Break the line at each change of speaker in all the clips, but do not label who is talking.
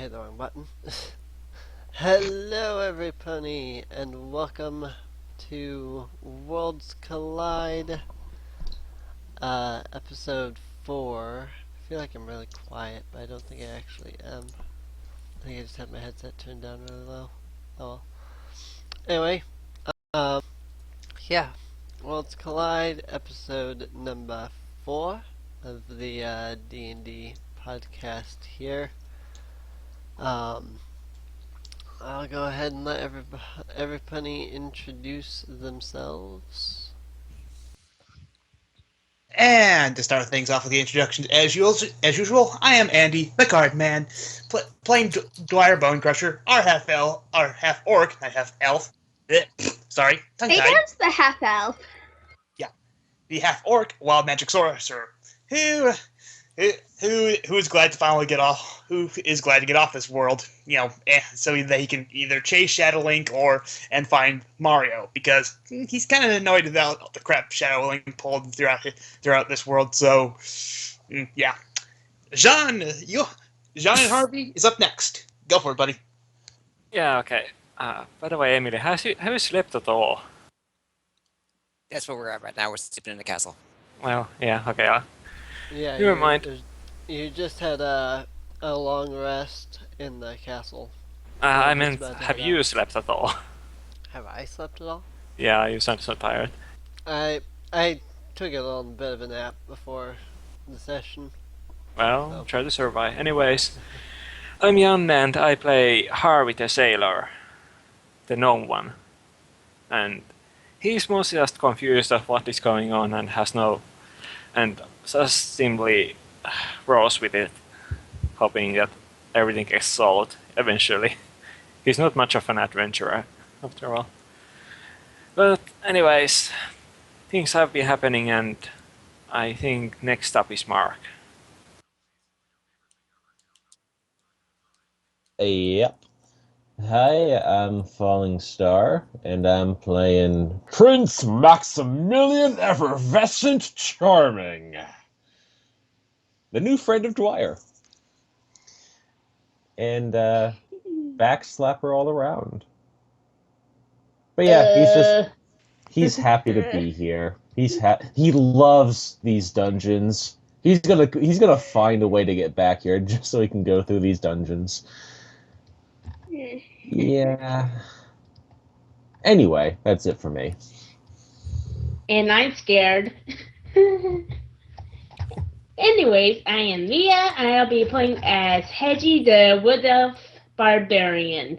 hit the wrong button. Hello, everybody, and welcome to Worlds Collide, episode 4. I feel like I'm really quiet, but I don't think I actually am. I think I just have my headset turned down really low. Oh well. Anyway, um, yeah, Worlds Collide, episode number 4 of the D&D Podcast here. I'll go ahead and let everybody introduce themselves.
And to start things off with the introductions, as usual, I am Andy, the Card Man, playing Dwyer Bone Crusher, our half orc, not half elf. Sorry, tongue
Hey,
tied.
that's the half elf.
Yeah, the half orc, wild magic sorcerer, who is glad to finally get off. Who is glad to get off this world, so that he can either chase Shadow Link and find Mario, because he's kind of annoyed about the crap Shadow Link pulled throughout this world. So, yeah, Jean and Harvey is up next. Go for it, buddy.
Yeah, okay. By the way, Emily, have you slept at all?
That's where we're at right now. We're sleeping in the castle.
Well, yeah, okay.
Yeah,
Never mind.
You just had a long rest in the castle.
I meant, have you slept at all?
Have I slept at all?
Yeah, you sound so tired.
I took a little bit of a nap before the session.
Well, try to survive. Anyways, I'm Jan and I play Harvey the Sailor, the gnome one. And he's mostly just confused of what is going on and just simply rolls with it, hoping that everything gets solved eventually. He's not much of an adventurer, after all. But anyways, things have been happening, and I think next up is Mark.
Yep. Hi, I'm Falling Star, and I'm playing Prince Maximilian Effervescent Charming, the new friend of Dwyer. And backslapper all around. But yeah, he's happy to be here. He loves these dungeons. He's gonna find a way to get back here just so he can go through these dungeons. Yeah. Anyway, that's it for me.
And I'm scared. Anyways, I am Mia, and I'll be playing as Hedgie the Wood Elf Barbarian.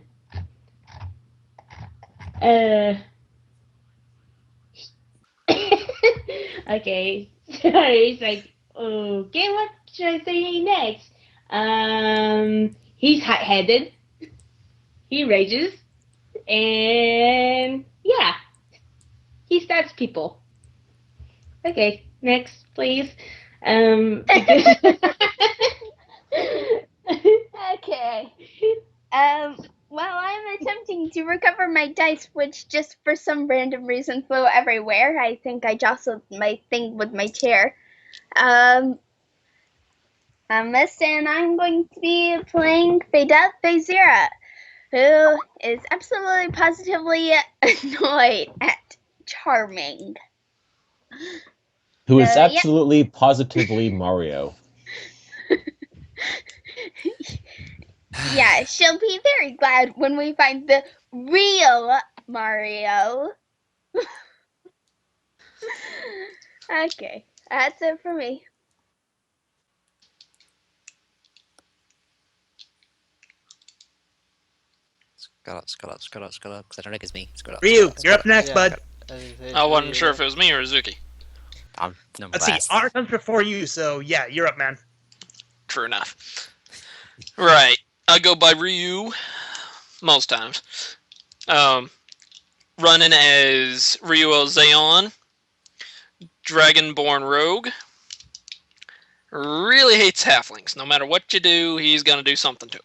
Okay, sorry, it's like, okay, what should I say next? He's hot-headed, he rages, and yeah, he stabs people. Okay, next, please.
Okay. Well, I'm attempting to recover my dice, which just for some random reason flew everywhere. I think I jostled my thing with my chair. And I'm going to be playing Fazira, who is absolutely positively annoyed at Charming.
Who is absolutely positively Mario.
Yeah, she'll be very glad when we find the real Mario. Okay, that's it for me.
Scroll up, because I don't think it's me. Scroll up.
Ryu, you're up next, bud.
I wasn't sure if it was me or Zuki.
I'm number
Let's see,
last.
Honor comes before you, so yeah, you're up, man.
True enough. Right. I go by Ryu most times. Running as Ryu Zayon, Dragonborn Rogue. Really hates halflings. No matter what you do, he's gonna do something to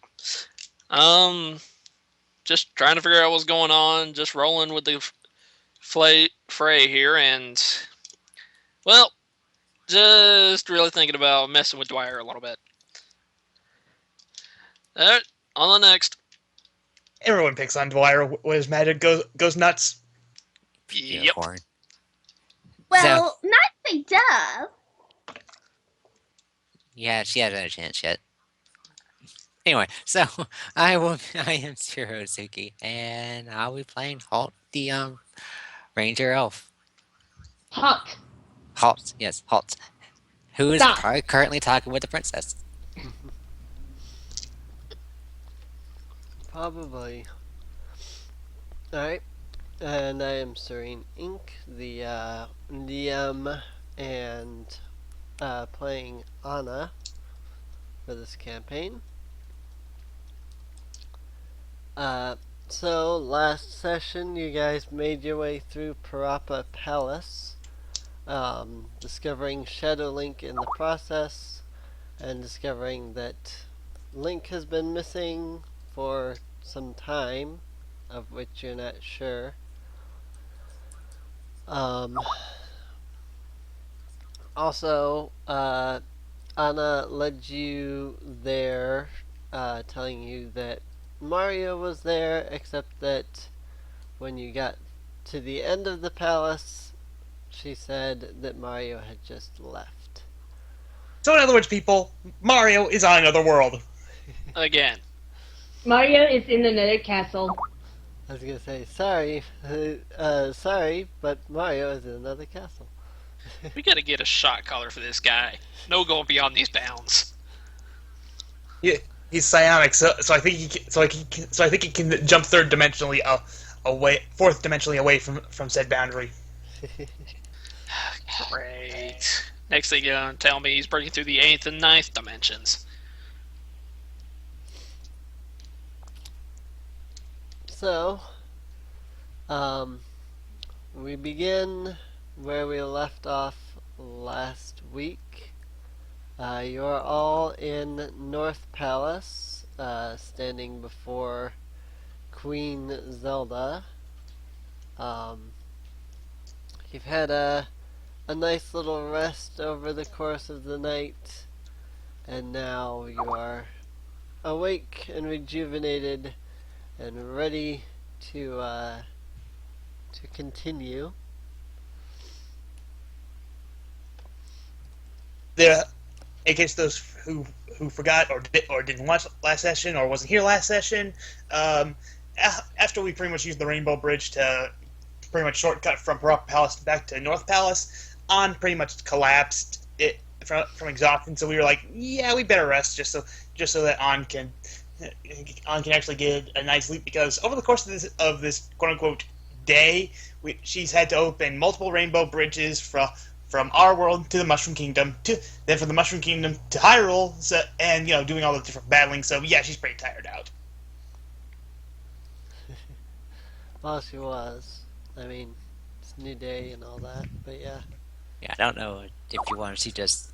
them. Just trying to figure out what's going on, just rolling with the fray here, and well, just really thinking about messing with Dwyer a little bit. On the next.
Everyone picks on Dwyer when his magic goes nuts.
Yep.
Unicorn.
Well, not say duh.
Yeah, she hasn't had a chance yet. Anyway, so I am Shirozuki, and I'll be playing Halt, the Ranger Elf.
Hot.
Halt, yes, Halt. Who is
Stop.
probably currently talking with the princess.
Probably. Alright. And I am Serene Inc., the DM, and playing Anna for this campaign. So last session you guys made your way through Parappa Palace, discovering Shadow Link in the process, and discovering that Link has been missing for some time, of which you're not sure. Also, Anna led you there, telling you that Mario was there, except that when you got to the end of the palace, she said that Mario had just left.
So in other words, people, Mario is on another world.
Again.
Mario is in another castle.
I was gonna say, sorry, sorry, but Mario is in another castle.
We gotta get a shot collar for this guy. No going beyond these bounds.
Yeah, he's psionic, so I think he can jump fourth dimensionally away from said boundary.
Great. Next thing you're gonna tell me he's breaking through the 8th and 9th dimensions.
So, we begin where we left off last week. You're all in North Palace, standing before Queen Zelda. You've had a nice little rest over the course of the night, and now you are awake and rejuvenated and ready to continue.
There, in case those who forgot or didn't watch last session or wasn't here last session, after we pretty much used the Rainbow Bridge to pretty much shortcut from Parappa Palace back to North Palace, An pretty much collapsed it from exhaustion. So we were like, yeah, we better rest just so that An can actually get a night's sleep, because over the course of this quote unquote day, she's had to open multiple rainbow bridges from our world to the Mushroom Kingdom, then from the Mushroom Kingdom to Hyrule, and doing all the different battling. So yeah, she's pretty tired out.
Well, she was. I mean, it's a new day and all that, but yeah.
Yeah, I don't know if you want to just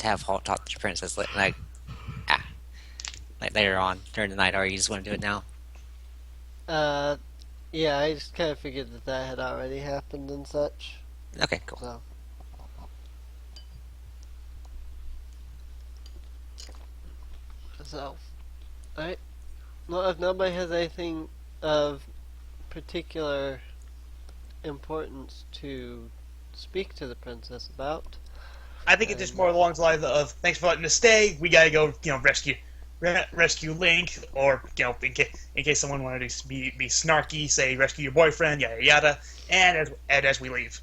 have Halt talk to the princess like later on during the night, or you just want to do it now?
Yeah, I just kind of figured that had already happened and such.
Okay, cool.
So, alright. Well, if nobody has anything of particular importance to speak to the princess about,
I think it's just more along the lines of, thanks for letting us stay. We gotta go, rescue Link, or in case someone wanted to be snarky, say rescue your boyfriend, yada yada. And as we leave,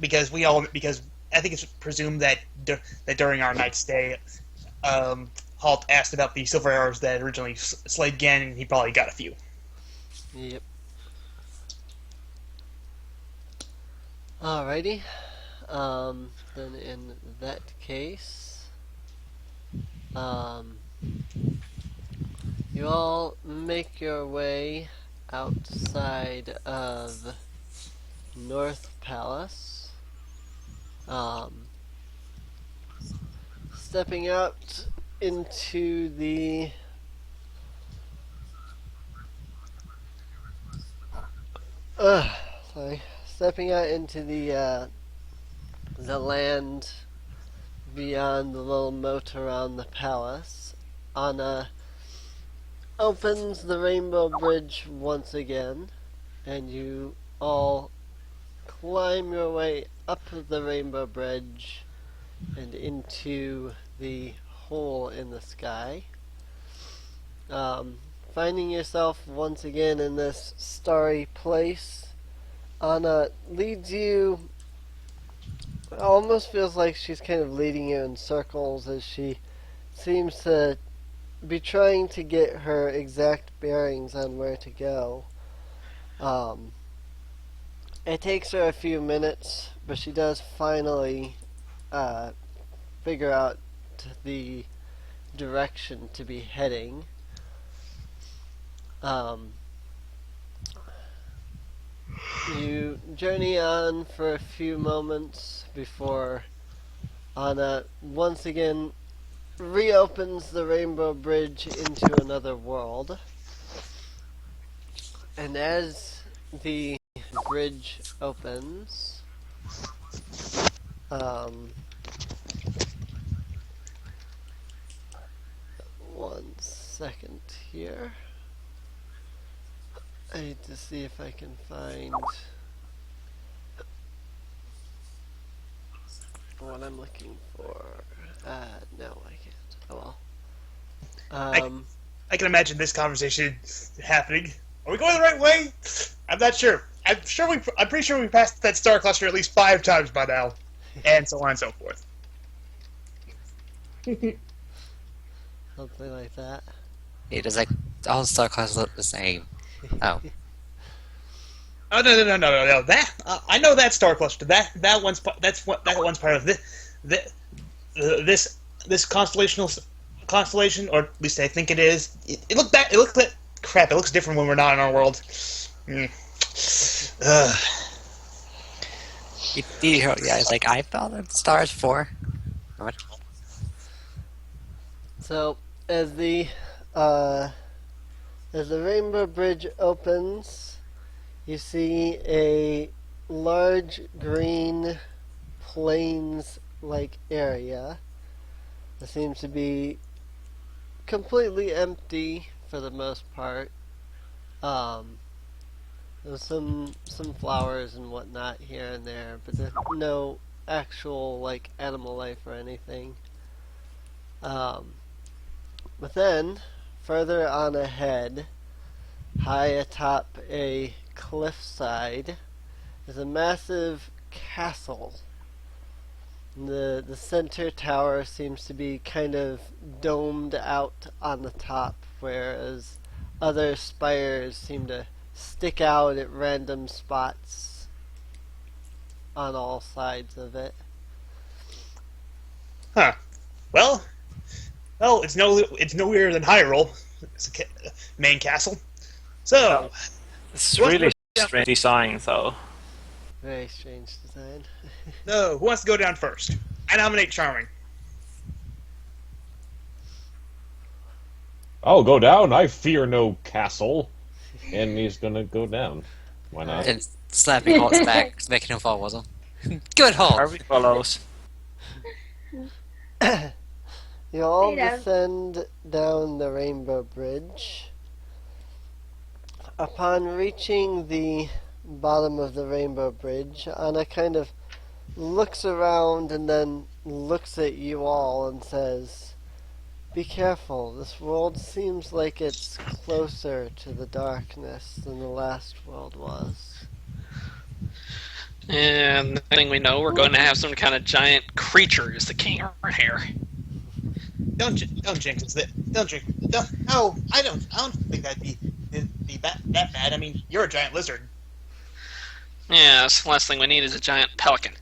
because I think it's presumed that during our night stay, Halt asked about the silver arrows that originally slayed Ganon, and he probably got a few.
Yep. Alrighty. Then in that case, you all make your way outside of North Palace. Stepping out into the stepping out into the land beyond the little moat around the palace. Anna opens the Rainbow Bridge once again, and you all climb your way up the Rainbow Bridge and into the hole in the sky. Finding yourself once again in this starry place, Anna leads you. It almost feels like she's kind of leading you in circles as she seems to be trying to get her exact bearings on where to go. It takes her a few minutes, but she does finally figure out the direction to be heading. You journey on for a few moments before Anna once again reopens the Rainbow Bridge into another world. And as the bridge opens, one second here. I need to see if I can find what I'm looking for. No, I can't. Oh well.
I can imagine this conversation happening. Are we going the right way? I'm not sure. I'm pretty sure we passed that star cluster at least 5 times by now, and so on and so forth.
Something like that.
It is like all star classes look the same. Oh.
Oh no! That I know that star cluster. That one's part of this constellation, or at least I think it is. It looks like crap. It looks different when we're not in our world.
Yeah, it's like I found the stars for. What?
So as the Rainbow Bridge opens, you see a large green plains-like area that seems to be completely empty for the most part. There's some flowers and whatnot here and there, but there's no actual like animal life or anything. But then, further on ahead, high atop a cliffside, is a massive castle. The center tower seems to be kind of domed out on the top, whereas other spires seem to stick out at random spots on all sides of it.
Huh. Well, it's no weirder than Hyrule. It's a main castle. So,
It's really strange design, though.
Very strange design.
who wants to go down first? I nominate Charming.
I'll go down. I fear no castle. And he's gonna go down. Why not?
And slapping Holt's back, making him fall, wasn't Good Holt!
Harvey follows.
You all
Right on.
descend down the Rainbow Bridge. Upon reaching the bottom of the Rainbow Bridge, Anna kind of looks around and then looks at you all and says, "Be careful, this world seems like it's closer to the darkness than the last world was."
And the thing we know, we're going to have some kind of giant creature as the king around here.
Don't jinx it. No, I don't think that'd be that bad. I mean, you're a giant lizard.
Yeah, the last thing we need is a giant pelican.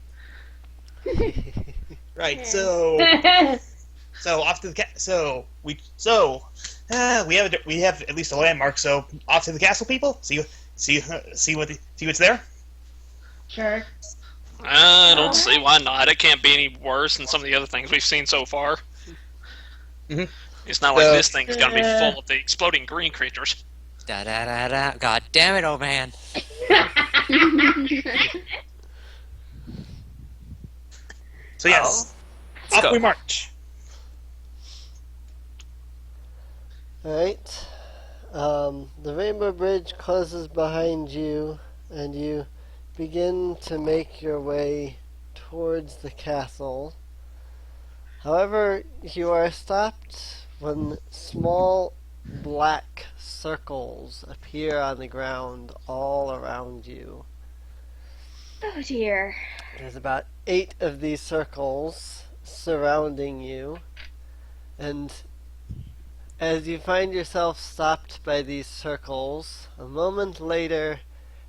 Right. So off to the we have at least a landmark. So off to the castle, people. See what's there.
Sure.
I don't see why not. It can't be any worse than some of the other things we've seen so far.
Mhm.
It's not like this thing is going to be full of the exploding green creatures.
Da da da da. God damn it, old man.
So yes,
Let's
off
go.
we march.
Alright. The Rainbow Bridge closes behind you, and you begin to make your way towards the castle. However, you are stopped when small black circles appear on the ground all around you.
Oh dear.
There's about 8 of these circles surrounding you, and as you find yourself stopped by these circles, a moment later,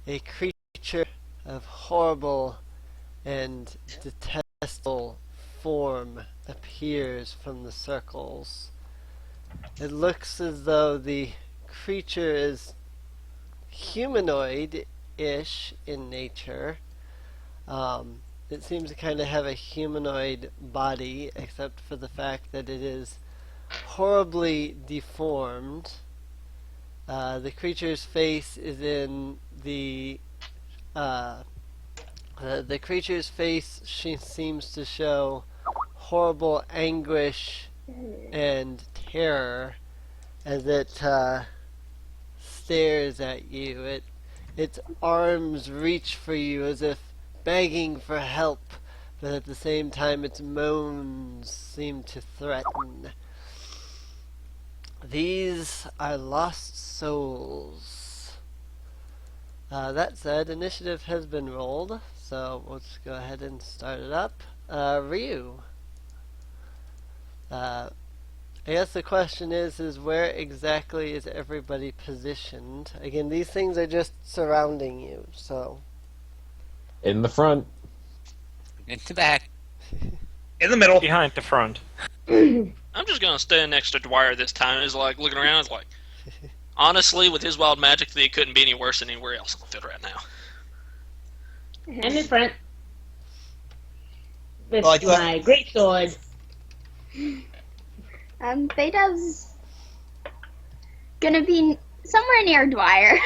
a creature of horrible and detestable form appears from the circles. It looks as though the creature is humanoid-ish in nature. It seems to kind of have a humanoid body, except for the fact that it is horribly deformed. The creature's face is in the creature's face. She seems to show horrible anguish and terror as it stares at you. Its arms reach for you as if begging for help, but at the same time its moans seem to threaten. These are lost souls. That said, initiative has been rolled, so we'll just go ahead and start it up. Ryu. I guess the question is where exactly is everybody positioned? Again, these things are just surrounding you, so...
In the front.
In the back.
In the middle.
Behind the front.
I'm just gonna stand next to Dwyer this time. It's like looking around. It's like, honestly, with his wild magic, it couldn't be any worse than anywhere else on the field right now.
I'm in front. With
Well, I do have-
my great sword.
Beda's gonna be somewhere near Dwyer.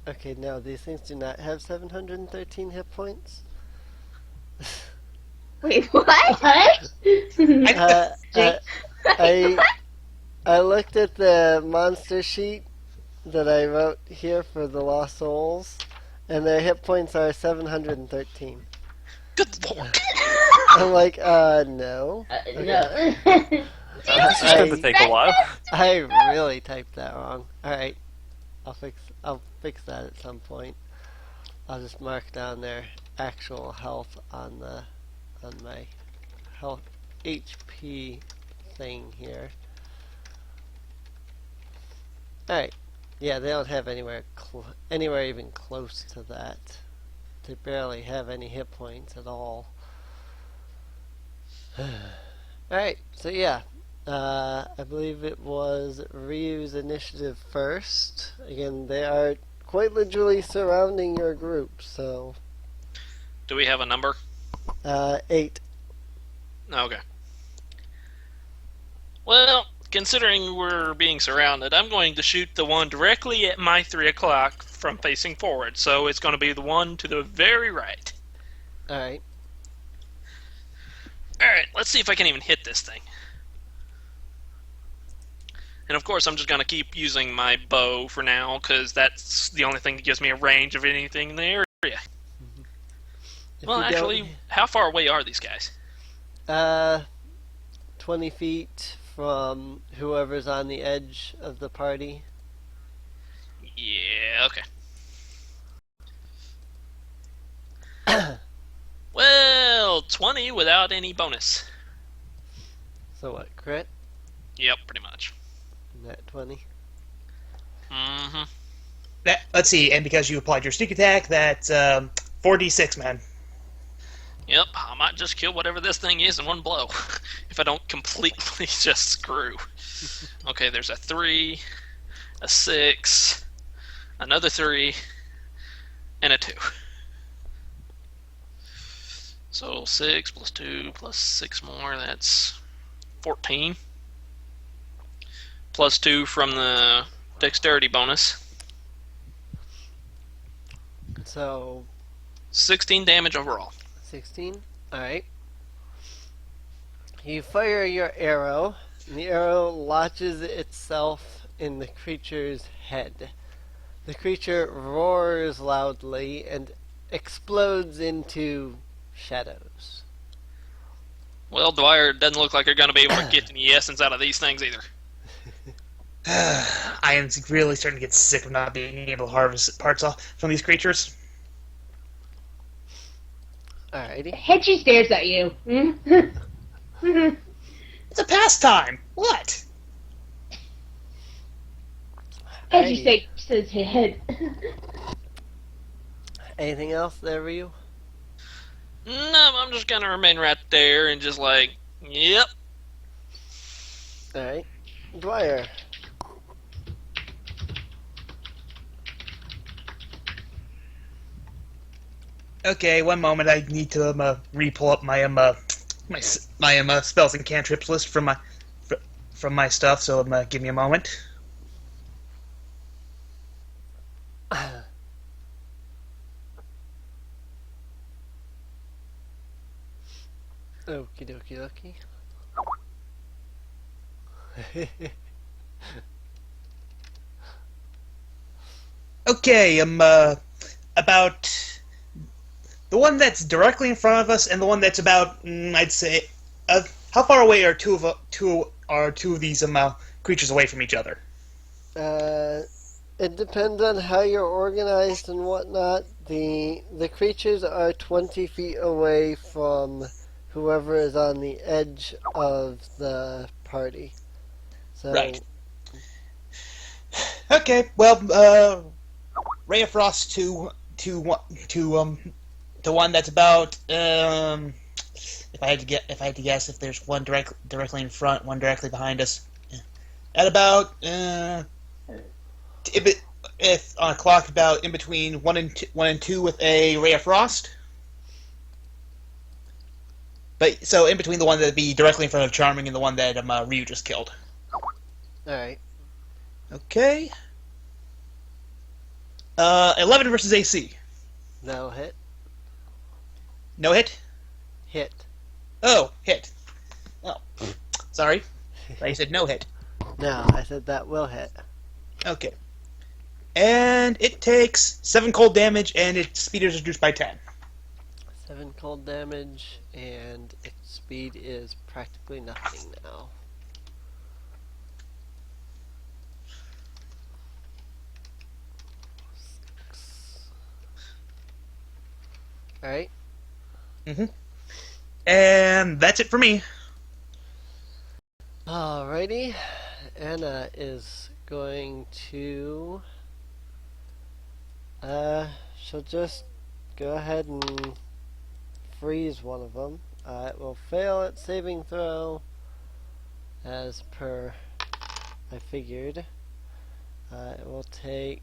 Okay, no, these things do not have 713 hit points.
Wait, what?
What?
I looked at the monster sheet that I wrote here for the Lost Souls, and their hit points are 713.
Good lord.
I'm like, no.
No.
This is going to take a while.
I really typed that wrong. Alright. I'll fix that at some point. I'll just mark down their actual health on my health HP thing here. Alright. Yeah, they don't have anywhere even close to that. They barely have any hit points at all. Alright, so yeah. I believe it was Ryu's initiative first. Again, they are quite literally surrounding your group, so...
Do we have a number?
8.
Okay. Well, considering we're being surrounded, I'm going to shoot the one directly at my 3 o'clock from facing forward. So it's going to be the one to the very right.
Alright.
Alright, let's see if I can even hit this thing. And of course, I'm just going to keep using my bow for now, because that's the only thing that gives me a range of anything in the area. Well, actually, how far away are these guys?
20 feet from whoever's on the edge of the party.
Yeah, okay. Well, 20 without any bonus.
So what, crit?
Yep, pretty much.
Net 20.
Mm-hmm.
Let's see, and because you applied your sneak attack, that's 4d6, man.
Yep, I might just kill whatever this thing is in one blow. If I don't completely just screw. Okay, there's a 3, a 6, another 3, and a 2. So 6 plus 2 plus 6 more, that's 14. Plus 2 from the dexterity bonus.
So
16 damage overall.
16. Alright. You fire your arrow, The arrow lodges itself in the creature's head. The creature roars loudly and explodes into shadows.
Well, Dwyer, it doesn't look like you're going to be able to get any essence out of these things either.
I am really starting to get sick of not being able to harvest parts off from these creatures.
Alrighty.
Hedgie stares at you.
It's a pastime. What?
Hedgie
Alrighty.
shakes his head.
Anything else there, Ryu?
No, I'm just going to remain right there and just like, yep.
Alright. Dwyer.
Okay, one moment. I need to re-pull up my spells and cantrips list from my stuff. So give me a moment.
Okie dokie dokie.
Okay, about the one that's directly in front of us, and the one that's about, I'd say, how far away are two of these creatures away from each other?
It depends on how you're organized and whatnot. The creatures are 20 feet away from whoever is on the edge of the party. So,
Right. Okay, well, Ray of Frost to one that's about if I had to guess if there's one directly in front, one directly behind us, at about if on a clock about in between one and two with a Ray of Frost. But so in between the one that'd be directly in front of Charming and the one that Ryu just killed.
alright.
Okay. 11 versus AC.
That'll hit.
No hit?
Hit.
Oh, hit. Oh, sorry. I said no hit.
No, I said that will hit.
Okay. And it takes 7 cold damage, and its speed is reduced by 10.
7 cold damage, and its speed is practically nothing now. Alright.
And that's it for me.
Alrighty. Anna is going to... she'll just go ahead and freeze one of them. It will fail its saving throw, as per I figured. It will take...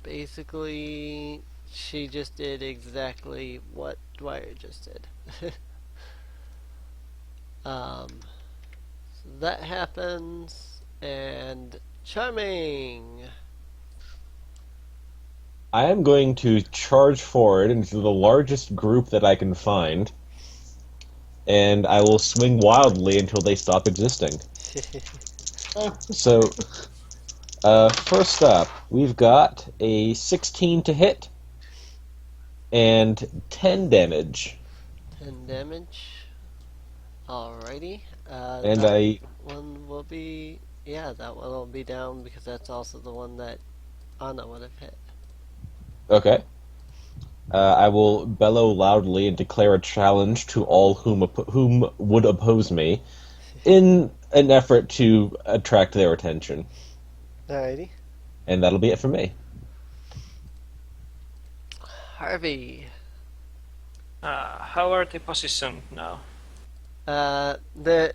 basically, she just did exactly what Dwyer just did. So that happens, and Charming!
I am going to charge forward into the largest group that I can find, and I will swing wildly until they stop existing. So, first up, we've got a 16 to hit, and 10 damage.
10 damage. Alrighty.
And
that one will be... Yeah, that one will be down because that's also the one that Anna would have hit.
Okay. I will bellow loudly and declare a challenge to all whom would oppose me, in an effort to attract their attention.
Alrighty.
And that'll be it for me.
Harvey.
How are they positioned now?
They're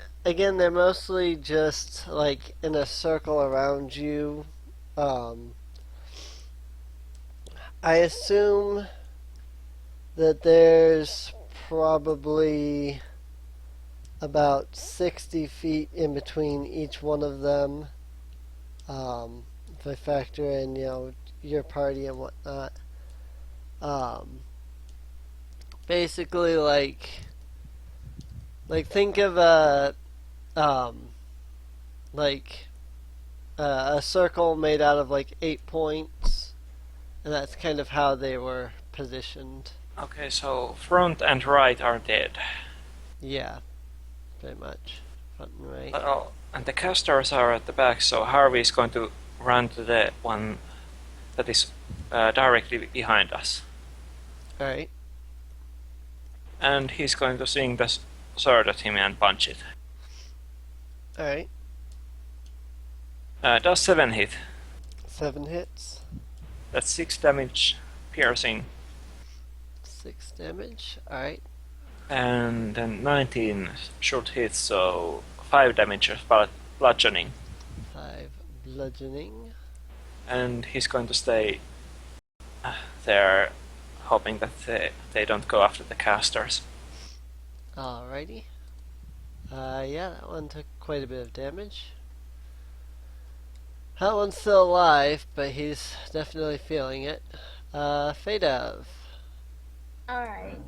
mostly just like in a circle around you. I assume that there's probably about 60 feet in between each one of them. If I factor in, your party and whatnot. basically think of a like a circle made out of like 8 points, and that's kind of how they were positioned.
Okay, so front and right are dead.
Yeah, pretty much. Front and right.
Oh, and the casters are at the back, so Harvey is going to run to the one that is directly behind us.
Alright.
And he's going to swing the sword at him and punch it.
Alright.
Does 7 hit?
7 hits.
That's 6 damage piercing.
6 damage. Alright.
And then 19 short hits, so 5 damage of bludgeoning.
5 bludgeoning.
And he's going to stay there, hoping that they don't go after the casters.
Alrighty. Yeah, that one took quite a bit of damage. That one's still alive, but he's definitely feeling it. Fedav.
Alright.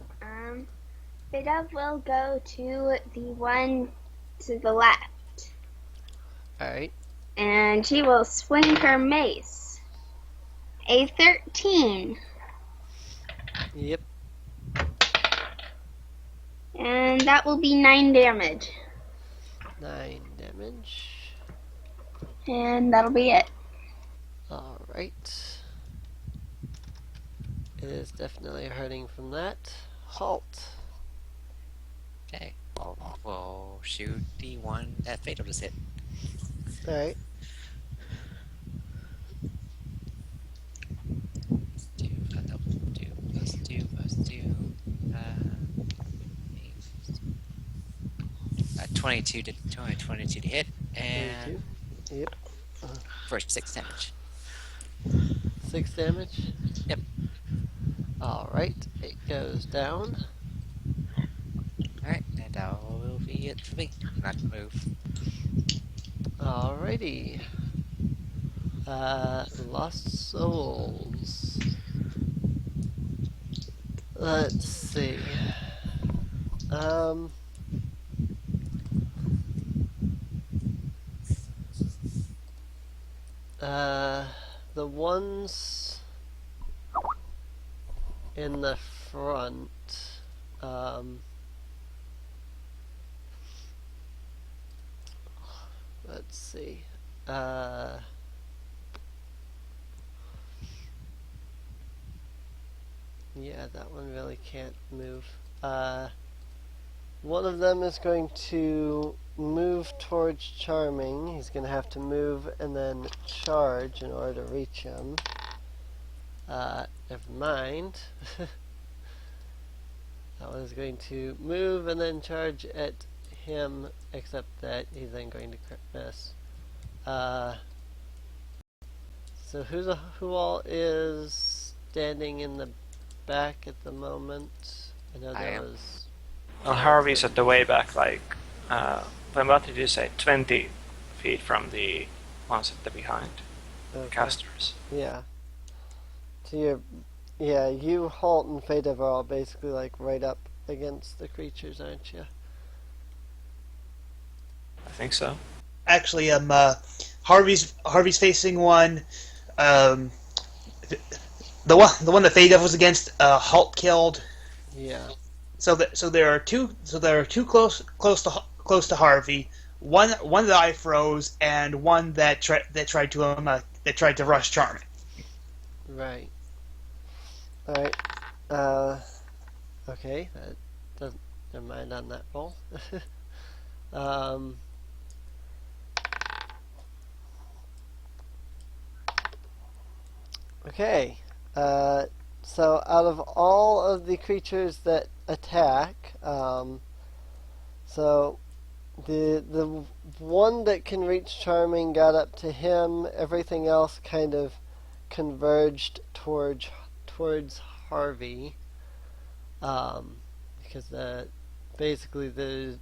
Vidav will go to the one to the left.
Alright.
And she will swing her mace. A 13.
Yep.
And that will be 9 damage.
9 damage.
And that'll be it.
Alright. It is definitely hurting from that. Halt.
Okay. We'll shoot the one that Fatal just hit.
Alright.
2 plus 2 plus 2. 22 to hit, and
22. Yep.
for 6 damage.
6 damage?
Yep.
Alright, it goes down.
Alright, and that will be it for me. Not to move.
Alrighty. Lost Souls. Let's see. The ones in the front, let's see. Yeah, that one really can't move. One of them is going to move towards Charming. He's going to have to move and then charge in order to reach him. Never mind. That one is going to move and then charge at him, except that he's then going to miss. So who all is standing in the back at the moment? I know
I
there
am.
was...
Well, Harvey's at the way back, like, what did you say? 20 feet from the ones at the behind.
Okay.
Casters.
Yeah. So you, Halt, and Fadev are all basically like right up against the creatures, aren't you?
I think so.
Actually, Harvey's facing one. The one that Fade was against, Halt killed.
Yeah.
So there are two close to Harvey. One that I froze, and one that tried to rush Charming.
Right. Alright. Okay, that doesn't... Never mind on that roll. Okay. So out of all of the creatures that attack, so the one that can reach Charming got up to him. Everything else kind of converged towards Harvey, because basically the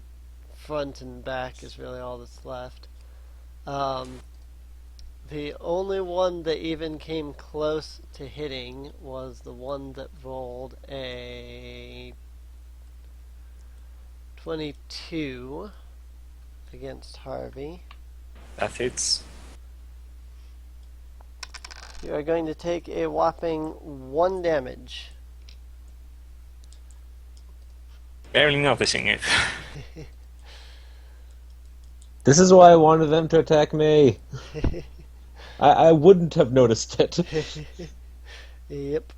front and back is really all that's left. The only one that even came close to hitting was the one that rolled a 22 against Harvey.
That hits.
You are going to take a whopping 1 damage.
Barely noticing it.
This is why I wanted them to attack me. I wouldn't have noticed it.
Yep.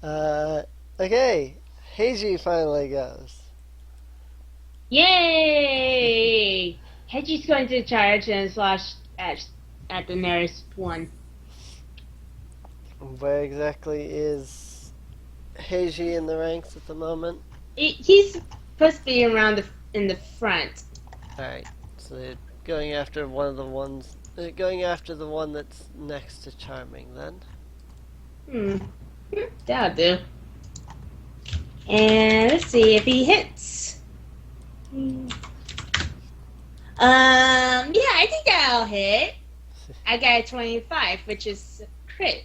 Okay. Heiji finally goes.
Yay! Hedgie's going to charge and slash at the nearest one.
Where exactly is Heiji in the ranks at the moment?
He's supposed to be around in the front.
Alright. So they're going after one of the ones. They're going after the one that's next to Charming then.
That'll do. And let's see if he hits. Yeah, I think I'll hit. I got a 25, which is crit.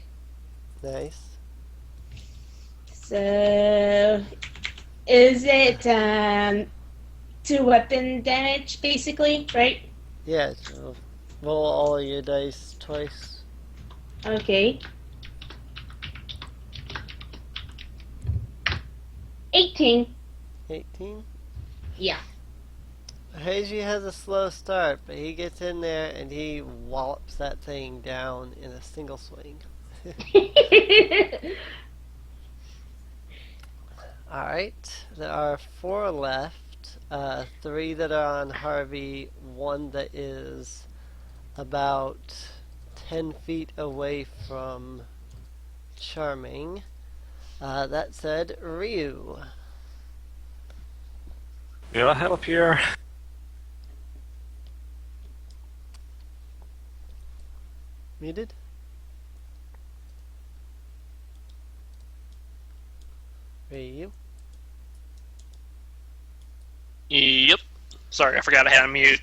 Nice.
So, is it 2 weapon damage, basically, right?
Yeah, so roll all of your dice twice.
Okay. 18.
18.
Yeah.
Heiji has a slow start, but he gets in there and he wallops that thing down in a single swing. Alright, there are 4 left. 3 that are on Harvey, 1 that is about 10 feet away from Charming. That said, Ryu.
Will I help here?
Muted? Ryu?
Yep. Sorry, I forgot I had a mute.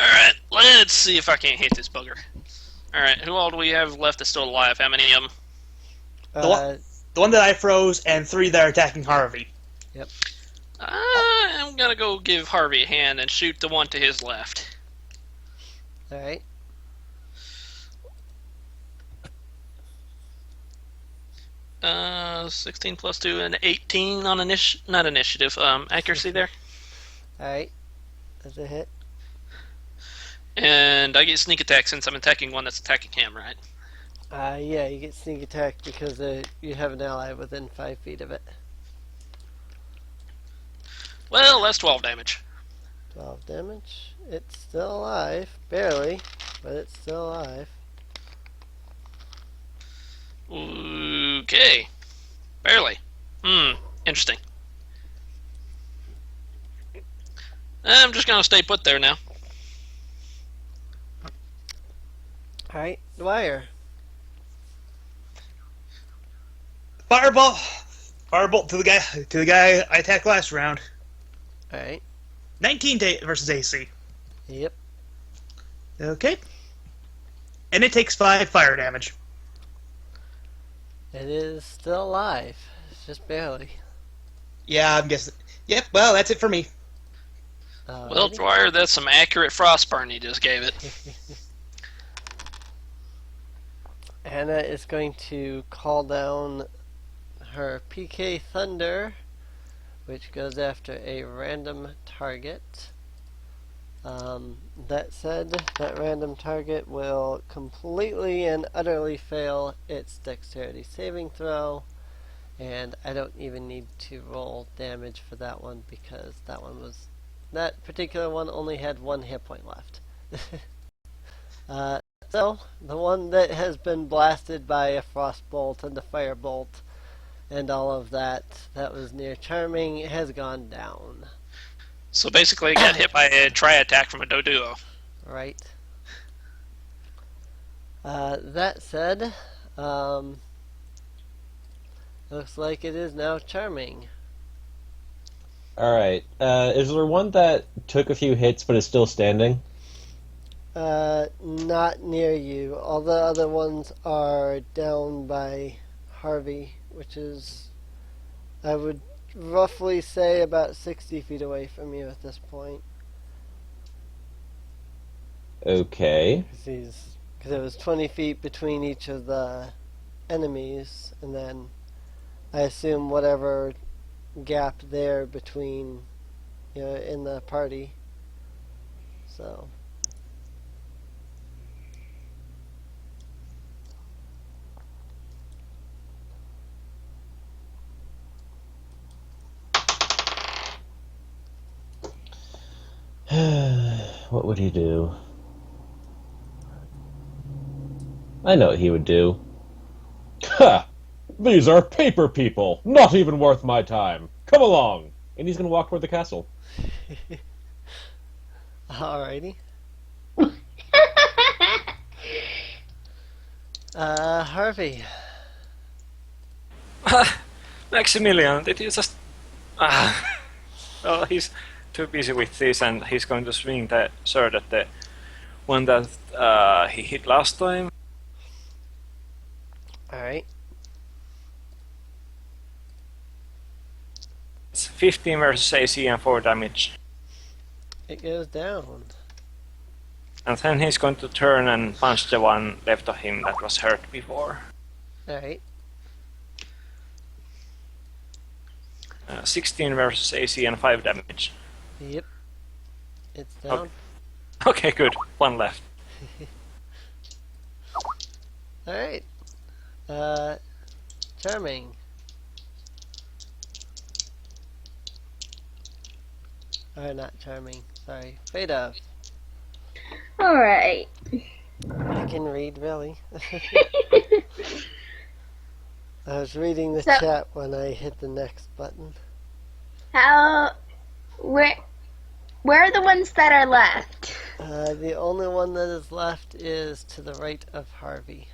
Alright, let's see if I can't hit this bugger. Alright, who all do we have left that's still alive? How many of them?
The one that I froze and 3 that are attacking Harvey.
Yep.
I'm gonna go give Harvey a hand and shoot the one to his left.
Alright.
Uh, 16 plus 2 and 18 on not initiative, accuracy there.
Alright. That's a hit.
And I get sneak attack since I'm attacking one that's attacking him, right?
Yeah, you get sneak attack because you have an ally within 5 feet of it.
Well, that's 12 damage.
12 damage. It's still alive. Barely, but it's still alive.
Okay. Barely. Interesting. I'm just gonna stay put there now.
Alright, Dwyer.
Firebolt to the guy I attacked last round.
Alright.
19 versus AC.
Yep.
Okay. And it takes 5 fire damage.
It is still alive. It's just barely.
Yeah, I'm guessing. Yep, well, that's it for me.
Well, Dwyer, that's some accurate frostburn you just gave it.
Anna is going to call down her PK Thunder, which goes after a random target. That said, that random target will completely and utterly fail its dexterity saving throw, and I don't even need to roll damage for that one because that particular one only had 1 hit point left. So, the one that has been blasted by a frostbolt and a firebolt and all of that was near Charming has gone down.
So basically, I got hit by a tri-attack from a Doduo.
Right. That said, looks like it is now Charming.
Alright. Is there one that took a few hits but is still standing?
Not near you. All the other ones are down by Harvey, which is, I would roughly say about 60 feet away from you at this point.
Okay.
Because it was 20 feet between each of the enemies, and then I assume whatever gap there between, in the party. So.
What would he do? I know what he would do. Ha! These are paper people! Not even worth my time! Come along! And he's gonna walk toward the castle.
Alrighty. Harvey.
Maximilian, did you just... well, he's too busy with this, and he's going to swing the sword at the one that he hit last time.
Alright.
It's 15 versus AC and 4 damage.
It goes down.
And then he's going to turn and punch the one left of him that was hurt before.
Alright.
16 versus AC and 5 damage.
Yep. It's down.
Okay, good. One left.
Alright. Charming. Or not charming, sorry. Fade of.
Alright.
I can read, really. I was reading the
So-
chat when I hit the next button.
Where are the ones that are left?
The only one that is left is to the right of Harvey.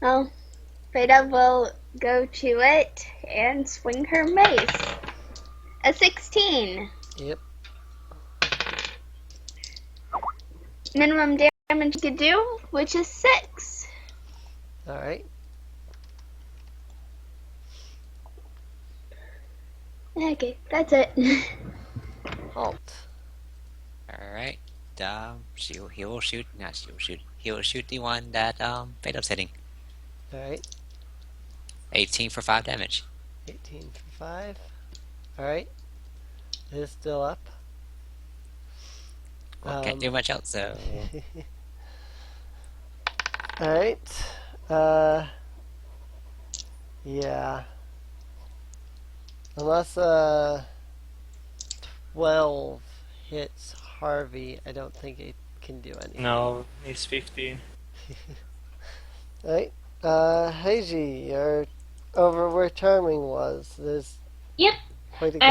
Well, Veda will go to it and swing her mace. A 16.
Yep.
Minimum damage you could do, which is 6.
Alright.
Okay, that's it.
Halt.
Alright. He will shoot. Not she will shoot. He will shoot the one that Fadeup's hitting.
Alright.
18 for 5 damage.
18 for 5. Alright. It is still up.
Well, can't do much else, so
Alright. Yeah. Unless 12 hits Harvey, I don't think it can do anything.
No, he's 15.
Right. Heiji, you're over where Charming was. There's
Yep.
way to go.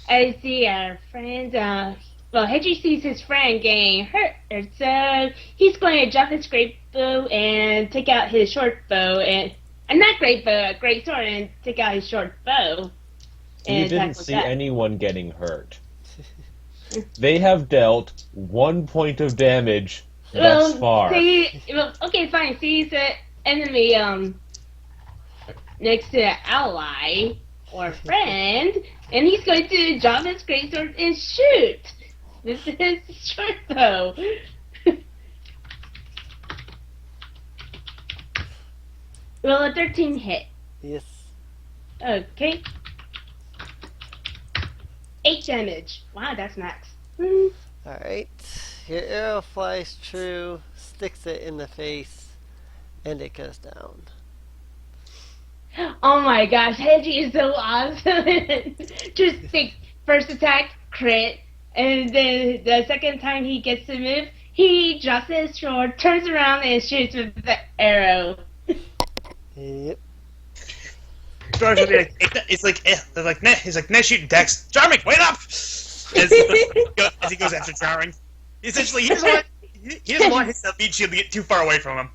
I see our friend, well, Hedgie sees his friend getting hurt, so he's going to drop his great bow and take out his short bow, and not great bow, a great sword, and take out his short bow.
You didn't see anyone getting hurt. They have dealt 1 point of damage thus far.
Okay, fine. See the enemy next to an ally or friend, and he's going to drop his greatsword and shoot. This is short bow. Roll a 13 hit.
Yes.
Okay. 8 damage. Wow, that's max.
Alright. Your arrow flies true, sticks it in the face, and it goes down.
Oh my gosh, Hedgie is so awesome. Just think, first attack, crit, and then the second time he gets to move, he drops his sword, turns around, and shoots with the arrow.
Yep.
It's like, he's like, nice shooting, Dex. Charming, wait up! As he goes after Charming. Essentially, he doesn't want his meat shield to get too far away from him.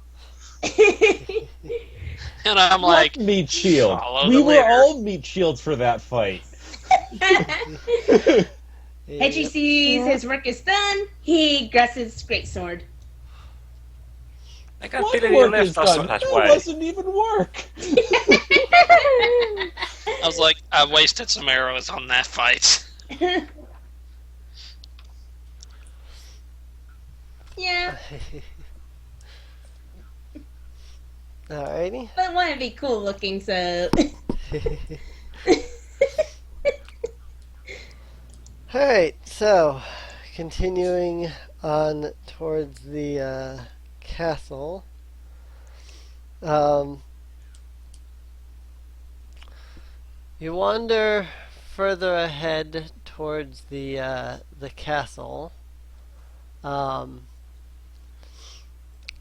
And I'm like,
Meat shield.
follow
We
the
were
leader.
all meat shields for that fight.
Hedgie
Yep.
sees his work is done, he grabs his greatsword.
I can't
What
believe you
work
left
is
us
done?
that
That
way.
wasn't even work.
I was like, I wasted some arrows on that fight.
Yeah,
Alrighty.
but I want to be cool looking, so.
Alright, so continuing on towards the castle. You wander further ahead towards the castle.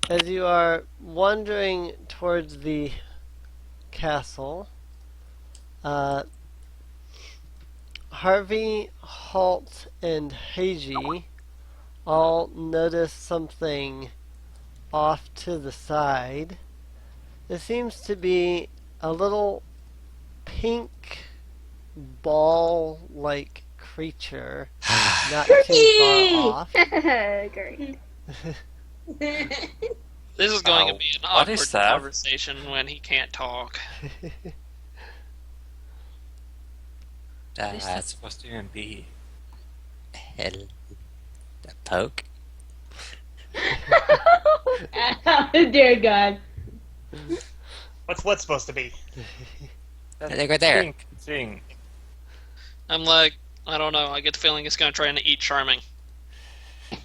As you are wandering towards the castle, Harvey, Halt, and Heiji all notice something off to the side. There seems to be a little pink ball-like creature not too far off.
Great.
This is going to be an
What is
awkward
that?
conversation when he can't talk.
What is that
That's
supposed to even be?
hell. The poke.
Oh, dear God.
What's supposed to be?
I think right there.
Pink thing.
I'm like, I don't know. I get the feeling it's going to try and eat Charming.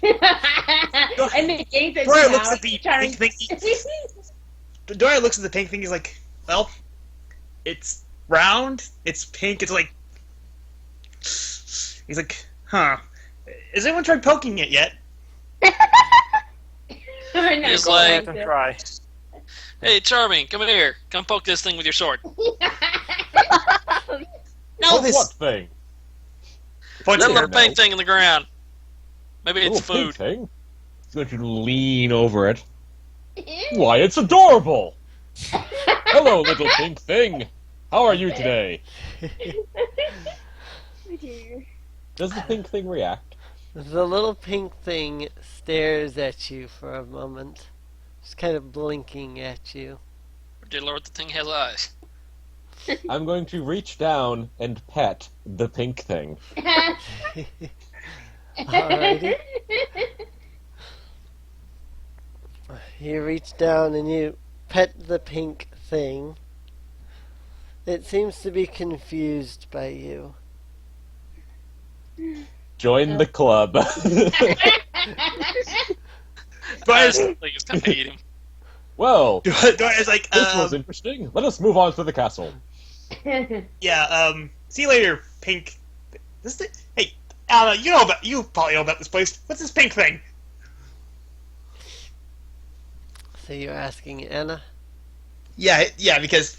And the gates are
Dora
down,
looks at the
trying-
pink thing. Dora looks at the pink thing. He's like, well, it's round. It's pink. It's like. He's like, huh. Has anyone tried poking it yet?
I'm not
He's
going
like-
Let them
to.
try.
Hey, Charming, come here. Come poke this thing with your sword.
No,
What thing?
Punch
That
it.
little pink thing in the ground. Maybe it's
Little pink
food.
thing. He's going to lean over it. Why, it's adorable! Hello, little pink thing. How are you today?
Oh, dear.
Does the pink thing react?
The little pink thing stares at you for a moment, just kind of blinking at you.
Dear Lord, the thing has eyes.
I'm going to reach down and pet the pink thing.
Alrighty. You reach down and you pet the pink thing. It seems to be confused by you.
Join the club.
I think it's going to eat him.
Well,
Dora's like,
this was interesting. Let us move on to the castle.
yeah, see you later, pink. Hey, Anna, you probably know about this place. What's this pink thing?
So you're asking Anna?
Yeah, because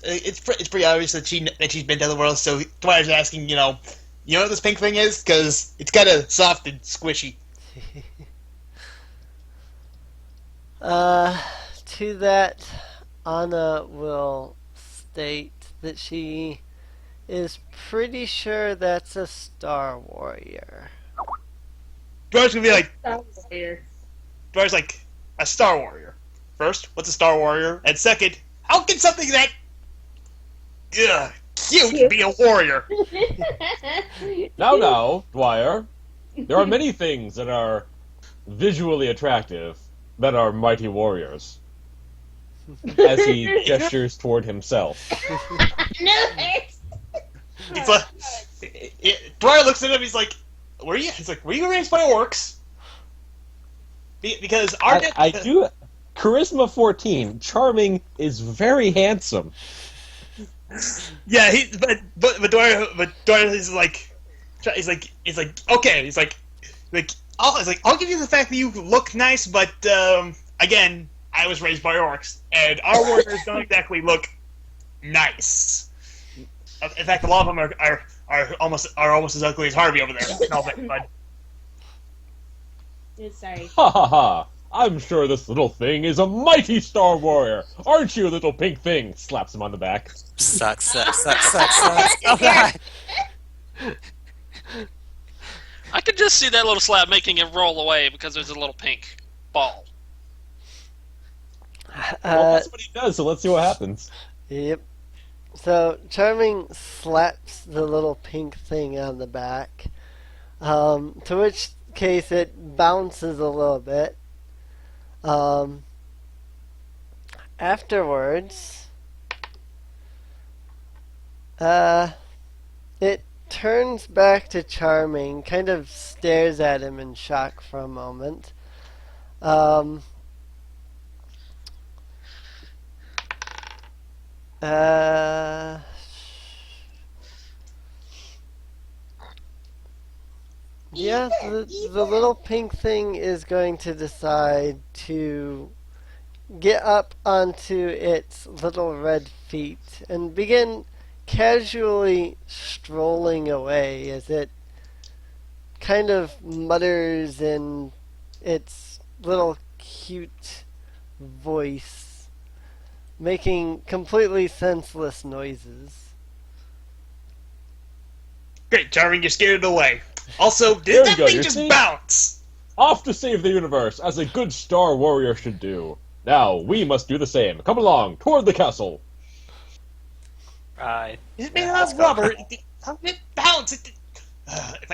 it's pretty obvious that she's been to the world. So Dwyer's asking, you know what this pink thing is? Because it's kind of soft and squishy.
To that, Anna will state that she is pretty sure that's a Star Warrior.
Dwyer's gonna be like,
Stop there.
Dwyer's like, a Star Warrior. First, what's a Star Warrior? And second, how can something that cute be a warrior?
Now, Dwyer, there are many things that are visually attractive that are mighty warriors. As he gestures toward himself.
It's like, Dwyer looks at him. He's like, "Were you?" He's like, "Were you raised by orcs?" Because
I do. Charisma 14. Charming is very handsome.
Yeah, but Dwyer is like, he's like, okay, he's like, I'll give you the fact that you look nice, but again, I was raised by orcs, and our warriors don't exactly look nice. In fact, a lot of them are almost as ugly as Harvey over there. No, but
Sorry.
Ha ha ha! I'm sure this little thing is a mighty Star Warrior, aren't you, little pink thing? Slaps him on the back.
Sucks. Oh god.
I could just see that little slap making it roll away because there's a little pink ball.
Well, that's what he does, so let's see what happens.
Yep. So Charming slaps the little pink thing on the back, to which case it bounces a little bit. Afterwards, it turns back to Charming, kind of stares at him in shock for a moment. Yeah, the little pink thing is going to decide to get up onto its little red feet and begin casually strolling away as it kind of mutters in its little cute voice, making completely senseless noises.
Great, Charming, you scared it away. Also,
There
did
you
that
go,
thing
you
just
see?
bounce?
Off to save the universe, as a good Star Warrior should do. Now, we must do the same. Come along, toward the castle.
Right.
Is it made
let's
out of
go.
rubber? How did it bounce?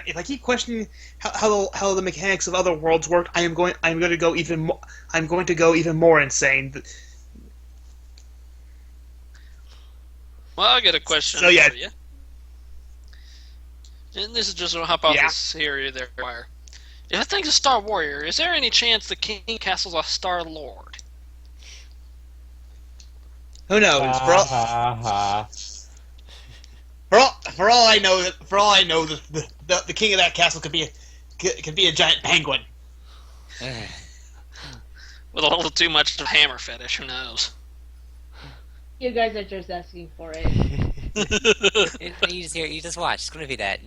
If I keep questioning how the mechanics of other worlds work, I'm going to go even more insane.
Well, I got a question
So, yeah.
for you. And this is just a hypothesis here, there, wire. If I think of Star Warrior, is there any chance the King Castle's a Star Lord?
Who knows? For all I know, the king of that castle could be a giant penguin.
With a little too much of hammer fetish, who knows?
You guys are just asking for it.
You just watch. It's gonna be that.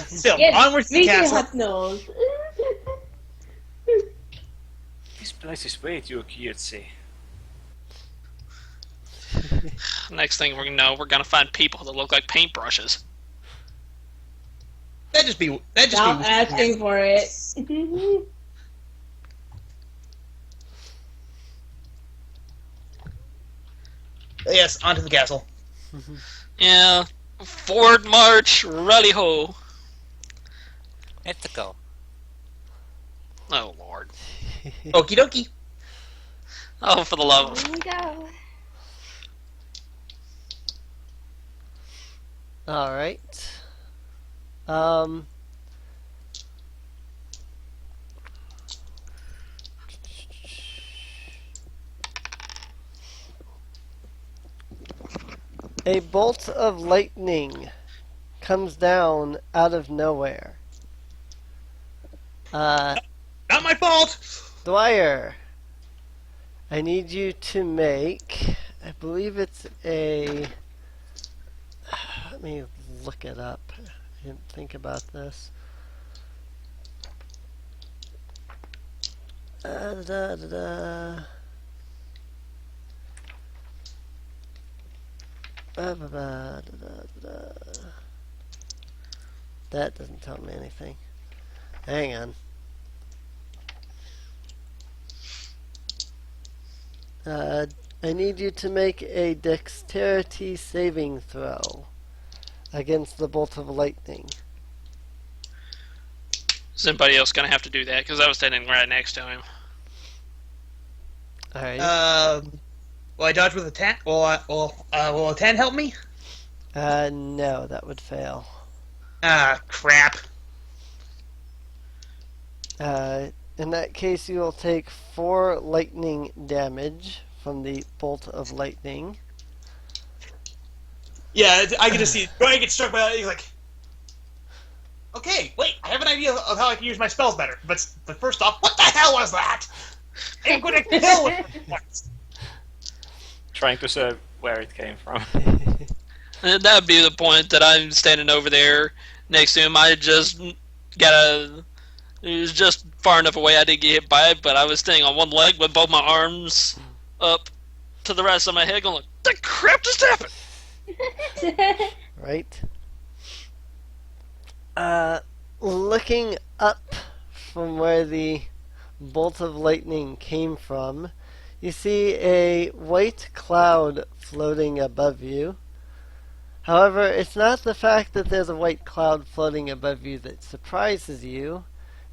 Still,
Yes,
onwards to the
make it
castle.
hot nose.
This place is way too cutesy.
Next thing we're gonna know, we're gonna find people that look like paintbrushes.
That'd just be
Stop asking for it.
Yes, onto the castle.
Yeah. Forward march, rally ho.
Let's go.
Oh lord.
Okie dokie.
Oh, for the love of.
Here we go.
Alright. A bolt of lightning comes down out of nowhere.
Not my fault.
Dwyer, I need you to make, I believe it's a, let me look it up. I didn't think about this. Da-da-da-da. Ba-ba-ba-da-da-da. That doesn't tell me anything. Hang on. I need you to make a dexterity saving throw against the bolt of lightning.
Is anybody else gonna have to do that? Because I was standing right next to him.
Alright.
Will I dodge with a 10? Will a 10 help me?
No, that would fail.
Ah, crap.
In that case, you will take 4 lightning damage from the bolt of lightning.
Yeah, I can just see Brian get struck by lightning. Like, okay, wait, I have an idea of how I can use my spells better. But first off, what the hell was that? I'm gonna kill it.
Trying to say where it came from.
And that would be the point that I'm standing over there next to him. I just it was just far enough away I didn't get hit by it, but I was standing on one leg with both my arms up to the rest of my head going like, the crap just happened?
Right? Looking up from where the bolt of lightning came from, you see a white cloud floating above you. However, it's not the fact that there's a white cloud floating above you that surprises you.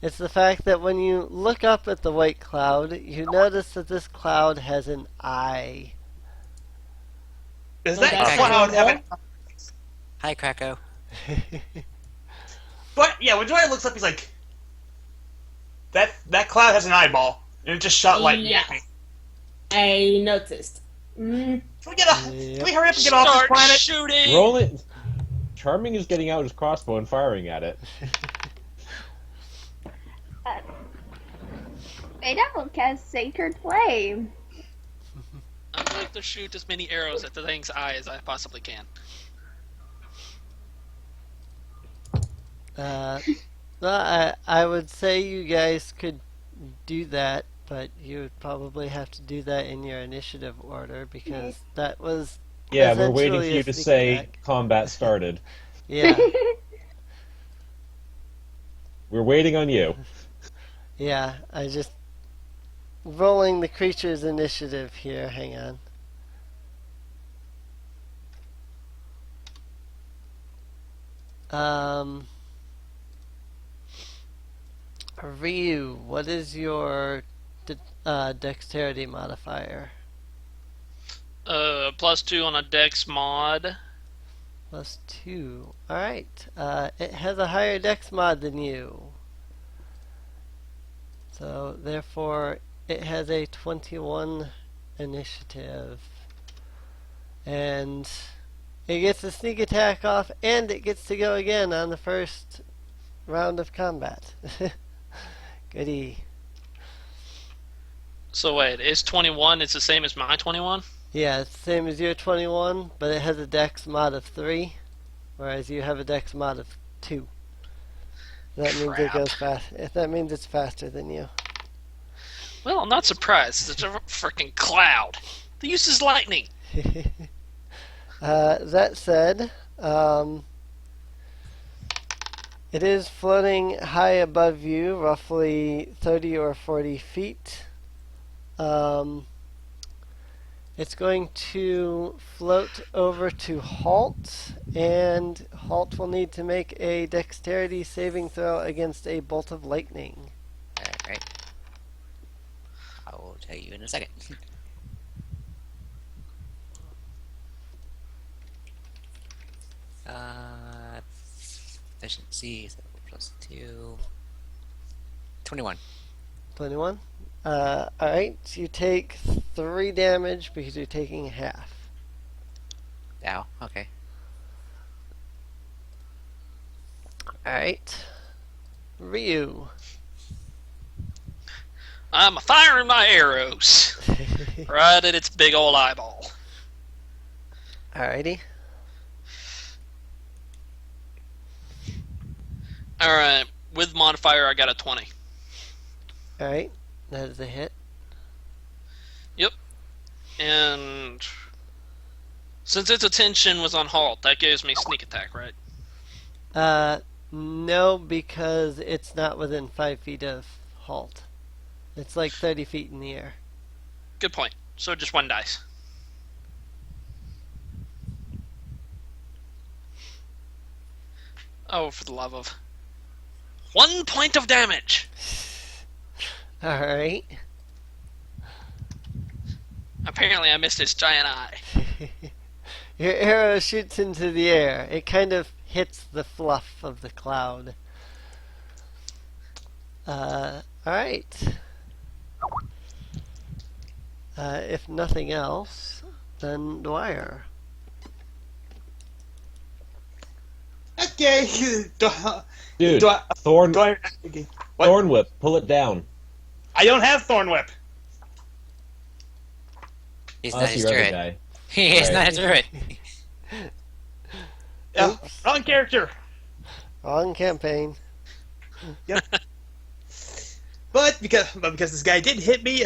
It's the fact that when you look up at the white cloud, you notice that this cloud has an eye.
Does
Well,
that
that's
cloud have an...
Hi, Krakow.
But, yeah, when Dwyer looks up, he's like, that cloud has an eyeball, and it just shot lightning at me.
I noticed.
Can we hurry up and get off this
Start
planet?
shooting.
Rolling. Charming is getting out his crossbow and firing at it.
Devil cast Sacred Flame.
I'm going to shoot as many arrows at the thing's eye as I possibly can.
Well, I would say you guys could do that, but you would probably have to do that in your initiative order because that was
Yeah, we're waiting for
essentially a
you to
sneak
say
attack.
combat started.
Yeah,
We're waiting on you.
yeah. I just rolling the creature's initiative here. Hang on. Ryu, what is your dexterity modifier?
+2 on a dex mod.
+2. Alright. It has a higher dex mod than you. So, therefore, it has a 21 initiative. And it gets a sneak attack off, and it gets to go again on the first round of combat. Goody.
So wait, is 21 it's the same as my 21?
Yeah, it's the same as your 21, but it has a dex mod of 3, whereas you have a dex mod of 2. That means it
Crap.
goes fast. That means it's faster than you.
Well, I'm not surprised. It's a freaking cloud. The use is lightning.
That said, it is floating high above you, roughly 30 or 40 feet. It's going to float over to Halt, and Halt will need to make a dexterity saving throw against a bolt of lightning.
Alright. I will tell you in a second. Efficiency, so +2. 21.
21. Alright, so you take 3 damage because you're taking half.
Ow, okay.
Alright. Ryu.
I'm firing my arrows right at its big old eyeball.
Alrighty.
Alright, with modifier I got a 20.
Alright, that is a hit.
And since its attention was on Halt, that gives me sneak attack, right?
No, because it's not within 5 feet of Halt. It's like 30 feet in the air.
Good point. So just 1 dice. Oh, for the love of... 1 point of damage!
Alright.
Apparently I missed its giant eye.
Your arrow shoots into the air. It kind of hits the fluff of the cloud. Alright. If nothing else, then Dwyer.
Okay.
Dude,
Do I-
Thorn
What?
Thorn Whip, pull it down.
I don't have Thorn Whip.
He's
Oh,
not
that's
his
your other
druid.
guy.
He is
Right.
not a druid.
Wrong character.
Wrong campaign.
But because this guy did hit me,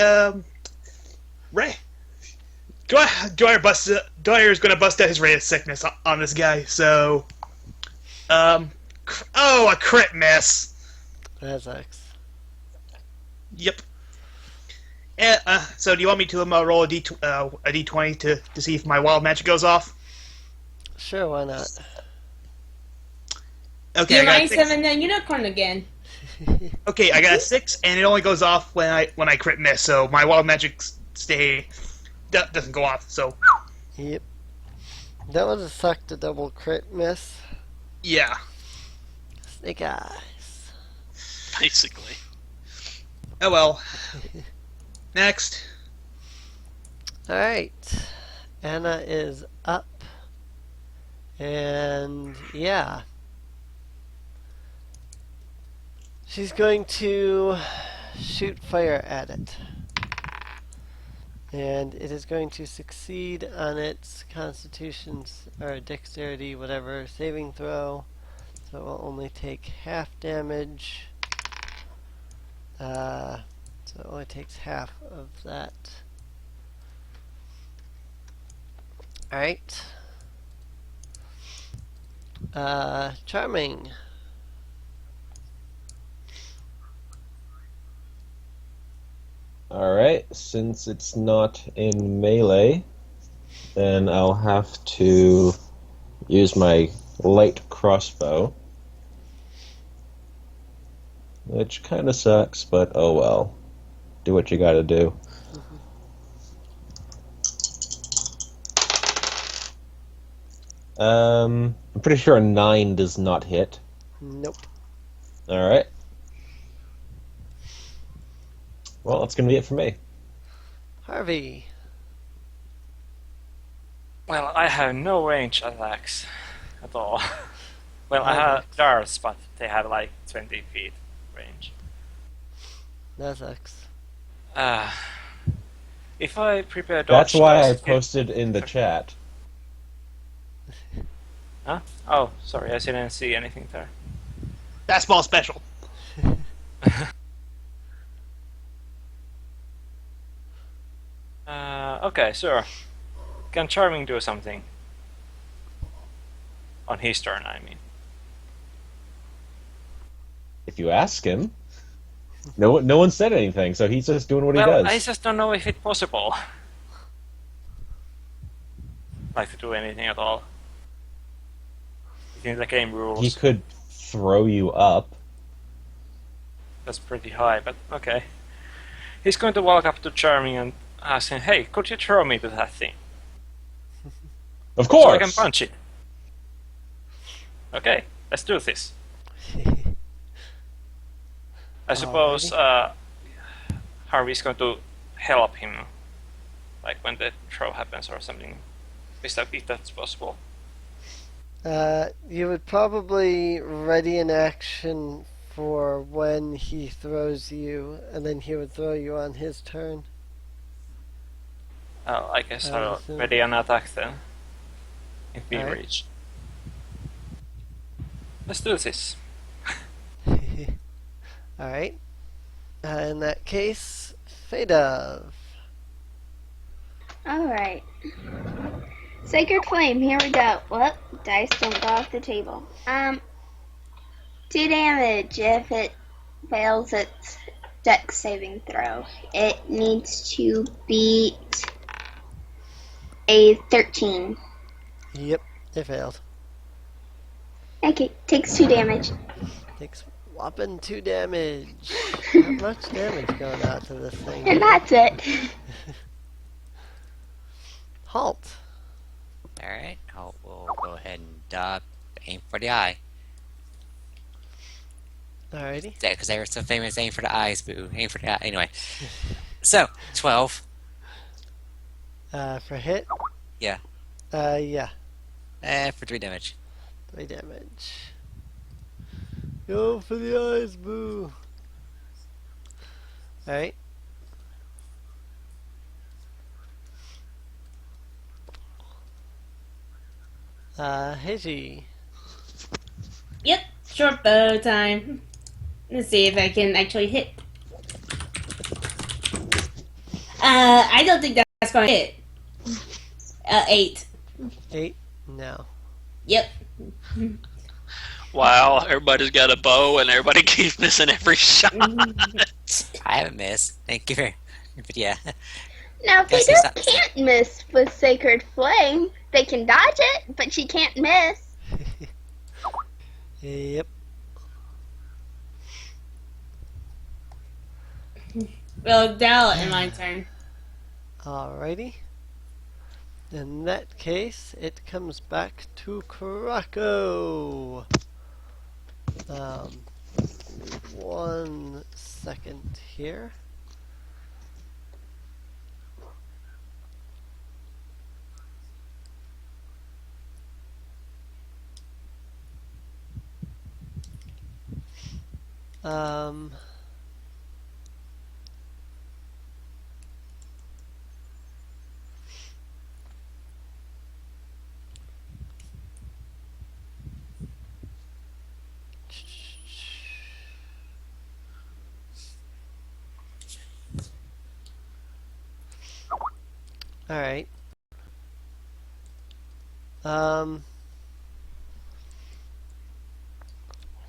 Ray. Dwyer's gonna bust out his ray of sickness on this guy. So, a crit miss.
That sucks.
Yep. So do you want me to roll a d20 to see if my wild magic goes off?
Sure, why not?
Okay,
You're
I got a
lying
6.
7 then unicorn again.
Okay, I got a 6, and it only goes off when I crit miss. So my wild magic doesn't go off. So
Yep. That would have sucked a double crit miss.
yeah.
Snake eyes.
Basically.
Oh well. Next.
Alright. Anna is up. And yeah. She's going to shoot fire at it. And it is going to succeed on its constitution's or dexterity, whatever, saving throw. So it will only take half damage. So it only takes half of that. Alright. Charming.
Alright, since it's not in melee, then I'll have to use my light crossbow. Which kinda sucks, but oh well. Do what you gotta do. I'm pretty sure a 9 does not hit.
Nope.
Alright. Well, that's gonna be it for me.
Harvey.
Well, I have no range attacks at all. Well, I have darts, but they have like 20 feet range.
That sucks.
If I prepare dodge,
That's why I
does it-
posted in the chat.
Huh? Oh, sorry, I didn't see anything there.
Fastball special.
Okay, sure. Can Charming do something? On his turn, I mean.
If you ask him. No one said anything, so he's just doing what he
Well,
does.
I just don't know if it's possible. Like to do anything at all. In the game rules.
He could throw you up.
That's pretty high, but okay. He's going to walk up to Charming and ask him, "Hey, could you throw me to that thing?
Of
So
course!
I can punch it." Okay, let's do this. I suppose Harvey's going to help him, like when the throw happens or something. If that's possible.
You would probably ready an action for when he throws you, and then he would throw you on his turn.
Oh, I guess
I
I'll
assume.
ready an attack then. If we
Alright.
reach. Let's do this.
Alright. In that case, Fadov.
Alright. Sacred Flame, here we go. Well, dice don't go off the table. 2 damage if it fails its dex saving throw. It needs to beat a 13.
Yep, it failed.
Okay, takes 2 damage.
Takes whopping 2 damage. Not much damage going out to this thing.
And that's it.
Halt.
Alright, we'll go ahead and aim for the eye.
Alrighty.
Because they were so famous, aim for the eyes, boo. Aim for the eye. Anyway. So, 12.
For hit?
Yeah.
Yeah.
For 3 damage.
3 damage. Go for the eyes, boo. Alright. Hiji.
Yep, short bow time. Let's see if I can actually hit. I don't think that's going to hit. 8.
8? No.
Yep.
Wow, everybody's got a bow and everybody keeps missing every shot.
I haven't missed. Thank you very But yeah,
Now, they
Guessing
don't
so-
can't miss with Sacred Flame. They can dodge it, but she can't miss.
Yep.
Well, Dell, in my turn.
Alrighty. In that case, it comes back to Krakow. 1 second here. Um, Alright.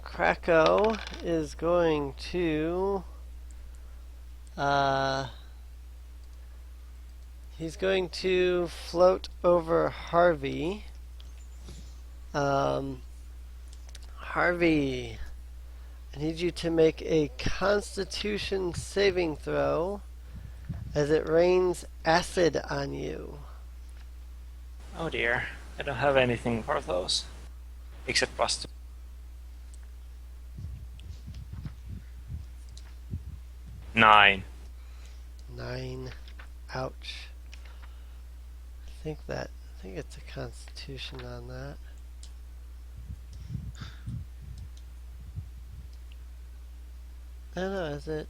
Krakow is going to he's going to float over Harvey. Harvey, I need you to make a Constitution saving throw as it rains acid on you.
Oh dear, I don't have anything for those. Except +2. 9.
9. Ouch. I think it's a Constitution on that. I don't know, is it?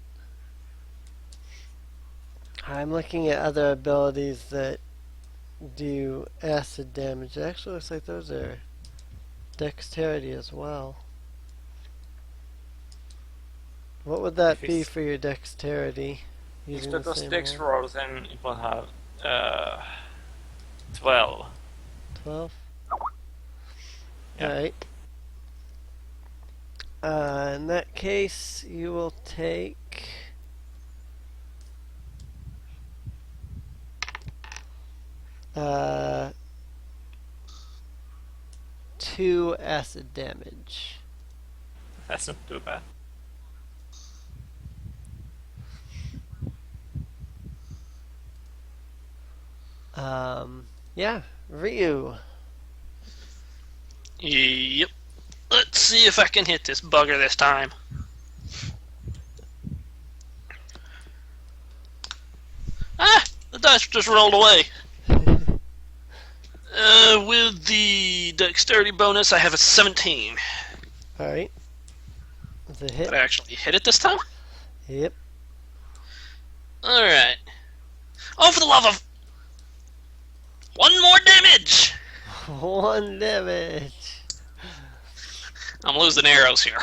I'm looking at other abilities that do acid damage. It actually looks like those are dexterity as well. What would that
If
be
it's-
for your dexterity?
If
Using
that
the
was
same
Dex
roll?
roll, then it will have 12.
12?
Yeah.
Alright. In that case, you will take... Uh, 2 acid damage.
That's not too bad.
Yeah, Ryu.
Yep. Let's see if I can hit this bugger this time. Ah! The dice just rolled away. With the dexterity bonus, I have a 17.
Alright. That's a hit.
Did I actually hit it this time?
Yep.
Alright. Oh, for the love of... 1 more damage!
1 damage.
I'm losing arrows here.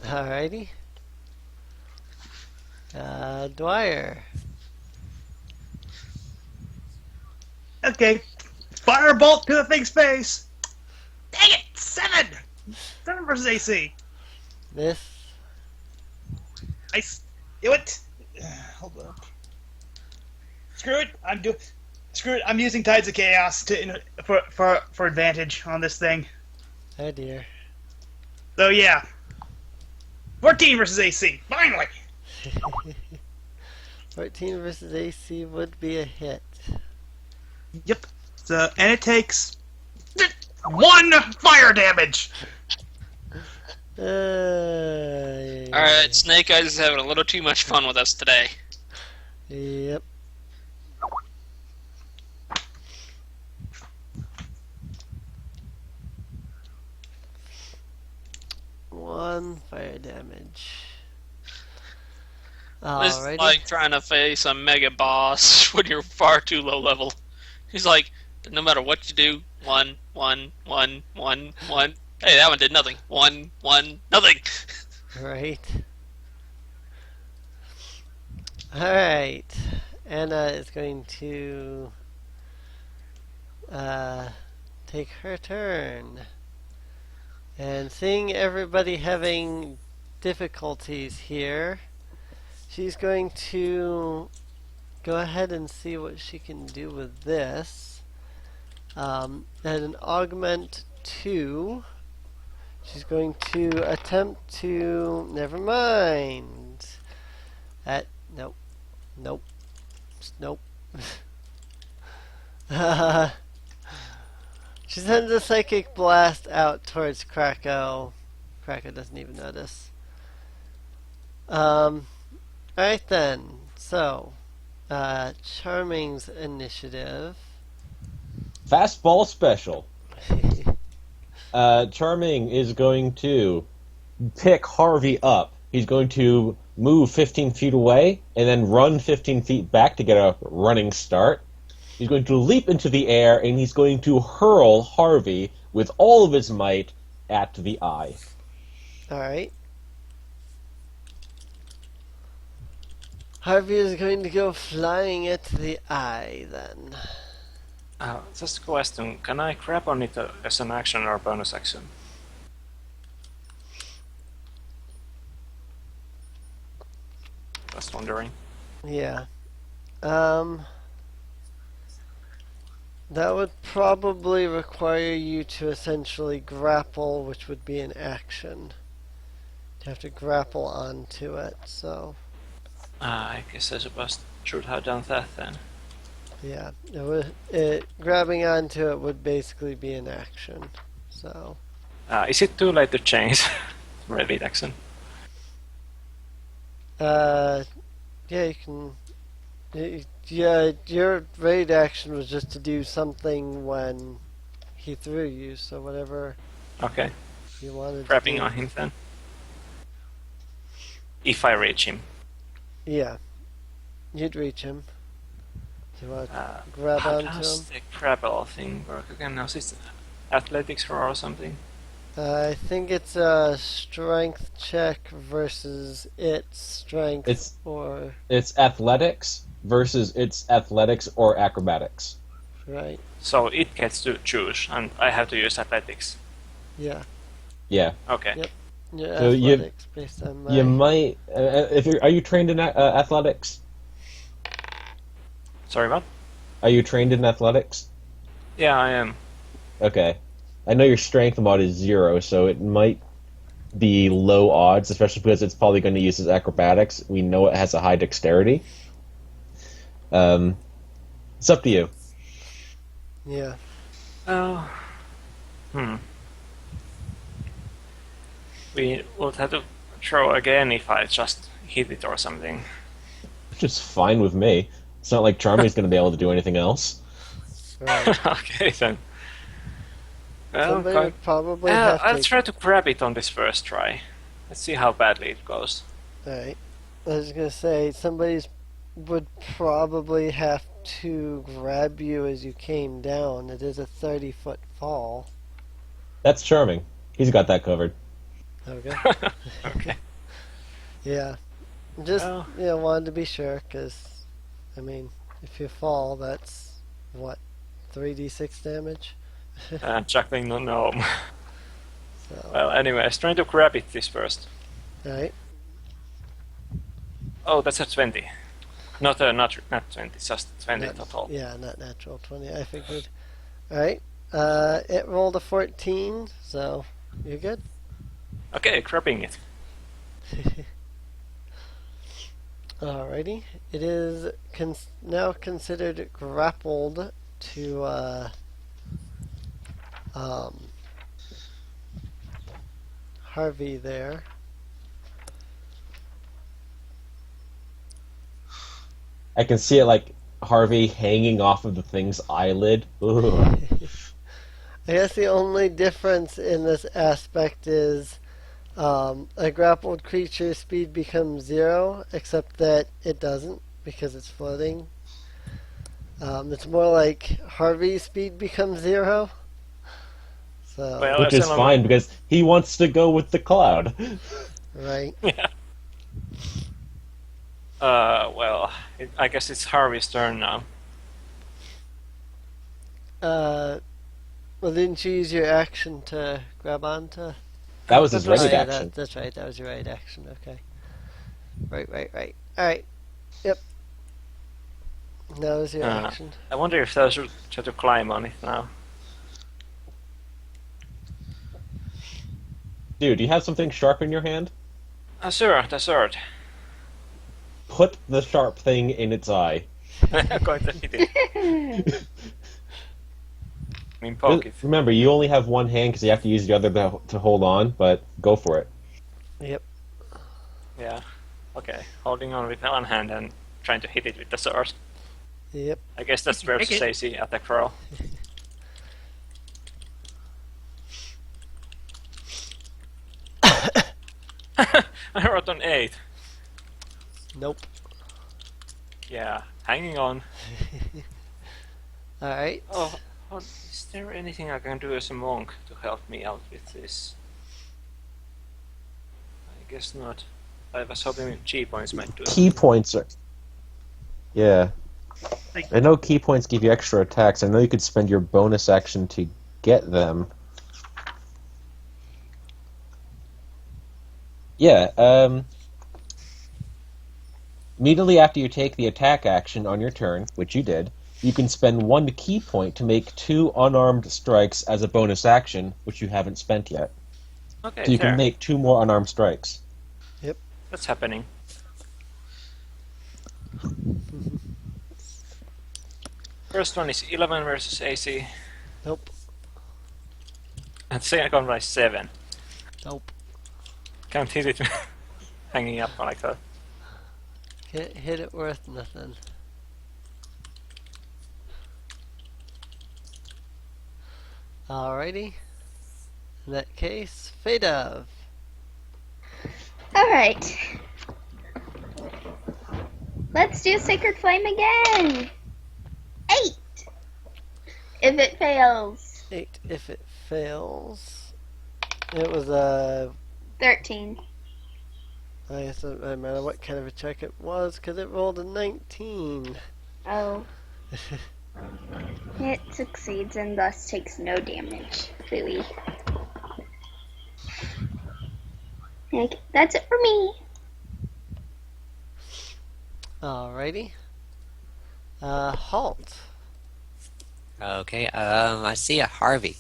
Alrighty. Dwyer.
Okay. Firebolt to the thing's face. Dang it! 7! 7 versus AC.
Miss.
What? Hold up. Screw it. Screw it. I'm using Tides of Chaos for advantage on this thing.
Oh dear.
So yeah. 14 versus AC. Finally.
14 versus AC would be a hit.
Yep. So and it takes 1 fire damage.
Alright, Snake Eyes is having a little too much fun with us today.
Yep. One fire damage.
This is
Alrighty.
like trying to face a mega boss when you're far too low level. He's like, no matter what you do, 1, 1, 1, 1, 1. Hey, that one did nothing. 1, 1, nothing.
Right. Alright. Anna is going to take her turn. And seeing everybody having difficulties here, she's going to go ahead and see what she can do with this. At an augment 2, she's going to attempt to... Never mind. Nope. Nope. Nope. She sends a psychic blast out towards Krakow. Krakow doesn't even notice. Alright then. So, Charming's initiative.
Fastball special. Charming is going to pick Harvey up. He's going to move 15 feet away and then run 15 feet back to get a running start. He's going to leap into the air and he's going to hurl Harvey with all of his might at the eye.
Alright. Harvey is going to go flying at the eye then.
Just a question, can I grab on it as an action or bonus action? Just wondering.
Yeah. That would probably require you to essentially grapple, which would be an action. You have to grapple onto it, so...
I guess I should have done that then.
Yeah, grabbing onto it would basically be an action, so...
Is it too late to change ready action?
Yeah, you can... Yeah, your raid action was just to do something when he threw you, so whatever
Okay,
you wanted
grabbing
to do.
on him then. If I reach him.
Yeah, you'd reach him. Do you want to grab
How
onto
does
him?
the grapple thing work again? Now, is it athletics or something?
I think it's a strength check versus its strength or...
It's athletics versus its athletics or acrobatics.
Right,
So it gets to choose, and I have to use athletics.
yeah.
Yeah.
Okay.
Yep. Your
So
athletics based on my...
You might... are you trained in athletics?
Sorry, what?
Are you trained in athletics?
Yeah, I am.
Okay. I know your strength mod is 0, so it might be low odds, especially because it's probably going to use its acrobatics. We know it has a high dexterity. It's up to you.
Yeah.
Oh. We would have to throw again if I just hit it or something.
Which is fine with me. It's not like Charmy's going to be able to do anything else.
Right.
Okay, then. Well,
Somebody would probably have
I'll
to...
try to grab it on this first try. Let's see how badly it goes.
Right. I was gonna say, somebody would probably have to grab you as you came down. It is a 30-foot fall.
That's Charming. He's got that covered.
Okay.
Okay.
Yeah. Just,
Well.
wanted to be sure, because, I mean, if you fall, that's, what, 3d6 damage?
Chuckling no gnome.
So,
Well, anyways, trying to grab it this first.
right.
Oh, that's a 20. Not 20, just 20
Not-
total.
Yeah, not natural 20, I figured. Alright. It rolled a 14, so you're good.
Okay, grabbing it.
Alrighty. It is now considered grappled to Harvey there.
I can see it like Harvey hanging off of the thing's eyelid. Ugh.
I guess the only difference in this aspect is a grappled creature's speed becomes 0, except that it doesn't because it's floating. It's more like Harvey's speed becomes 0. So,
Well,
Which is fine because he wants to go with the cloud.
right.
Well, I guess it's Harvey's turn now.
Well, didn't you use your action to grab onto?
That was his
That's
ready
right,
action.
that's right. That was your right action. Okay. Right. Alright. Yep. That was your
Uh,
action.
I wonder if I should try to climb on it now.
Dude, do you have something sharp in your hand?
Sure, the sword.
Put the sharp thing in its eye.
I'm going to hit it. I mean, poke it.
Remember, you only have one hand because you have to use the other to hold on, but go for it.
Yep.
Yeah. Okay, holding on with one hand and trying to hit it with the sword.
Yep.
I guess that's versus
Okay.
AC attack roll. I wrote an 8.
Nope.
Yeah, hanging on.
Alright.
Oh, is there anything I can do as a monk to help me out with this? I guess not. I was hoping G points might do it.
Key points are. Yeah. I know key points give you extra attacks. I know you could spend your bonus action to get them. Yeah, immediately after you take the attack action on your turn, which you did, you can spend 1 key point to make 2 unarmed strikes as a bonus action, which you haven't spent yet.
Okay,
So you
fair.
can make 2 more unarmed strikes.
That's happening. First one is 11 versus AC,
Nope.
and second one is 7.
Nope.
Can't hit it hanging up like that.
Hit it worth nothing. Alrighty. In that case, Fate of.
Alright. Let's do Sacred Flame again. 8. If it fails.
8 if it fails. It was a
13.
I guess it doesn't matter what kind of a check it was, because it rolled a 19.
Oh. It succeeds and thus takes no damage. Really. Okay, that's it for me.
Alrighty. Halt.
Okay, I see a Harvey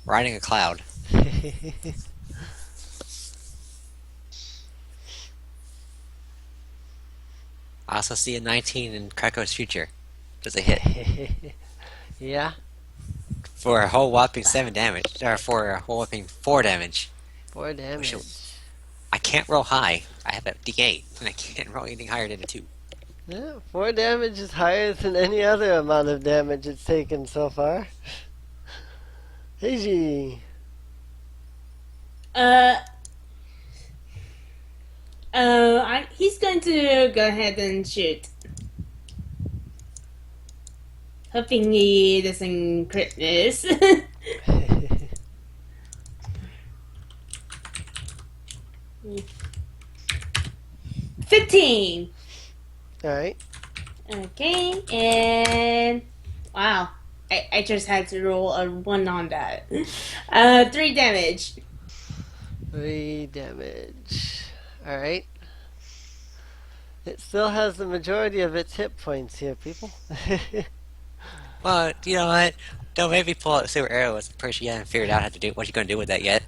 riding a cloud. I also see a 19 in Krako's future. Does it hit?
Yeah,
For a whole whopping 7 damage. Or for a whole whopping 4 damage.
4 damage.
I can't roll high. I have a D8, and I can't roll anything higher than a 2.
Yeah, 4 damage is higher than any other amount of damage it's taken so far. Heiji.
He's going to go ahead and shoot. Hoping he doesn't crit this. 15!
Alright.
Okay, and... Wow. I just had to roll a 1 on that. 3 damage.
3 damage. Alright. It still has the majority of its hit points here, people.
Well, you know what? Don't make me pull out silver arrows. I'm pretty sure you haven't figured out how to do what you're going to do with that yet.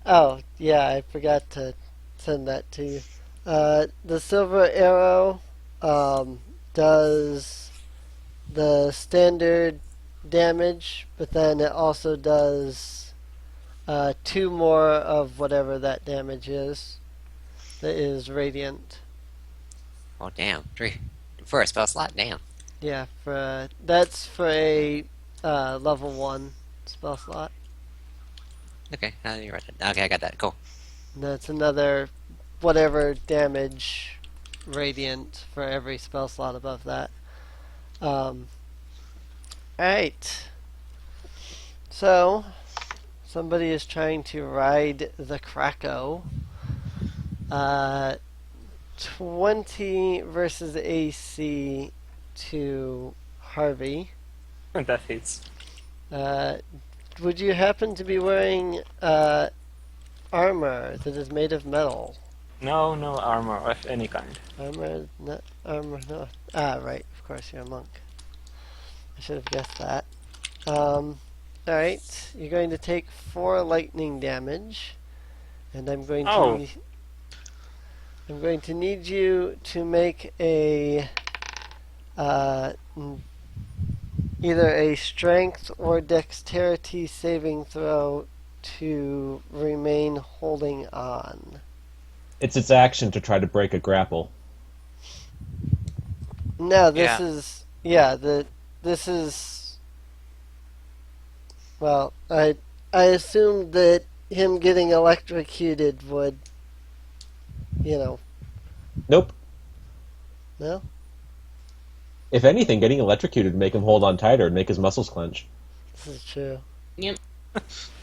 Oh, yeah, I forgot to send that to you. The silver arrow does the standard damage, but then it also does 2 more of whatever that damage is. That is radiant.
Oh, damn. 3. For a spell slot? Damn.
Yeah, that's for a level 1 spell slot.
Okay, you're right. Okay, I got that. Cool.
And that's another whatever damage radiant for every spell slot above that. Alright. So, somebody is trying to ride the Krakow. 20 versus AC to Harvey.
That hits.
Would you happen to be wearing armor that is made of metal?
No armor of any kind.
Armor, no. Ah, right. Of course, you're a monk. I should have guessed that. Alright. You're going to take 4 lightning damage. And I'm going to... I'm going to need you to make a... either a strength or dexterity saving throw to remain holding on.
It's its action to try to break a grapple.
No, this
Yeah.
is this is well, I assumed that him getting electrocuted would
Nope.
no?
If anything, getting electrocuted would make him hold on tighter and make his muscles clench.
This is true.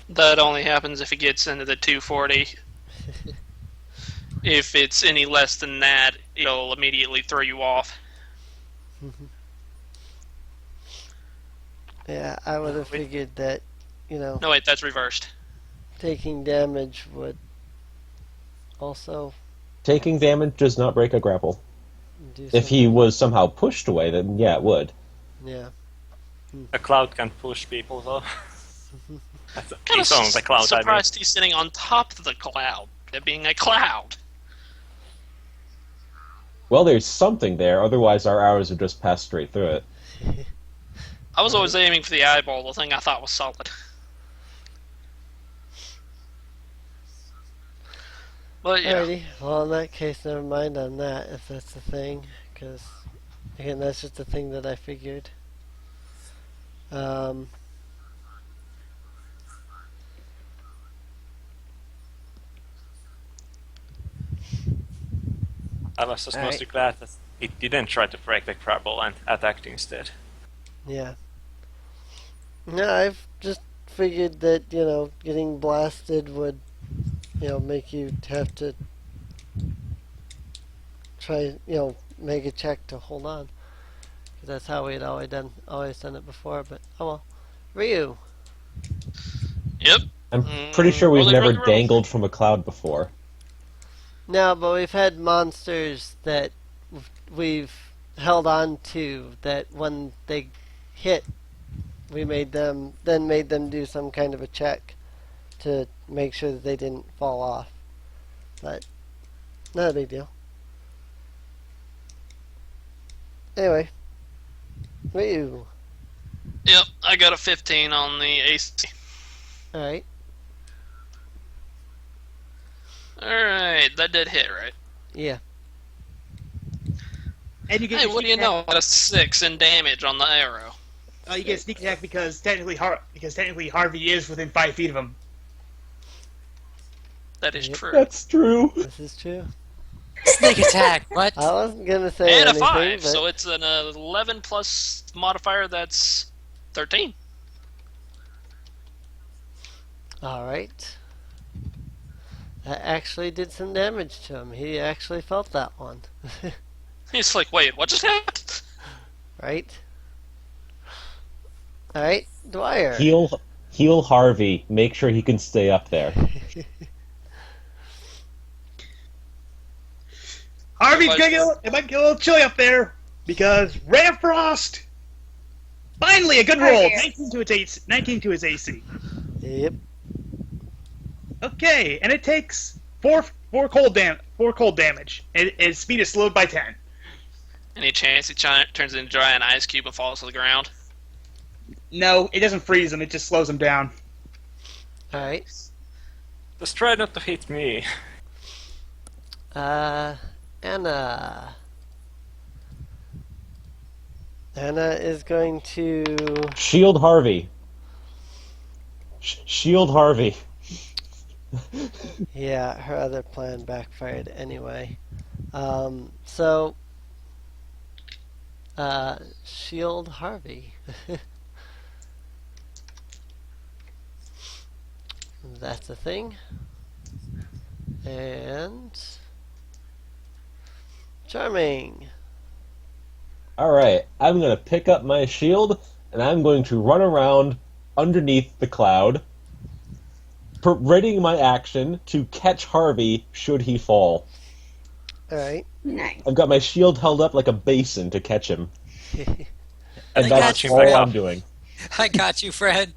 That only happens if he gets into the 240. If it's any less than that, it'll immediately throw you off.
Yeah, I would have figured that,
No, wait, that's reversed.
taking damage would also
Taking damage does not break a grapple.
do
If he
something.
was somehow pushed away, then yeah, it would.
Yeah.
A cloud can push people, though.
Kind
He's on the cloud, I mean.
surprised he's sitting on top of the cloud. It being a cloud.
Well, there's something there, otherwise our arrows would just pass straight through it.
I was always aiming for the eyeball, the thing I thought was solid. But yeah,
Alrighty. Well, in that case, never mind on that, if that's the thing. Because, again, that's just the thing that I figured.
I was just
Alright.
mostly glad that it didn't try to break the grapple and attacked instead.
Yeah. No, I've just figured that, getting blasted would, make you have to try, make a check to hold on. 'Cause that's how we'd always done it before, but oh well. Ryu.
yep.
I'm pretty sure we've
Roll it,
never
roll it, roll it.
dangled from a cloud before.
No, but we've had monsters that we've held on to that when they hit, we made them do some kind of a check to make sure that they didn't fall off. But not a big deal. Anyway, Ryu.
Yep, I got a 15 on the AC.
All right.
Alright, that did hit, right?
Yeah.
And you get
Hey,
your
what do you
sneak
know? I got a 6 in damage on the arrow.
attack. You get a sneak attack because technically Harvey is within 5 feet of him.
That is
Yep.
true.
That's true.
This is true.
Sneak attack. What?
I wasn't gonna say
And a
anything,
5,
but
so it's an 11 plus modifier that's 13.
all right. That actually did some damage to him. He actually felt that one.
He's like, wait, what just happened?
Right? Alright, Dwyer.
Heal Harvey. Make sure he can stay up there.
Harvey's it might get a little chilly up there because Ray of Frost. Finally, a good
Right
roll.
here.
19 to his AC.
Yep.
Okay, and it takes four cold damage. And its speed is slowed by 10.
Any chance he turns into dry an ice cube and falls to the ground?
No, it doesn't freeze him. It just slows him down.
Alright.
Just try not to hit me.
Anna. Anna is going to...
Shield Harvey. Shield Harvey.
Yeah, her other plan backfired anyway. Shield Harvey. That's a thing. And... Charming.
Alright, I'm going to pick up my shield, and I'm going to run around underneath the cloud, readying my action to catch Harvey should he fall.
Alright.
Nice.
I've got my shield held up like a basin to catch him.
I
And
got
that's
you,
all
Fred.
I'm doing.
I got you, Fred.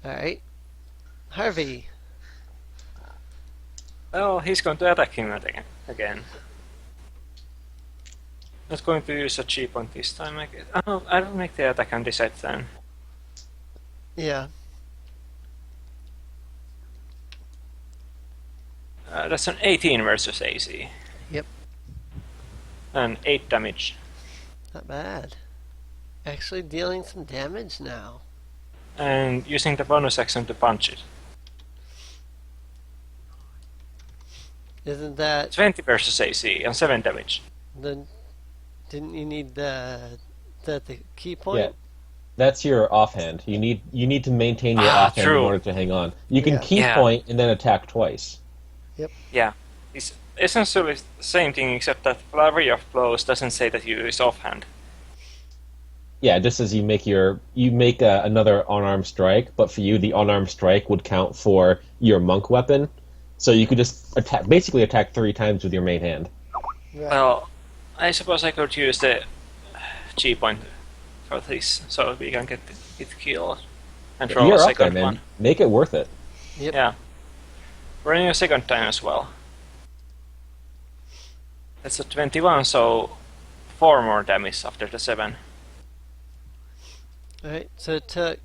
Alright. Harvey.
Well, he's going to attack him again. Not going to use a cheap one this time, I guess. Oh, I don't make the attack on this side then.
Yeah.
That's an 18 versus AC.
Yep.
And 8 damage.
Not bad. Actually dealing some damage now.
And using the bonus action to punch it.
Isn't that
20 versus AC and 7 damage.
the... Didn't you need the key point?
Yeah. That's your offhand. You need to maintain your offhand
true.
in order to hang on. You can
Yeah.
key
Yeah.
point and then attack twice.
Yeah. It's essentially the same thing except that flurry of blows doesn't say that you use offhand.
Yeah, just as you make another unarmed strike, but for you the unarmed strike would count for your monk weapon, so you could just basically attack 3 times with your main hand.
Right.
Well, I suppose I could use the cheap point for this, so we can get it killed and roll
You're
a
up there,
second
man.
one.
Make it worth it.
Yep.
Yeah. Running a second time as well. That's a 21, so 4 more damage after the 7.
Alright, so it took...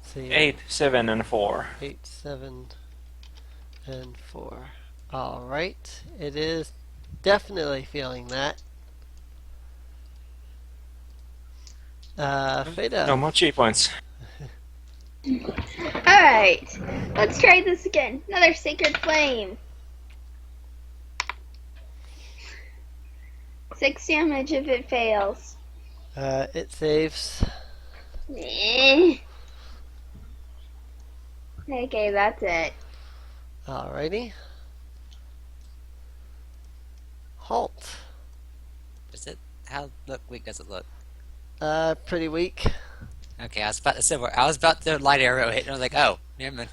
let's see,
8, 7, and 4.
8, 7, and 4. Alright, it is definitely feeling that. Fada.
No more cheap points.
Alright, let's try this again. Another Sacred Flame. 6 damage if it fails.
It saves.
Eh. Okay, that's it.
Alrighty. Halt.
Is it? How weak does it look?
Pretty weak.
Okay, I was about to light arrow hit, and I was like, oh, never mind.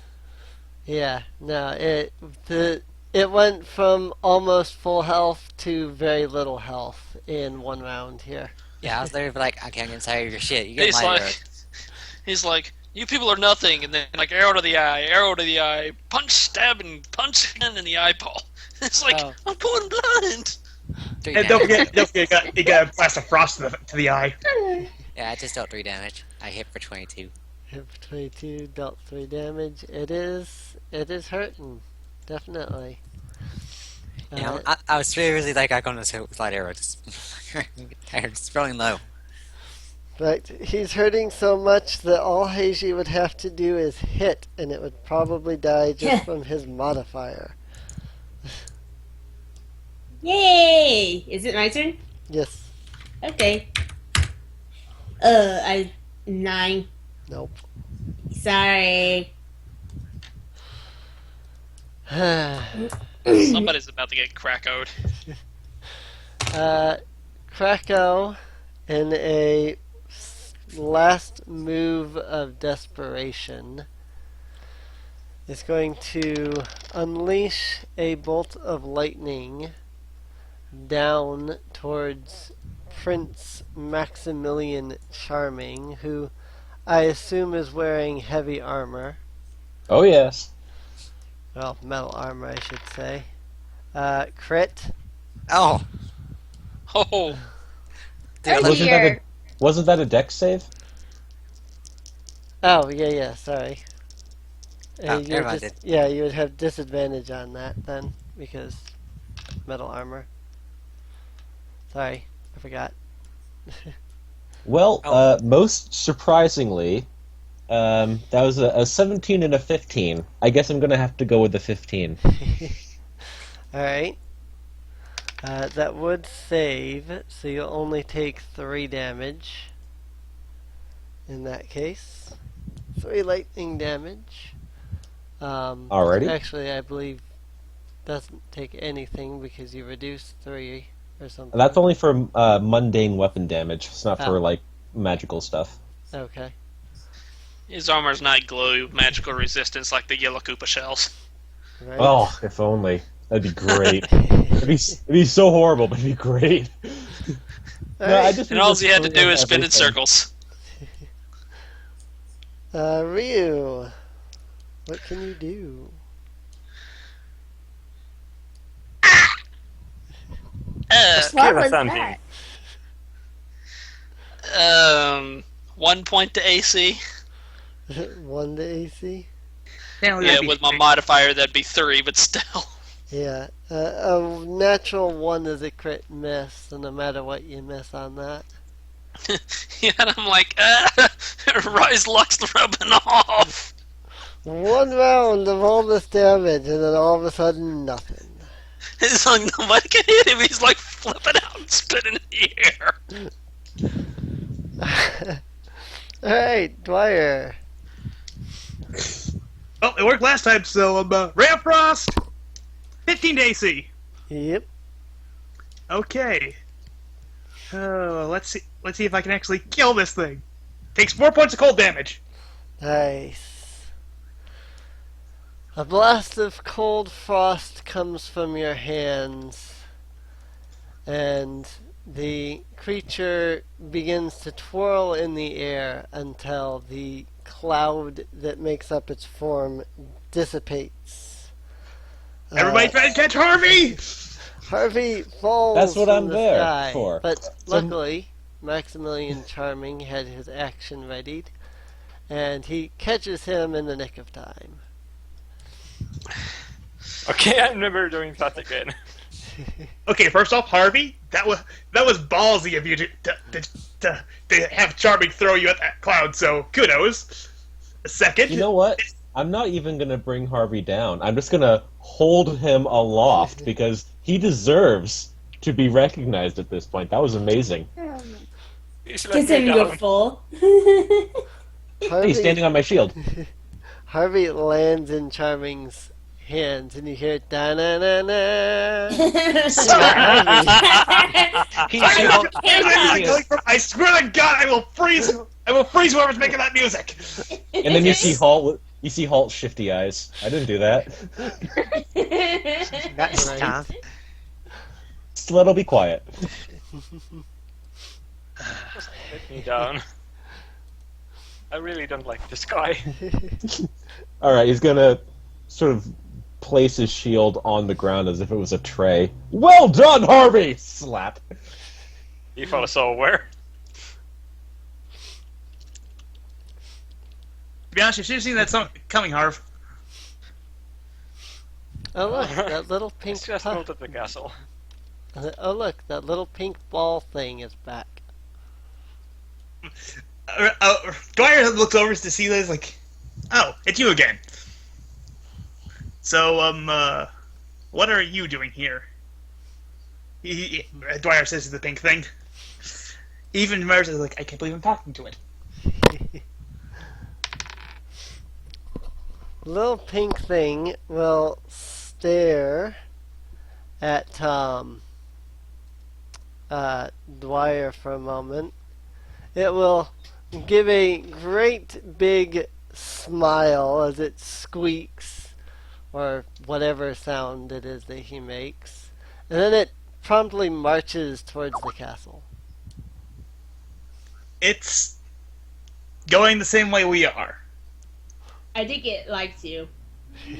Yeah, no, it went from almost full health to very little health in one round here.
Yeah, I was literally like, okay, I'm getting tired of your shit. You get
He's
light arrow.
he's like, you people are nothing, and then like arrow to the eye, punch, stab, and punch again in the eyeball. It's like
Oh.
I'm going blind.
3
And
damage.
don't forget, you got a blast of frost to the eye.
Yeah, I just dealt 3 damage. I hit for 22.
Hit for 22, dealt 3 damage. It is hurting, definitely.
Yeah, I was really like, I'm going to hit with light arrow. Just, tired, just rolling low.
But he's hurting so much that all Heiji would have to do is hit, and it would probably die just from his modifier.
Yay! Is it my turn?
Yes.
Okay. 9.
Nope.
Sorry.
Somebody's about to get crackoed.
Krakow, in a last move of desperation, is going to unleash a bolt of lightning down towards Prince Maximilian Charming, who I assume is wearing heavy armor.
Oh yes.
Well, metal armor, I should say. Crit.
Oh,
Oh,
dude,
Earlier.
Wasn't that a dex save?
Oh, yeah, sorry.
Oh,
You
never
would
mind
yeah, you would have disadvantage on that then, because metal armor. Sorry, I forgot.
Well,
Oh.
most surprisingly, that was a 17 and a 15. I guess I'm gonna have to go with the 15.
Alright. That would save, so you'll only take 3 damage. In that case. 3 lightning damage.
Alrighty.
Actually, I believe doesn't take anything because you reduce 3 or something.
That's only for mundane weapon damage. It's not for
Oh.
like magical stuff.
Okay.
his armor's not glue magical resistance like the yellow Koopa shells.
Right.
Oh, if only. That'd be great. It'd be so horrible, but it'd be great.
Alright.
just
And
use
all
this
you had to
food on
do is spin in
everything.
circles.
Ryu, what can you do?
Uh,
What
Give us
was
something.
that?
1 point to AC.
1 to AC?
Yeah, with my modifier that'd be 3, but still.
Yeah. A natural 1 is a crit miss, so no matter what you miss on that.
Yeah, and I'm like, Rise Luck's rubbing off.
1 round of all this damage, and then all of a sudden, nothing.
It's like nobody can hit him. He's like flipping out and spinning in the air.
Alright, Dwyer.
Well, it worked last time, so Ray of Frost, 15 to AC.
Yep.
Okay. Let's see if I can actually kill this thing. Takes 4 points of cold damage.
Nice. A blast of cold frost comes from your hands, and the creature begins to twirl in the air until the cloud that makes up its form dissipates.
Everybody try to catch Harvey!
Harvey falls
That's what
from
I'm
the
there
sky,
for.
but luckily, Maximilian Charming had his action readied, and he catches him in the nick of time.
Okay, I'm never doing that again.
Okay, first off, Harvey, that was ballsy of you to have Charming throw you at that cloud. So kudos. Second,
You know what? I'm not even gonna bring Harvey down. I'm just gonna hold him aloft because he deserves to be recognized at this point. That was amazing.
He's
Kiss
let
him,
me
you
down.
fool.
He's standing on my shield.
Harvey lands in Charming's hands, and you hear da na na na.
I swear to God, I will freeze whoever's making that music.
And then you see Halt's shifty eyes. I didn't do that.
That's
Right.
tough.
Sled'll be quiet.
Let me down. I really don't like this guy.
Alright, he's gonna sort of place his shield on the ground as if it was a tray. Well done, Harvey! Slap.
If I was so aware.
To be honest, you should have seen that song coming, Harv.
Oh look, that little pink
It's just
puff.
built at the castle.
Oh look, that little pink ball thing is back.
Dwyer looks over to see this, like, oh, it's you again. So, what are you doing here? Dwyer says to the pink thing. Even Mars is like, I can't believe I'm talking to it.
Little pink thing will stare at Dwyer for a moment. It will give a great big smile as it squeaks, or whatever sound it is that he makes, and then it promptly marches towards the castle.
It's going the same way we are.
I think it likes you.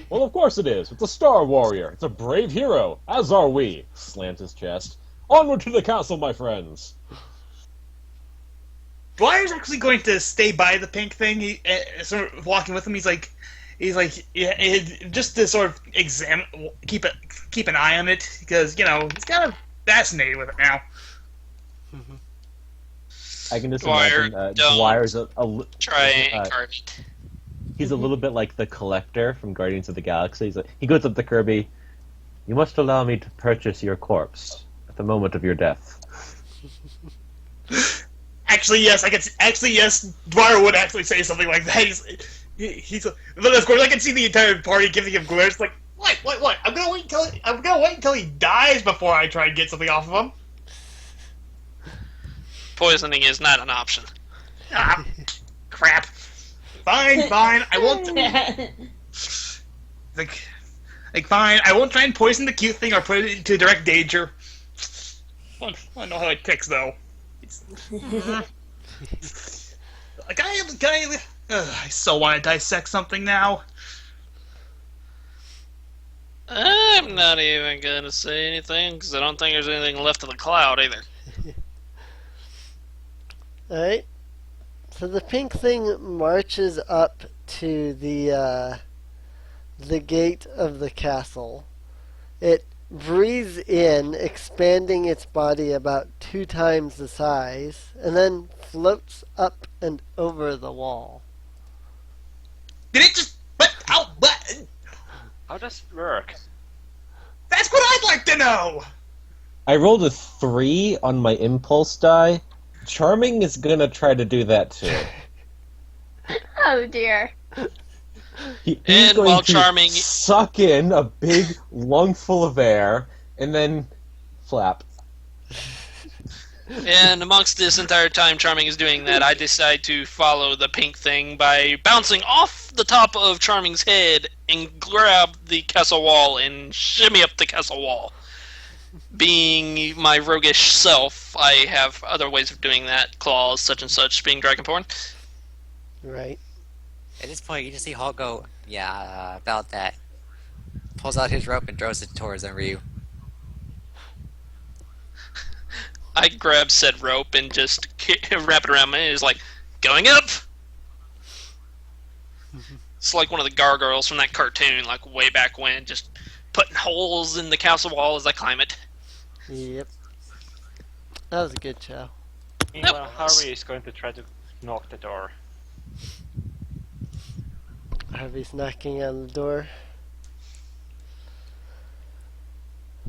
Well, of course it is. It's a Star Warrior. It's a brave hero. As are we. Slams his chest. Onward to the castle, my friends.
Dwyer's actually going to stay by the pink thing. He sort of walking with him. He's like, yeah, just to sort of keep an eye on it because he's kind of fascinated with it now.
I can just
Dwyer,
imagine
don't
Dwyer's
Try and carve it.
he's a little bit like the Collector from Guardians of the Galaxy. He goes up to Kirby. You must allow me to purchase your corpse at the moment of your death.
Actually, yes, yes. Dwyer would actually say something like that. But of course, I can see the entire party giving him glares. Like, what? I'm gonna wait until he dies before I try and get something off of him.
Poisoning is not an option.
Ah, crap. Fine. I won't. Like, Like, fine, I won't try and poison the cute thing or put it into direct danger. I know how it ticks, though. Like, I so want to dissect something now.
I'm not even gonna say anything because I don't think there's anything left of the cloud either.
Alright. So the pink thing marches up to the gate of the castle. It breathes in, expanding its body about 2 times the size, and then floats up and over the wall.
Did it just... What?
How does it work?
That's what I'd like to know!
I rolled a 3 on my impulse die. Charming is gonna try to do that too.
Oh dear.
He's
And
going
while
to
Charming-
suck in a big lungful of air and then flap.
And amongst this entire time Charming is doing that, I decide to follow the pink thing by bouncing off the top of Charming's head and grab the castle wall and shimmy up the castle wall. Being my roguish self, I have other ways of doing that. Claws, such and such, being dragonborn.
Right.
At this point, you just see Hulk go, yeah, about that. Pulls out his rope and throws it towards Ryu.
I grab said rope and just wrap it around me. It's like, going up! It's like one of the gargoyles from that cartoon, like way back when, just putting holes in the castle wall as I climb it.
Yep. That was a good show.
Meanwhile, Harvey is going to try to knock the door.
Harvey's knocking on the door.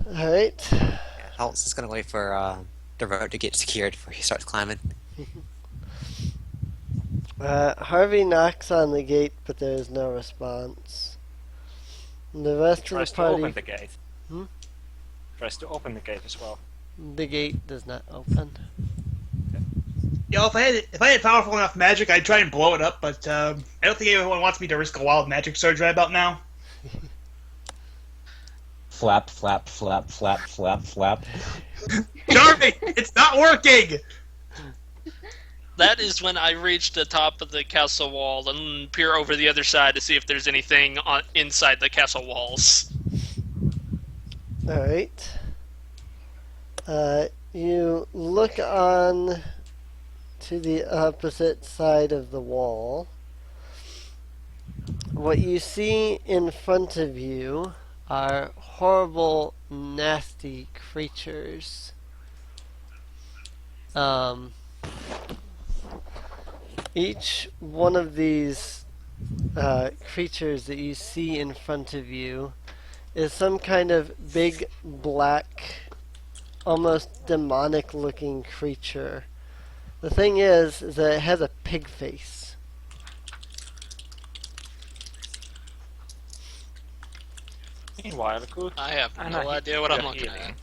Alright.
Yeah, Hulk's just gonna wait for the rope to get secured before he starts climbing.
Harvey knocks on the gate, but there is no response. And the rest of
Tries
the
to
party...
open the gate.
Hmm?
Tries to open the gate as well.
The gate does not open.
If I had powerful enough magic, I'd try and blow it up, but I don't think anyone wants me to risk a wild magic surge right about now.
Flap, flap, flap, flap, flap, flap.
Charming! It's not working!
That is when I reach the top of the castle wall and peer over the other side to see if there's anything inside the castle walls.
Alright. You look on to the opposite side of the wall. What you see in front of you are horrible, nasty creatures. Each one of these creatures that you see in front of you is some kind of big, black, almost demonic looking creature. The thing is that it has a pig face.
Meanwhile, good.
I have
And
no
I
idea what I'm
hit
looking
healing.
at.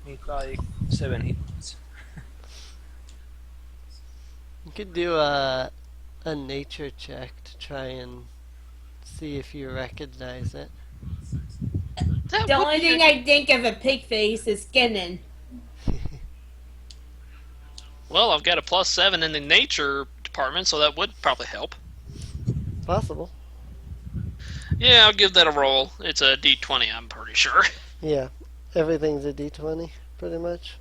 Need like 7 hits.
You could do a nature check to try and see if you recognize it.
That
The
would
only
be
thing I think of a pig face is skinning.
Well, I've got a +7 in the nature department, so that would probably help.
Possible.
Yeah, I'll give that a roll. It's a D20, I'm pretty sure.
Yeah. Everything's a d20, pretty much.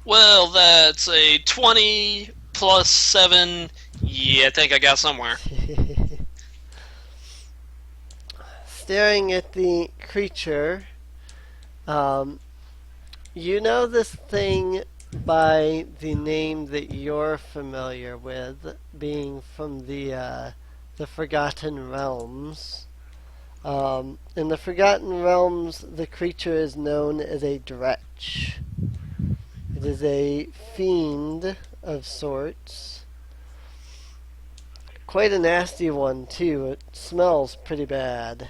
Well, that's a 20 plus 7. Yeah, I think I got somewhere.
Staring at the creature, you know this thing by the name that you're familiar with, being from the Forgotten Realms. In the Forgotten Realms, the creature is known as a Dretch. It is a fiend of sorts. Quite a nasty one, too. It smells pretty bad.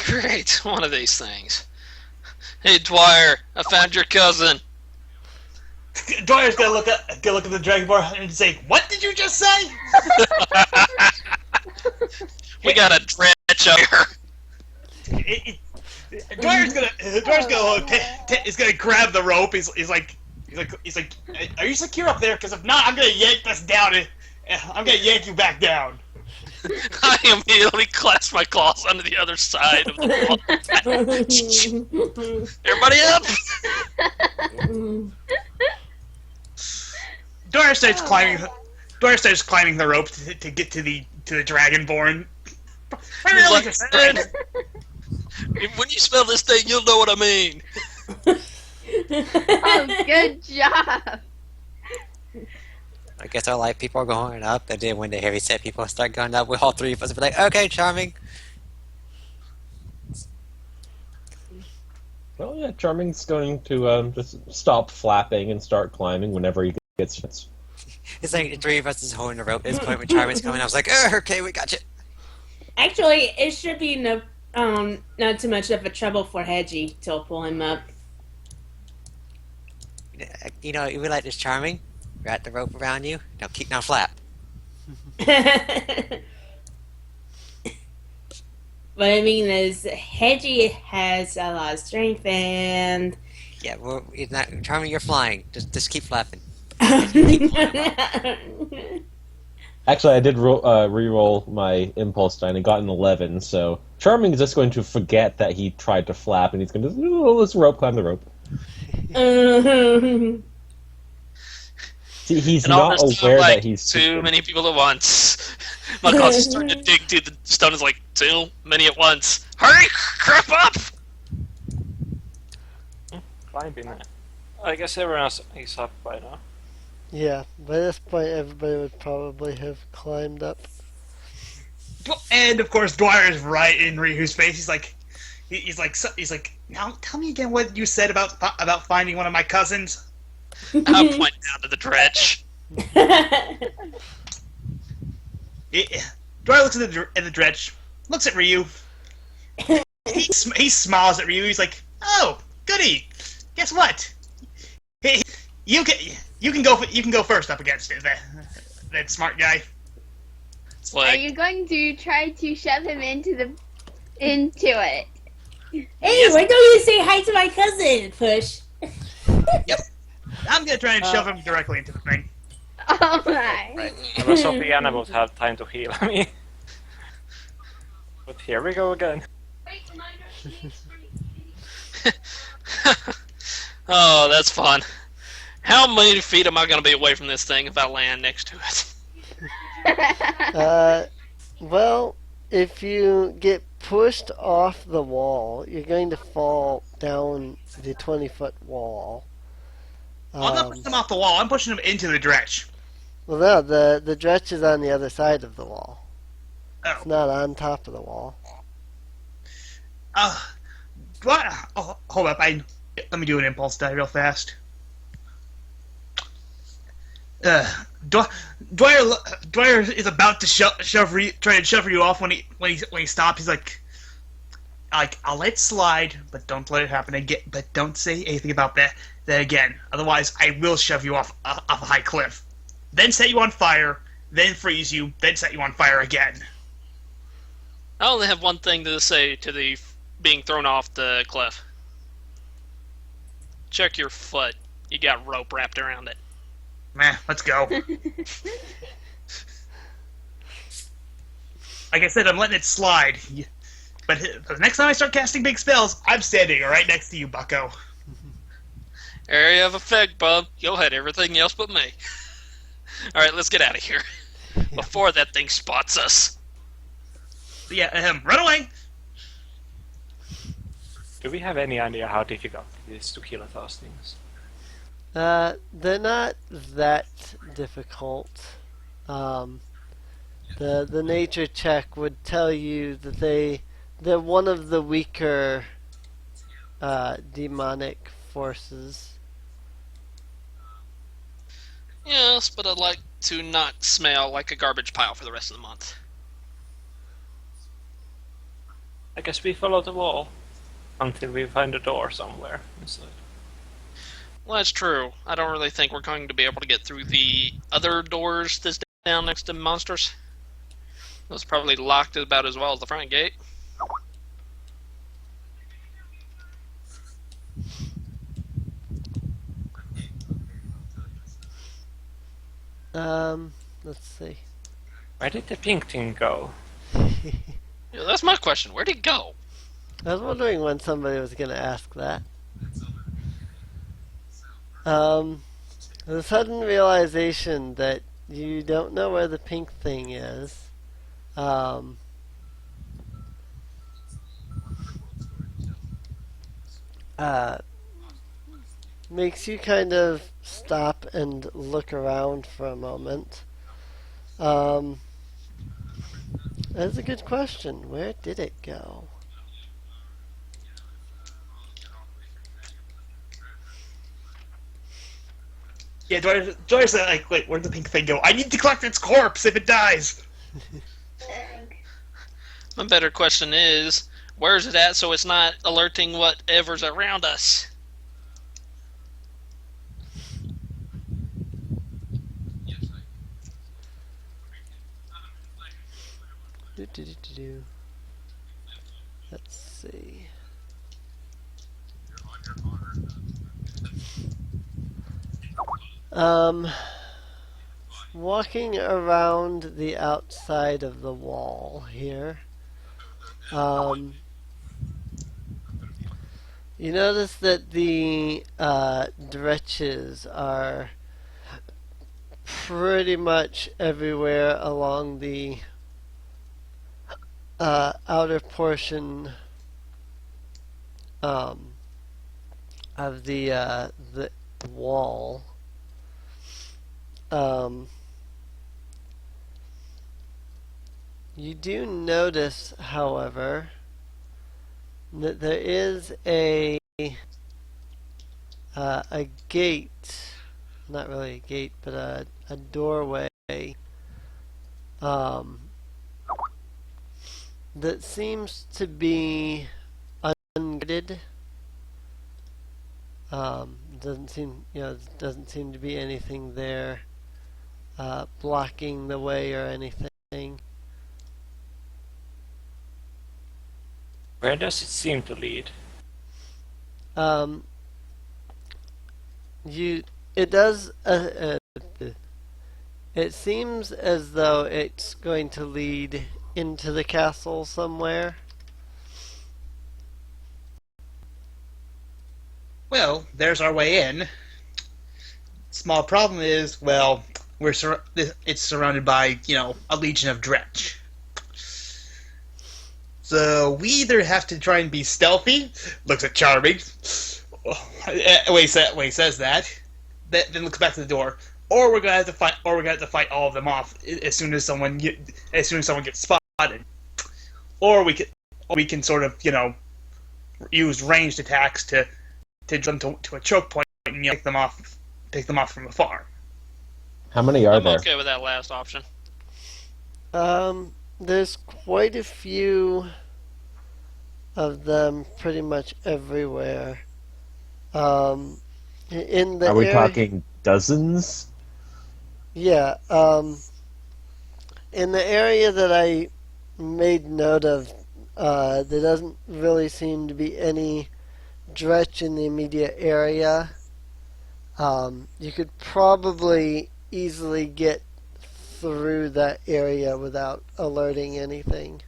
Great, one of these things. Hey, Dwyer, I found your cousin.
Dwyer's gonna look at the Dragonborn and say, "What did you just say?"
We got a dredge up here.
Dwyer's gonna grab the rope. He's like, "Are you secure up there? Because if not, I'm gonna yank this down. I'm gonna yank you back down."
I immediately clasp my claws onto the other side of the wall. Everybody up!
Dwyer starts climbing. Dwyer starts climbing the rope to get to the Dragonborn.
Like I said, when you smell this thing, you'll know what I mean.
Oh, good job.
I guess our light people are going up, and then when the heavy set people start going up, we all three of us will be like, okay, charming.
Well, yeah, Charming's going to just stop flapping and start climbing whenever he gets.
It's like the three of us is holding the rope. At this point, when Charming's coming, I was like, okay, we got you.
Actually, it should be not too much of a trouble for Hedgie to pull him up.
You know, you be like this, Charming. Wrap the rope around you. Now flap.
What I mean is, Hedgie has a lot of strength, and
Yeah, well, it's not Charming. You're flying. Just keep flapping.
Actually, I did re-roll my impulse die and I got an 11. So Charming is just going to forget that he tried to flap, and he's going to let's climb the rope. See, he's
And all
not
this
aware
time,
that he's
too many people at once. My claws is starting to dig through the stone. Is like too many at once. Hurry, crap up!
Climbing. I guess everyone else is up by now.
Yeah, by this point, everybody would probably have climbed up.
And of course, Dwyer is right in Ryu's face. He's like, now tell me again what you said about finding one of my cousins.
I'm pointing down to the dredge.
Dwyer looks at the dredge, looks at Ryu. He smiles at Ryu. He's like, "Oh, goody! Guess what? Hey, you can go first up against it. That smart guy."
It's
Are
like,
you going to try to shove him into it?
Hey, why don't you say hi to my cousin, Push?
I'm gonna try and shove him directly into the thing.
Oh my.
Right. I was hoping Anna would have time to heal me. But here we go again.
oh, that's fun. How many feet am I going to be away from this thing if I land next to it?
Well, if you get pushed off the wall, you're going to fall down the 20-foot wall.
I'm not pushing him off the wall. I'm pushing him into the dredge.
Well, no, the dredge is on the other side of the wall.
Oh.
It's not on top of the wall.
Hold up. Let me do an impulse die real fast. Dwyer is about to try and shove you off when he stops. He's like, I'll let it slide, but don't let it happen again. But don't say anything about that again. Otherwise, I will shove you off a high cliff, then set you on fire, then freeze you, then set you on fire again.
I only have one thing to say to the being thrown off the cliff. Check your foot. You got rope wrapped around it.
Meh, let's go. Like I said, I'm letting it slide. But the next time I start casting big spells, I'm standing right next to you, bucko.
Area of effect, bub. You'll hit everything else but me. Alright, let's get out of here. Before that thing spots us.
Yeah, run away!
Do we have any idea how difficult it is to kill those things?
They're not that difficult. The nature check would tell you that they're one of the weaker demonic forces.
Yes, but I'd like to not smell like a garbage pile for the rest of the month.
I guess we follow the wall until we find a door somewhere inside.
Well, that's true. I don't really think we're going to be able to get through the other doors that's down next to monsters. Those probably locked about as well as the front gate.
Let's see.
Where did the pink thing go?
Yeah, that's my question. Where'd it go?
I was wondering when somebody was going to ask that. The sudden realization that you don't know where the pink thing is. Makes you kind of stop and look around for a moment. That's a good question. Where did it go?
Yeah, Joyce said, like, wait, where'd the pink thing go? I need to collect its corpse if it dies!
My better question is, where is it at so it's not alerting whatever's around us?
Let's see. Walking around the outside of the wall here. You notice that the dretches are pretty much everywhere along the outer portion of the wall. You do notice, however, that there is a gate, not really a gate, but a doorway that seems to be unguarded. Doesn't seem to be anything there blocking the way or anything.
Where does it seem to lead?
It does. It seems as though it's going to lead into the castle somewhere.
Well, there's our way in. Small problem is, well, it's surrounded by, a legion of dretch. So we either have to try and be stealthy, looks at Charming, way says that, then looks back to the door, or we're gonna have to fight all of them off as soon as someone gets spotted, or we can sort of use ranged attacks to jump to a choke point and pick them off from afar.
How many are
I'm
there?
okay with that last option.
There's quite a few of them pretty much everywhere. In the
Are we
area,
talking dozens?
Yeah. In the area that I made note of, there doesn't really seem to be any dretch in the immediate area. You could probably easily get through that area without alerting anything.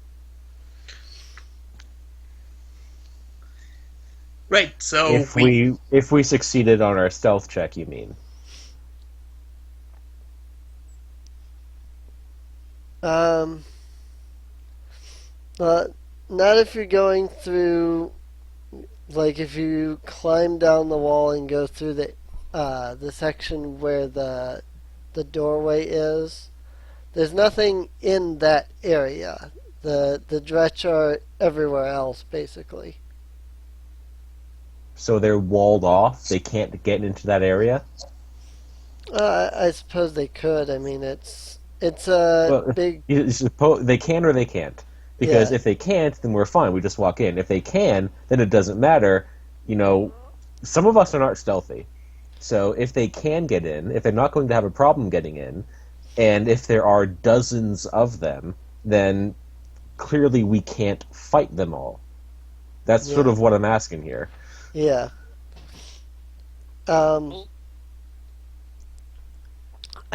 Right. So
If we succeeded on our stealth check, you mean?
Not if you're going through, like if you climb down the wall and go through the section where the doorway is. There's nothing in that area. The dretch are everywhere else, basically.
So they're walled off? They can't get into that area?
I suppose they could. I mean, it's a big.
You suppose they can or they can't. Because
Yeah.
if they can't, then we're fine. We just walk in. If they can, then it doesn't matter. Some of us are not stealthy. So if they can get in, if they're not going to have a problem getting in, and if there are dozens of them, then clearly we can't fight them all. That's sort of what I'm asking here.
Yeah. I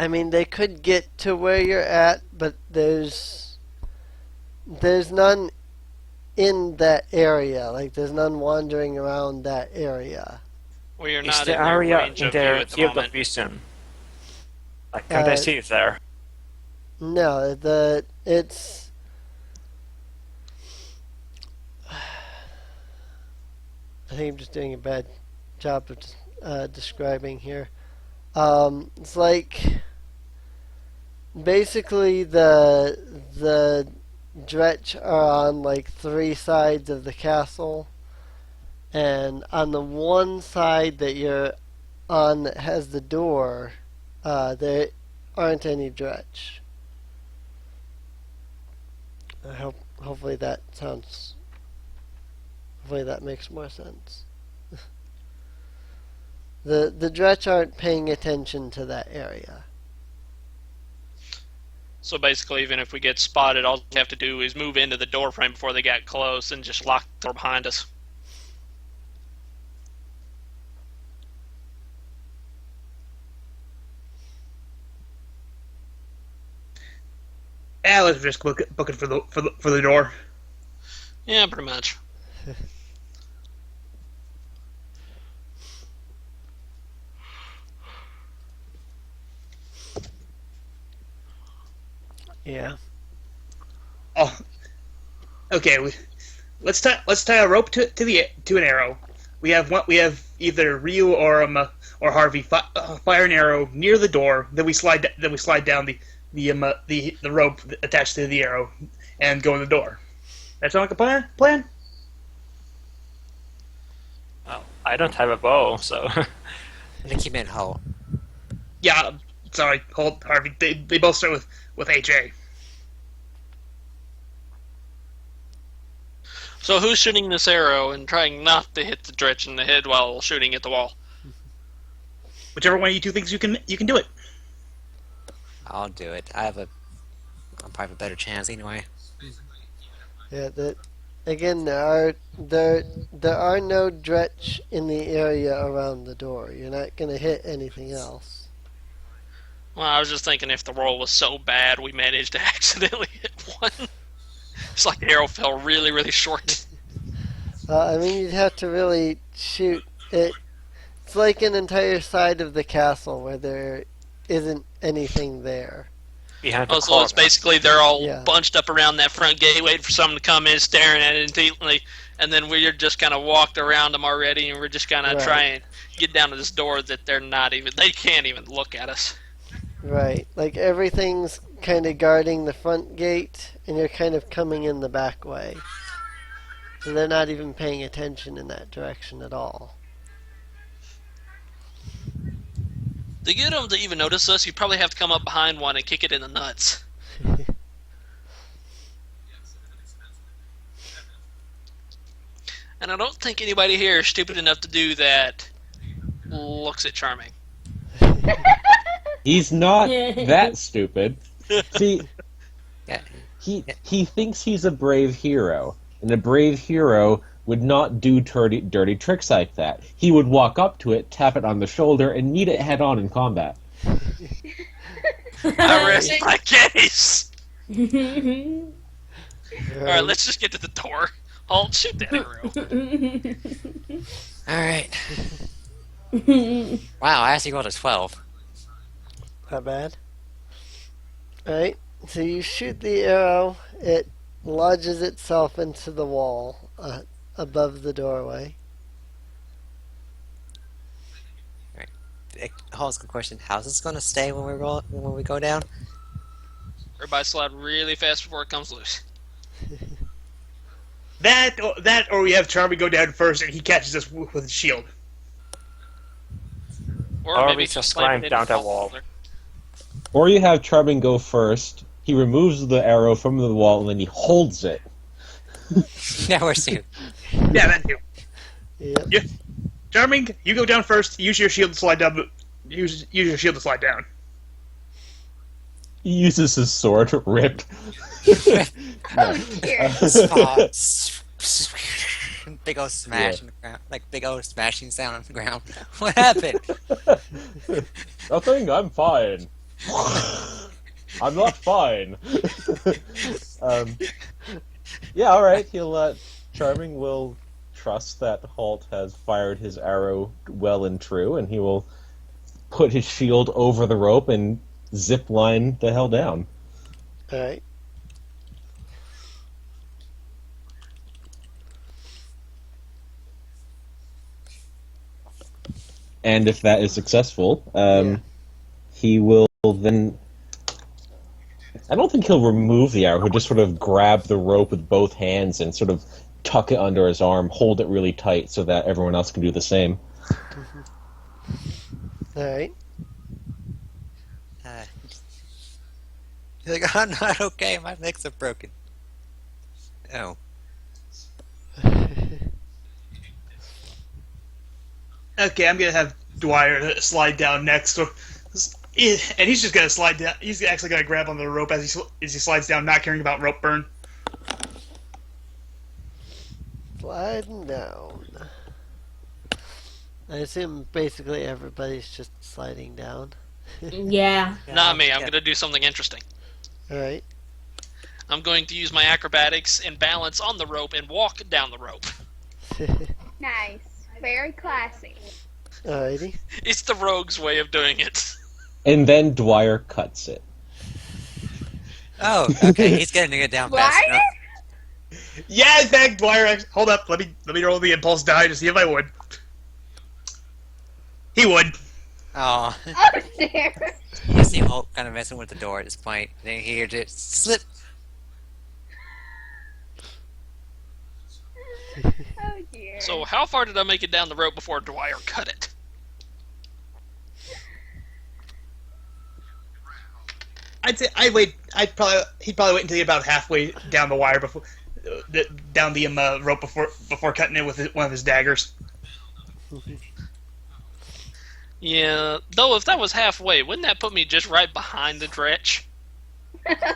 mean, they could get to where you're at, but there's none in that area. Like, there's none wandering around that area.
We are
Is
not
the
in their
area
range
in
of view
their
at the
field of
moment.
vision? Like, can they see it there?
No, it's... I think I'm just doing a bad job of describing here. It's like basically the Dretch are on like 3 sides of the castle, and on the one side that you're on that has the door, there aren't any Dretch. Hopefully that makes more sense. The Dretch aren't paying attention to that area.
So basically, even if we get spotted, all we have to do is move into the door frame before they get close and just lock the door behind us.
Let's just book it for the door.
Yeah, pretty much.
Yeah.
Oh, okay. Let's tie a rope to an arrow. We have either Ryu or Harvey fire an arrow near the door. Then we slide down the rope attached to the arrow and go in the door. That sound like a plan?
Well, I don't have a bow, so...
I think he meant Holt.
Yeah, sorry, hold Harvey. They both start with HA.
So who's shooting this arrow and trying not to hit the Dretch in the head while shooting at the wall?
Whichever one of you two thinks you can do it.
I'll do it. I'll probably have a better chance anyway.
Yeah, again, there are no Dretch in the area around the door. You're not going to hit anything else.
Well, I was just thinking if the roll was so bad we managed to accidentally hit one. It's like the arrow fell really, really short.
I mean, you'd have to really shoot it. It's like an entire side of the castle where there isn't anything there.
Behind the
Oh, so it's
corner.
basically they're all
Yeah.
bunched up around that front gate waiting for someone to come in, staring at it intently, and then we're just kind of walked around them already, and we're just kind of
Right.
trying to get down to this door that they can't even look at us.
Right. Like everything's kind of guarding the front gate, and you're kind of coming in the back way. So they're not even paying attention in that direction at all.
To get them to even notice us, you probably have to come up behind one and kick it in the nuts. And I don't think anybody here is stupid enough to do that looks at Charming.
He's not that stupid. See,
Yeah.
he thinks he's a brave hero, and a brave hero would not do dirty tricks like that. He would walk up to it, tap it on the shoulder, and meet it head on in combat.
I rest my case.
Right.
Alright, let's just get to the door. Halt, shoot that arrow.
Alright. Wow, I actually rolled a 12.
Not bad. Alright, so you shoot the arrow, it lodges itself into the wall above the doorway.
Hold on, question. How's this gonna stay when we go down?
Everybody slide really fast before it comes loose.
That or we have Charming go down first and he catches us with his shield.
Or
maybe
we just
slam
climb
it
down
in
that wall.
Or you have Charming go first, he removes the arrow from the wall, and then he holds it.
Now we're soon.
Yeah, that too.
Yep.
Yeah. Charming, you go down first. Use your shield to slide down. Use your shield to slide down.
He uses his sword, rip.
Oh dear.
Big old smash on the ground, like big old smashing sound on the ground. What happened?
Nothing. I'm fine. I'm not fine. Yeah. All right. Charming will trust that Halt has fired his arrow well and true, and he will put his shield over the rope and zip line the hell down.
Alright.
And if that is successful,
Yeah.
he will then... I don't think he'll remove the arrow. He'll just sort of grab the rope with both hands and sort of tuck it under his arm, hold it really tight so that everyone else can do the same.
Alright.
He's like, I'm not okay. My legs are broken. Oh.
Okay, I'm gonna have Dwyer slide down next, and he's just gonna slide down. He's actually gonna grab onto the rope as he slides down, not caring about rope burn.
Sliding down. I assume basically everybody's just sliding down.
Yeah.
Not me. I'm going to do something interesting.
Alright.
I'm going to use my acrobatics and balance on the rope and walk down the rope.
Nice. Very classy.
Alrighty.
It's the rogue's way of doing it.
And then Dwyer cuts it.
Oh, okay. He's getting it down fast
Dwyer?
enough.
Yeah, in fact, Dwyer. Hold up. Let me roll the impulse die to see if I would. He would.
Oh.
Oh dear.
You see Hulk kind of messing with the door at this point. Then he hears it slip.
Oh dear.
So how far did I make it down the rope before Dwyer cut it?
I'd say he'd probably wait until he about halfway down the wire before down the rope before cutting it with one of his daggers.
Yeah, though if that was halfway, wouldn't that put me just right behind the dretch?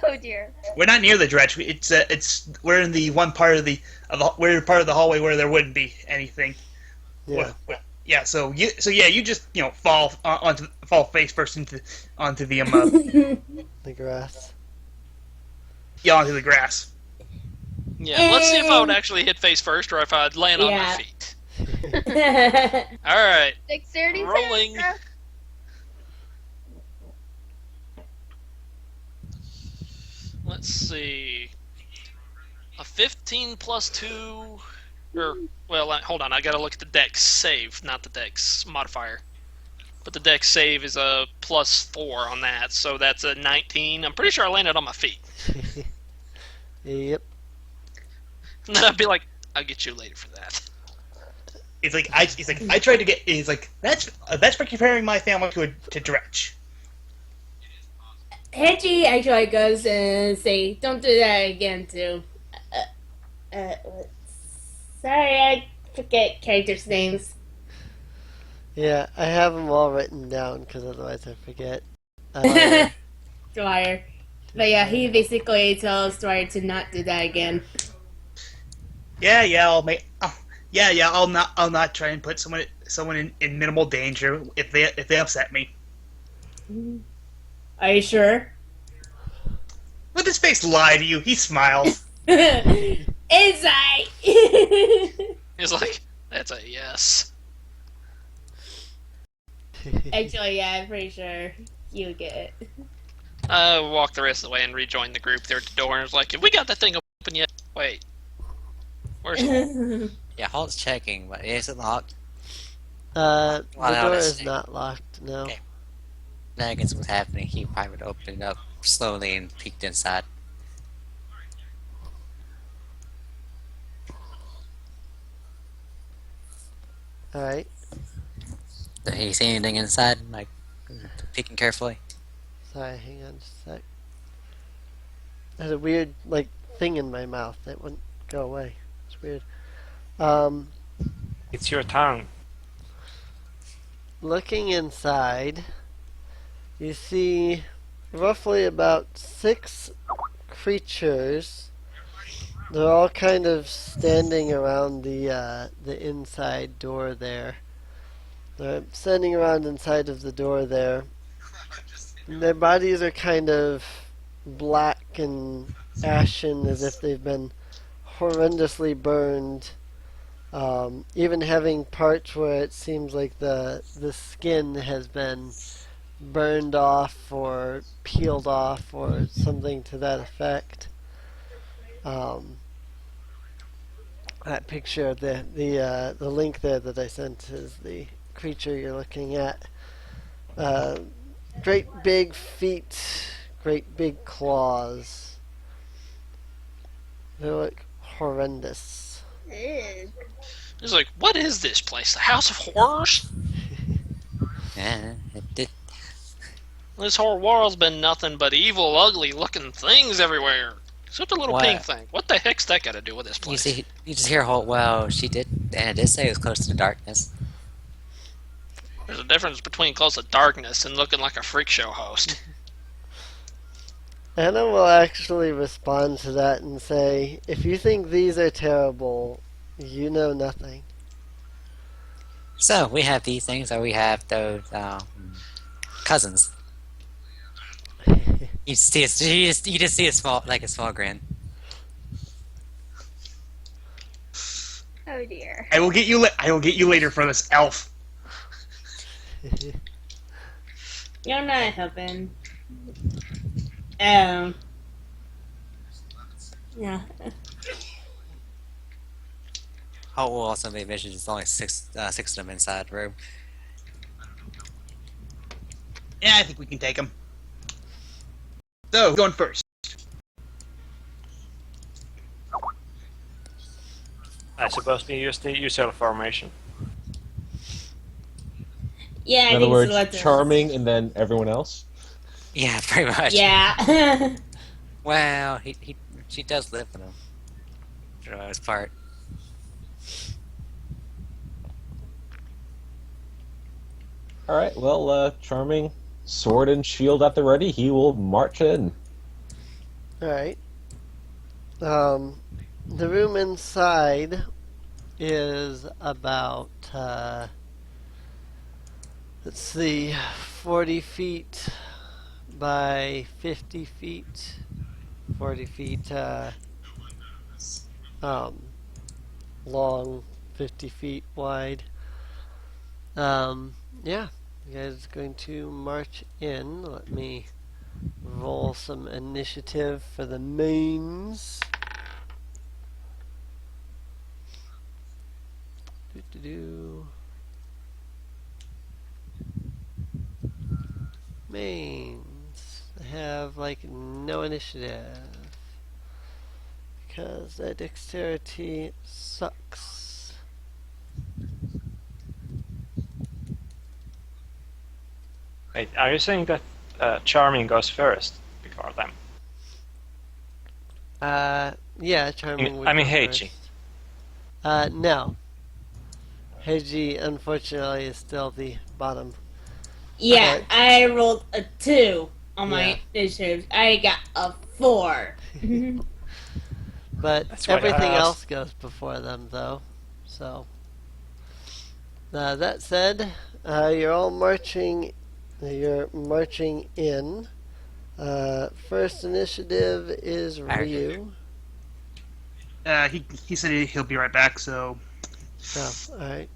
Oh dear.
We're not near the dretch. We're in the one part of the part of the hallway where there wouldn't be anything.
Yeah.
Yeah. So you just fall face first onto the
The grass.
onto the grass.
Yeah, let's see if I would actually hit face first or if I'd land on my
Yeah.
feet. Alright,
Dexterity
Rolling.
Sandra.
let's see. A 15 plus 2... hold on, I gotta look at the dex save, not the dex modifier. But the dex save is a plus 4 on that, so that's a 19. I'm pretty sure I landed on my feet.
Yep.
And then I'd be like, I'll get you later for that.
He's like I tried to get. He's like that's for comparing my family to dretch.
Hedgie actually goes and say, "Don't do that again, too." Sorry, I forget characters' names.
Yeah, I have them all written down because otherwise I forget. Dwyer.
Dwyer. But yeah, he basically tells Dwyer to not do that again.
I'll make. I'll not try and put someone in minimal danger if they upset me.
Are you sure?
Would his face lie to you? He smiles.
Inside!
He's like, that's a yes.
Actually, yeah, I'm pretty sure you get it.
I walk the rest of the way and rejoin the group there at the door and was like, have we got that thing open yet? Wait. Where's
Yeah, Hulk's checking, but is it locked?
The
Well, no,
door
that's
is
safe.
not locked, no.
Okay. That against what's happening, he probably would open it up slowly and peeked inside.
Alright.
Did he see anything inside? Like, peeking carefully?
Sorry, hang on just a sec. There's a weird, thing in my mouth that wouldn't go away. It's weird.
It's your tongue.
looking inside, you see roughly about 6 creatures. They're all kind of standing around the inside door there. They're standing around inside of the door there. And their bodies are kind of black and ashen, as if they've been horrendously burned. Even having parts where it seems like the skin has been burned off or peeled off or something to that effect. That picture, the link there that I sent is the creature you're looking at. Great big feet, great big claws. They look horrendous.
Ew.
It's like, what is this place? The House of Horrors?
Yeah, it did.
This whole world's been nothing but evil, ugly-looking things everywhere. Except a little
What?
pink thing. What the heck's that got to do with this
You
place?
see, you just hear, well, she did, and it did say it was close to the darkness.
There's a difference between close to darkness and looking like a freak show host.
Anna will actually respond to that and say, if you think these are terrible, you know nothing.
So we have these things, or we have those cousins. You just see a small grin.
Oh dear.
I will get you. I will get you later for this elf.
Yeah, I'm not helping. Yeah.
Oh, well, also they mentioned there's only six of them inside the room.
Yeah, I think we can take him. So, who's going first?
I suppose they use the usual formation.
Yeah, I
In other
think
words,
so.
Charming and then everyone else.
Yeah, pretty much.
Yeah.
Well, she does live with him for the most part.
All right. Well, Charming, sword and shield at the ready. He will march in.
Alright. The room inside is about, let's see, 40 feet by 50 feet. 40 feet, long, 50 feet wide. Yeah, you guys are going to march in. Let me roll some initiative for the mains. Doo-doo-doo. Mains. I have like no initiative because their dexterity sucks.
Wait, are you saying that Charming goes first before them?
Yeah, Charming would
I mean
go
Heiji.
first. No. Heiji, unfortunately, is still the bottom.
Yeah,
Okay.
I rolled a 2 on
Yeah.
my initiative. I got a 4.
But
That's why I
everything
asked.
else goes before them, though. So, that said, you're all marching. You're marching in. First initiative is Ryu.
He said he'll be right back. So,
Oh, all right.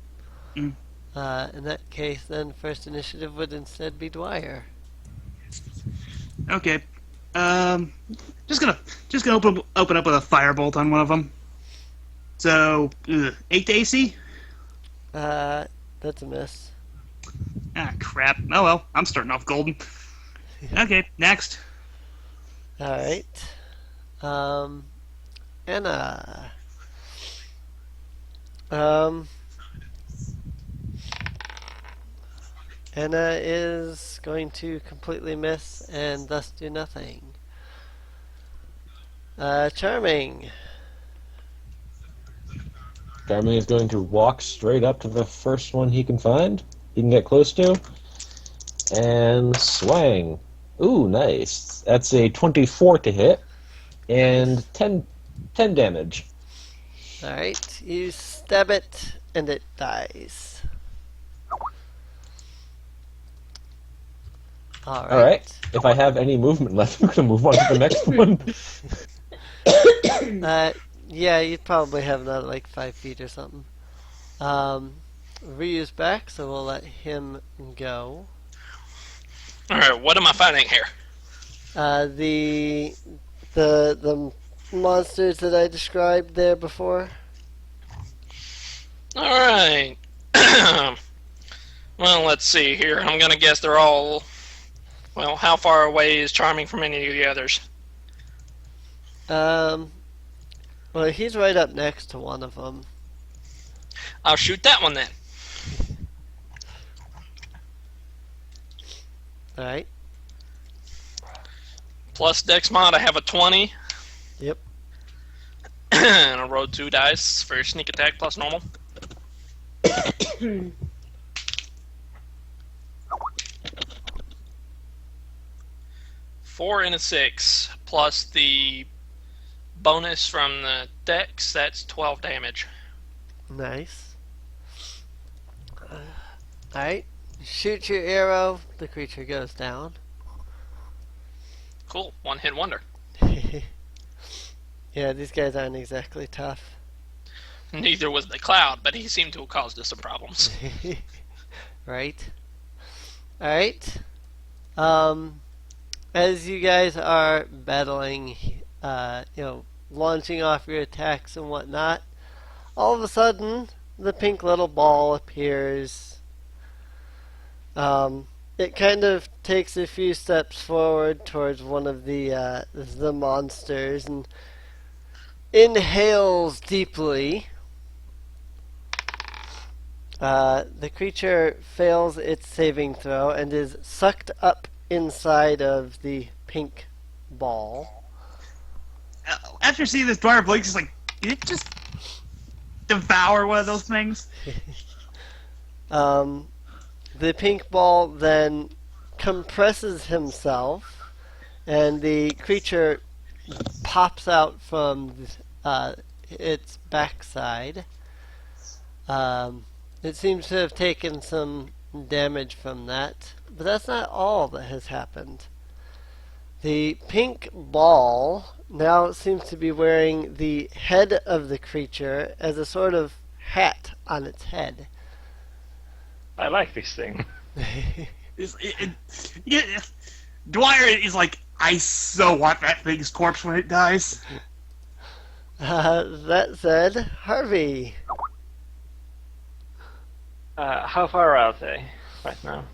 Mm.
In that case, then first initiative would instead be Dwyer.
okay. Just gonna open up with a firebolt on one of them. So, 8 to AC.
That's a miss.
Ah, crap. Oh well, I'm starting off golden. Okay, next.
All right. Anna. Anna is going to completely miss and thus do nothing. Charming.
Charming is going to walk straight up to the first one he can find. he can get close to. And swang. Ooh, nice. That's a 24 to hit. And 10 damage.
Alright, you stab it, and it dies.
Alright. If I have any movement left, I'm going to move on to the next one.
Yeah, you'd probably have another like 5 feet or something. Ryu's back, so we'll let him go.
Alright, what am I fighting here?
The monsters that I described there before.
Alright. Well, let's see here. I'm gonna guess they're all... Well, how far away is Charming from any of the others?
Well, he's right up next to one of them.
I'll shoot that one then.
Alright.
Plus Dex mod, I have a 20.
Yep.
And I rolled 2 dice for sneak attack plus normal. 4 and a 6, plus the bonus from the Dex, that's 12 damage.
Nice. Alright. Shoot your arrow, the creature goes down.
Cool, one hit wonder.
Yeah, these guys aren't exactly tough.
Neither was the cloud, but he seemed to have caused us some problems.
Right. Alright. As you guys are battling, launching off your attacks and whatnot, all of a sudden, the pink little ball appears. It kind of takes a few steps forward towards one of the monsters and inhales deeply. The creature fails its saving throw and is sucked up inside of the pink ball.
After seeing this, Dwyer Blake's just like, did it just devour one of those things?
The pink ball then compresses himself, and the creature pops out from its backside. It seems to have taken some damage from that, but that's not all that has happened. The pink ball now seems to be wearing the head of the creature as a sort of hat on its head.
I like this thing.
Dwyer is like, I so want that thing's corpse when it dies.
That said, Harvey.
How far are they right now?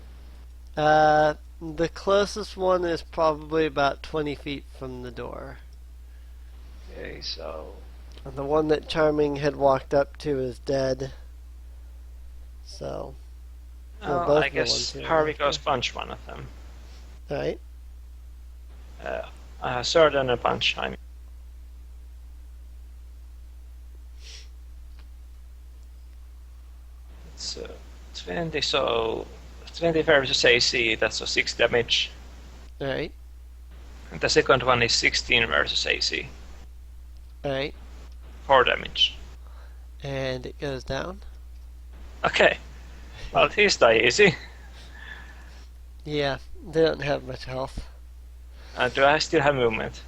The closest one is probably about 20 feet from the door.
Okay, so...
And the one that Charming had walked up to is dead. So...
I guess Harvey goes punch one of them.
Alright.
Sword and a punch, I mean. It's 20, so 20 versus AC, that's a 6 damage.
Alright.
And the second one is 16 versus AC,
Alright.
4 damage.
And it goes down.
Okay. Well, he's die easy.
Yeah, they don't have much health.
Do I still have movement?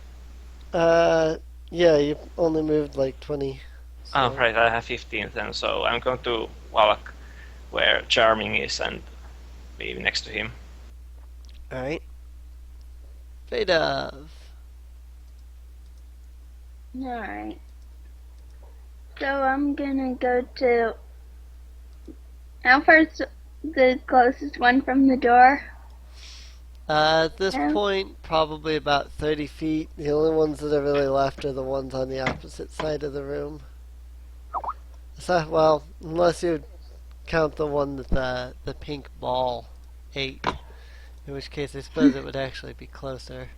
Yeah, you only moved like 20. So.
Oh, right, I have 15 then, so I'm going to walk where Charming is and be next to him.
Alright. Fade of.
Alright. So I'm gonna go to... How far's the closest one from the door?
At this point, probably about 30 feet. The only ones that are really left are the ones on the opposite side of the room. So, well, unless you count the one that the pink ball ate. In which case, I suppose it would actually be closer.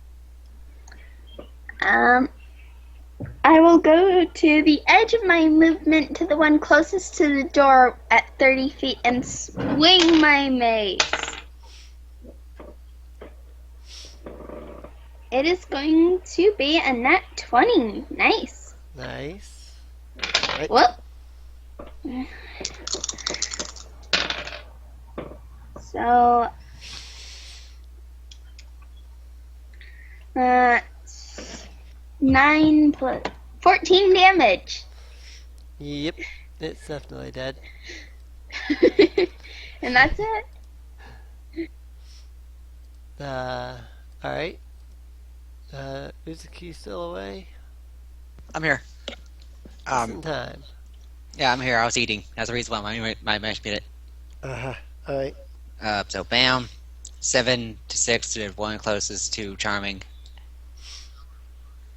I will go to the edge of my movement to the one closest to the door at 30 feet and swing my mace. It is going to be a nat 20. Nice.
Nice. Right.
Whoop. So, 9 plus 14 damage.
Yep. It's definitely dead.
And that's it.
Alright. Uzuki still away?
I'm here.
Just in time.
Yeah, I'm here. I was eating. That's the reason why my mash made it.
Alright.
So bam, 7 to 6 to the one closest to Charming.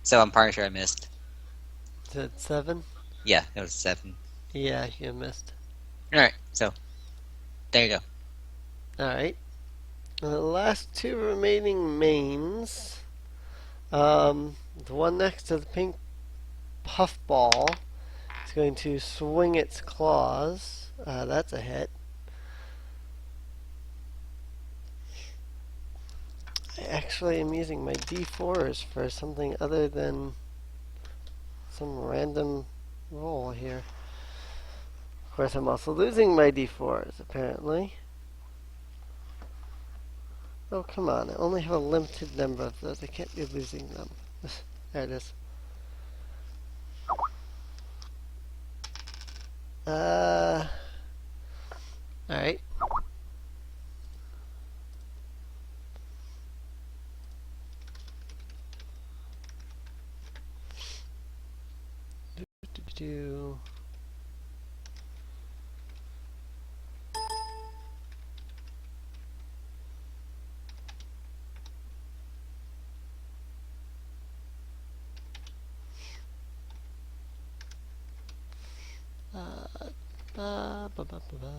So I'm pretty sure I missed.
Is it 7?
Yeah, it was 7.
Yeah, you missed.
Alright, so there you go.
Alright. The last 2 remaining mains. The one next to the pink puffball is going to swing its claws. That's a hit. I actually am using my D4s for something other than some random roll here. Of course, I'm also losing my D4s, apparently. Oh, come on. I only have a limited number of those. I can't be losing them. There it is. Alright. Do. Ba, ba, ba, ba, ba.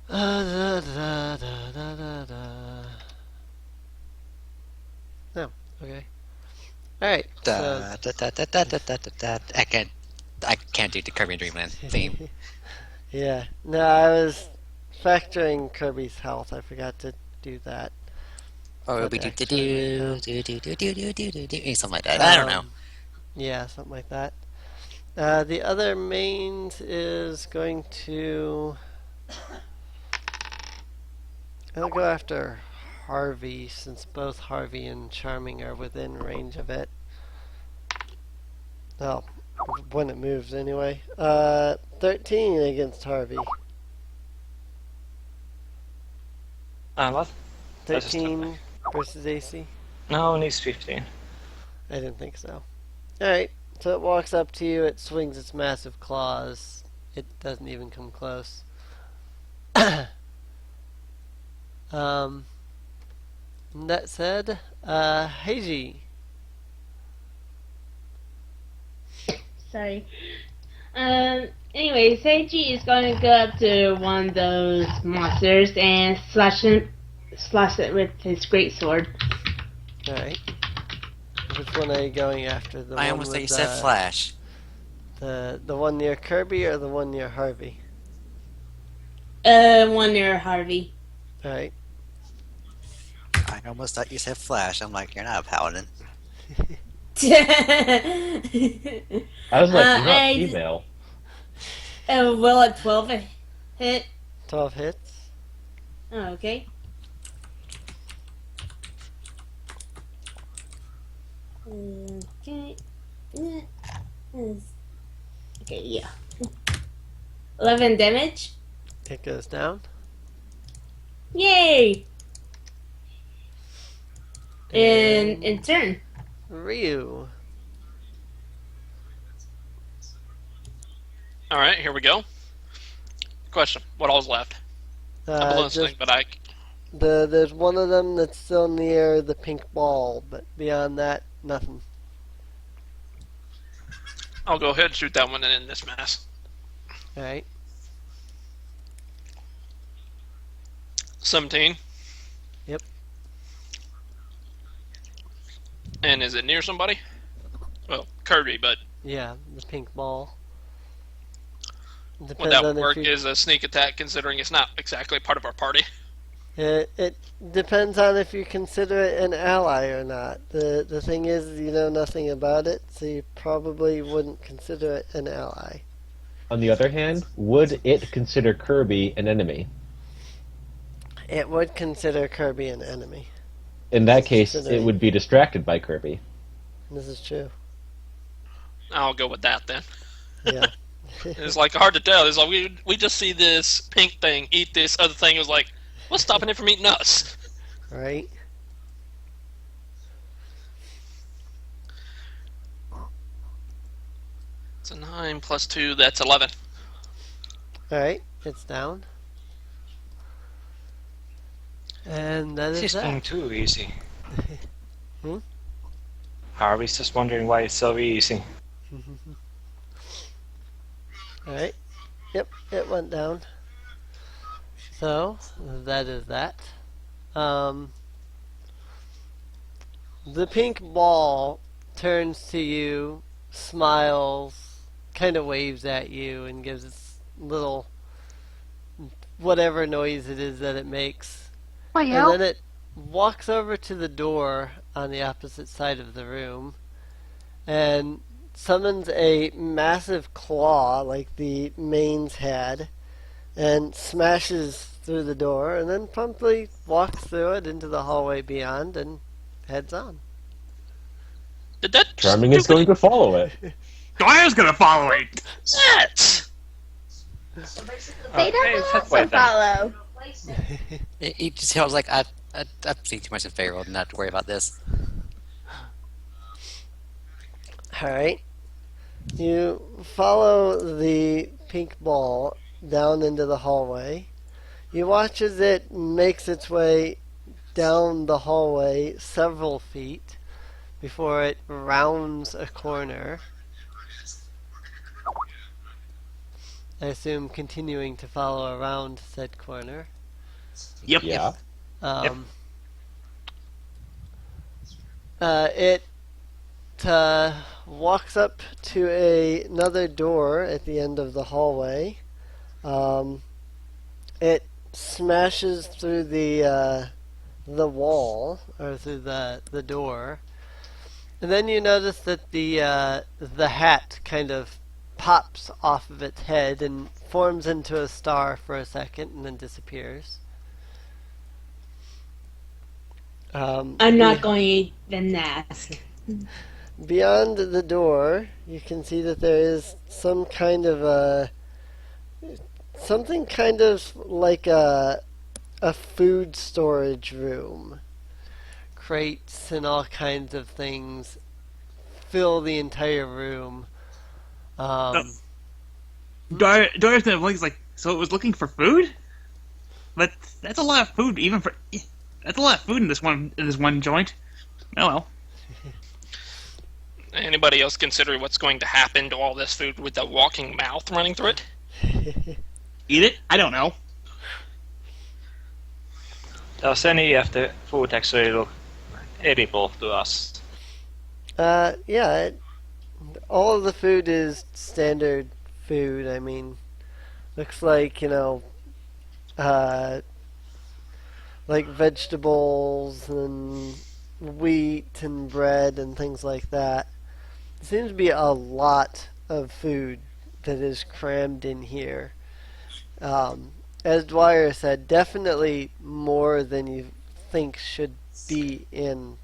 Da, da, da, da, da, da. No, okay. Alright, so...
I can't do the Kirby Dreamland theme.
Yeah, no, I was factoring Kirby's health. I forgot to do that.
Or we
Put
do
extra
something like that. I don't know.
Yeah, something like that. The other mains is going to... I'll go after Harvey, since both Harvey and Charming are within range of it. Well, when it moves anyway. 13 against Harvey.
What?
13 versus AC?
No, it needs 15.
I didn't think so. Alright, so it walks up to you, it swings its massive claws. It doesn't even come close. That said, Heiji.
Sorry. Anyway, Seiji is going to go up to one of those monsters and slash it with his greatsword.
Alright. Which one are you going after? The
I
one
almost thought you
with,
said Flash.
The one near Kirby or the one near Harvey?
One near Harvey.
Alright.
I almost thought you said Flash. I'm like, you're not a paladin.
I was like, you're not female.
Will a 12 hit?
12 hits.
Oh, okay. Okay. Okay, yeah. 11 damage.
It goes down.
Yay! And in turn.
Ryu.
All right, here we go. Question: what all's left? I'm listening,
Just
but
there's one of them that's still near the pink ball, but beyond that, nothing.
I'll go ahead and shoot that one and end this mess.
Alright.
17.
Yep.
And is it near somebody? Well, Kirby, but
Yeah, the pink ball.
would
Depends
that
on
work
if you,
as a sneak attack, considering it's not exactly part of our party?
it depends on if you consider it an ally or not. The thing is, you know nothing about it, so you probably wouldn't consider it an ally.
On the other hand, would it consider Kirby an enemy?
It would consider Kirby an enemy.
In that case, it
Considering-
would be distracted by Kirby.
This is true.
I'll go with that then.
Yeah.
It's like hard to tell. It's like we just see this pink thing eat this other thing. It was like, what's stopping it from eating us?
Right?
It's a 9 plus 2. That's 11.
Alright, it's down. And that
This
is
is going
that.
too easy.
Hmm?
Harvey's just wondering why it's so easy.
Alright. Yep, it went down. So, that is that. The pink ball turns to you, smiles, kind of waves at you, and gives its little whatever noise it is that it makes. And then it walks over to the door on the opposite side of the room and summons a massive claw like the mains had and smashes through the door and then promptly walks through it into the hallway beyond and heads on.
Did that
Charming is going to follow it.
Dwyer's gonna follow it.
That?
They don't also follow.
It just feels like I've seen too much of Pharaoh not to worry about this.
Alright. You follow the pink ball down into the hallway. You watch as it makes its way down the hallway several feet before it rounds a corner. I assume continuing to follow around said corner.
Yep.
Yeah.
It walks up to another door at the end of the hallway. It smashes through the wall or through the door, and then you notice that the hat kind of pops off of its head and forms into a star for a second and then disappears.
I'm not going to even ask.
Beyond the door, you can see that there is some kind of something kind of like a food storage room. Crates and all kinds of things fill the entire room.
Dwyer's gonna blink. Like, so it was looking for food, but that's a lot of food. That's a lot of food in this one joint. Oh well.
Anybody else consider what's going to happen to all this food with the walking mouth running through it?
Eat it? I don't know.
Does any of the food actually look edible to us?
Yeah, all of the food is standard food. I mean, looks like, like vegetables and wheat and bread and things like that. There seems to be a lot of food that is crammed in here. As Dwyer said, definitely more than you think should be in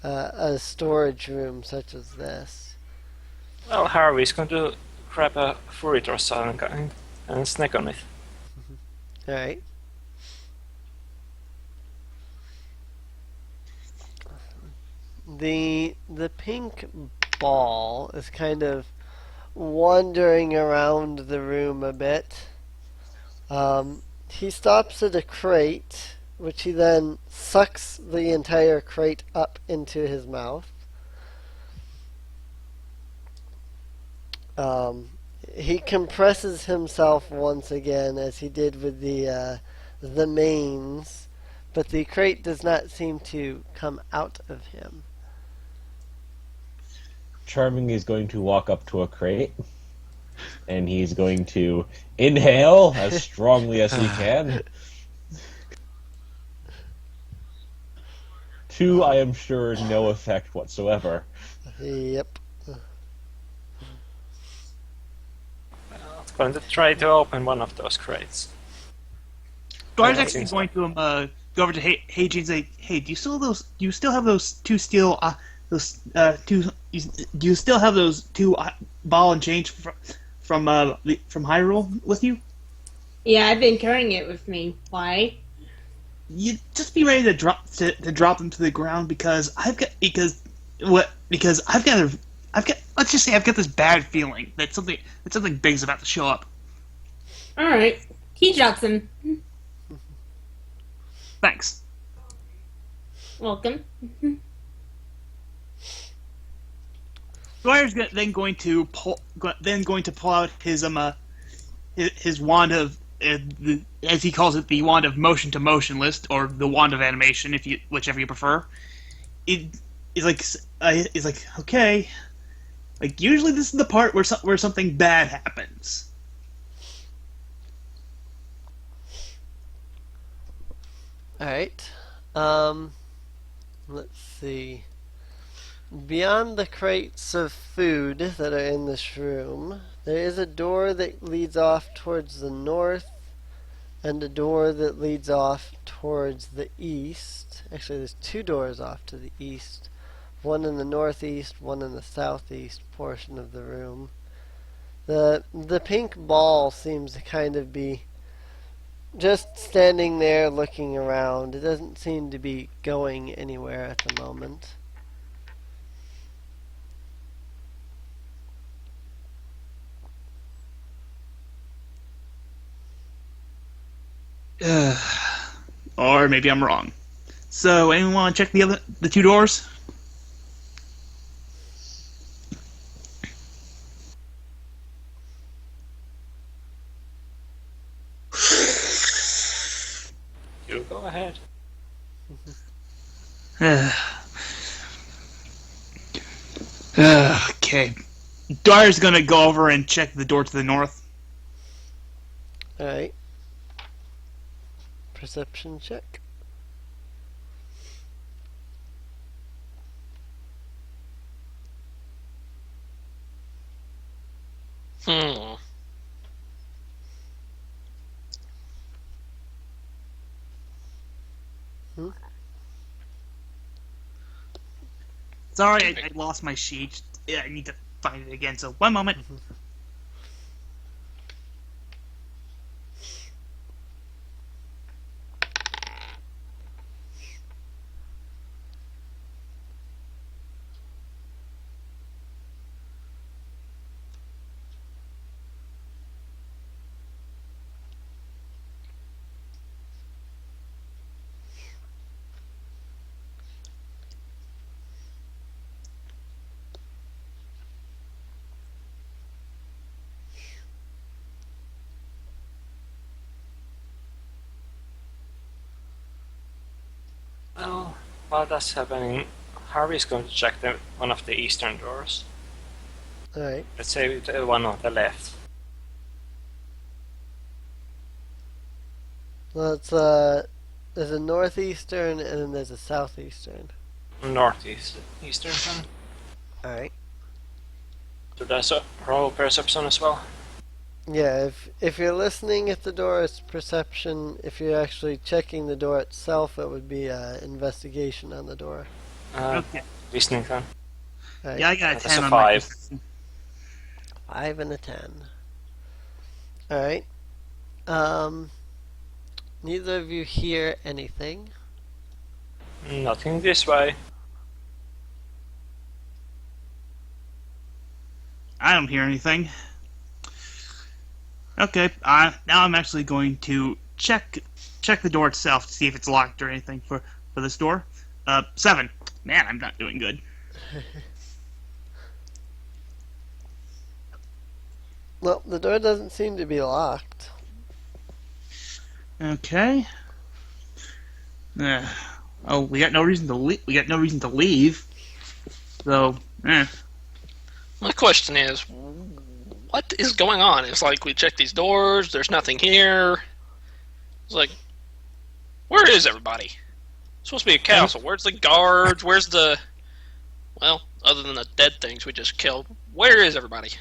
a storage room such as this.
Well, Harvey's going to grab a fruit or something and snack on it.
Alright. The pink ball is kind of wandering around the room a bit. He stops at a crate, which he then sucks the entire crate up into his mouth. He compresses himself once again, as he did with the mains, but the crate does not seem to come out of him.
Charming is going to walk up to a crate, and he's going to inhale as strongly as he can. To, I am sure, no effect whatsoever.
Yep.
I'm going to try to open one of those crates.
Dwyer's
Yeah,
actually
seems
going to go over to Heiji and say, "Hey, do you still have those two steel do you still have those two ball and change from Hyrule with you?
Yeah, I've been carrying it with me. Why?
You just be ready to drop them to the ground because I've got let's just say I've got this bad feeling that something big's about to show up."
All right. He drops him.
Thanks.
Welcome.
Dwyer's then going to pull out his wand of as he calls it, the wand of motion to motion list, or the wand of animation, whichever you prefer. He's like okay, like usually this is the part where something bad happens.
Alright. Let's see. Beyond the crates of food that are in this room, there is a door that leads off towards the north and a door that leads off towards the east. Actually, there's two doors off to the east. One in the northeast, one in the southeast portion of the room. The pink ball seems to kind of be just standing there looking around. It doesn't seem to be going anywhere at the moment.
Or maybe I'm wrong. So, anyone want to check the two doors?
You go ahead.
Okay. Dwyer's gonna go over and check the door to the north.
Alright. Perception check.
Hmm.
Sorry, I lost my sheet. Yeah, I need to find it again, so one moment.
Well, while that's happening, Harvey's going to check one of the eastern doors.
Alright.
Let's say the one on the left.
Well, there's a northeastern and then there's a southeastern.
Northeast. Eastern one.
Alright.
So that's a roll perception as well.
Yeah, if you're listening at the door, it's perception. If you're actually checking the door itself, it would be investigation on the door.
Okay.
Listening then.
Alright.
Yeah, I got a
That's
10
a
on my
5.
5 and a 10. Alright. Neither of you hear anything.
Nothing this way.
I don't hear anything. Okay, now I'm actually going to check the door itself to see if it's locked or anything for this door. 7. Man, I'm not doing good.
Well, the door doesn't seem to be locked.
Okay. We got no reason to leave. So,
My question is, what is going on? It's like we check these doors, there's nothing here. It's like, where is everybody? It's supposed to be a castle. Where's the guards? Where's the... Well, other than the dead things we just killed, where is everybody?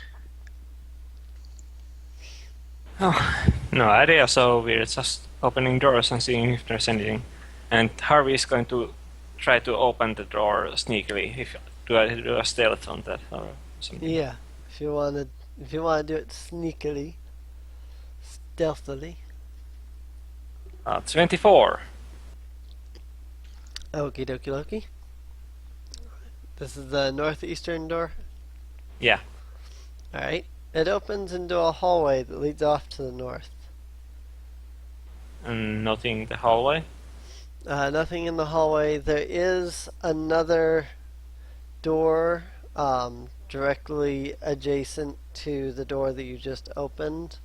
Oh, no idea, so we're just opening doors and seeing if there's anything. And Harvey is going to try to open the door sneakily. Do I do a stealth on that or something?
Yeah, if you want to do it sneakily, stealthily.
24.
Okie dokie dokie. This is the northeastern door.
Yeah.
Alright. It opens into a hallway that leads off to the north.
And nothing in the hallway?
Nothing in the hallway. There is another door directly adjacent to the door that you just opened.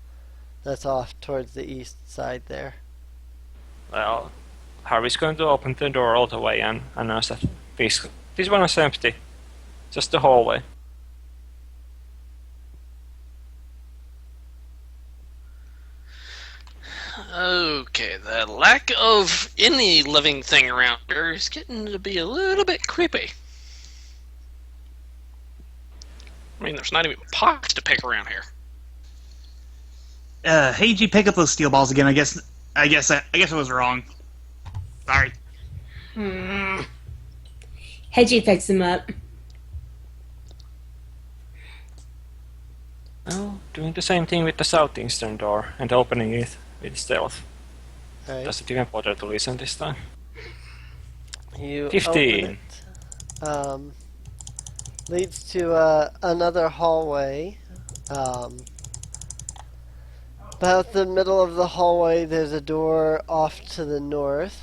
That's off towards the east side there.
Well, Harvey's going to open the door all the way and announce that this one is empty. Just the hallway.
Okay, the lack of any living thing around here is getting to be a little bit creepy. I mean, there's not even pockets to pick around here.
Hey, G, pick up those steel balls again. I guess I was wrong. Sorry.
Hedgie picks him up.
Oh, doing the same thing with the southeastern door and opening it with stealth.
Alright.
Does it even bother to listen this time?
You
15.
open it. Leads to another hallway. About the middle of the hallway, there's a door off to the north.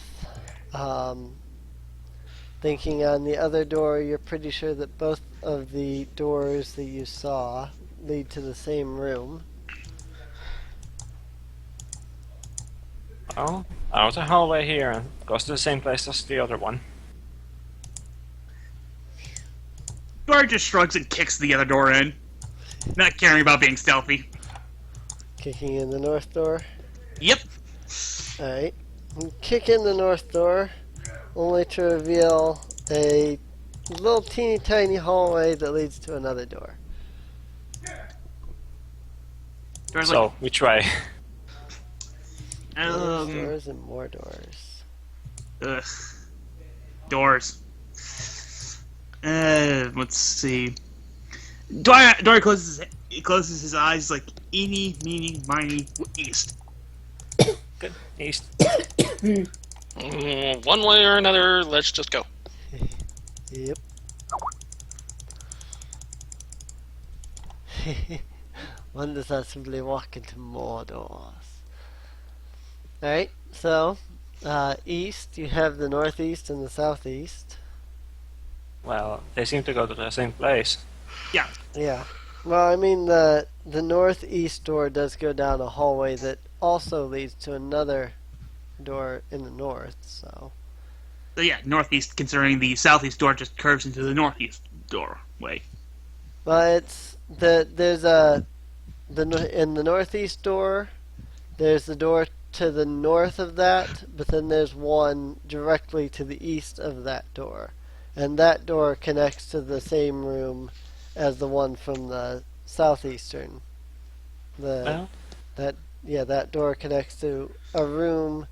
Thinking on the other door, you're pretty sure that both of the doors that you saw lead to the same room.
Oh, out a hallway here and goes to the same place as the other one.
Dwyer just shrugs and kicks the other door in, not caring about being stealthy.
Kicking in the north door.
Yep.
Alright. You kick in the north door, only to reveal a little teeny tiny hallway that leads to another door.
Dwyer's
So,
like,
which way?
More doors and more doors.
ugh. Doors. Let's see. Dwyer closes his eyes like eeny, meeny, miny, east.
Good. East.
One way or another, let's just go.
Yep. One does not simply walk into more doors. Alright, so, east, you have the northeast and the southeast.
Well, they seem to go to the same place.
Yeah.
Yeah. Well, I mean, the northeast door does go down a hallway that also leads to another door in the north, so...
So yeah, northeast, considering the southeast door just curves into the northeast doorway.
Well, it's in the northeast door, there's the door to the north of that, but then there's one directly to the east of that door. And that door connects to the same room as the one from the southeastern.
Well,
That door connects to a room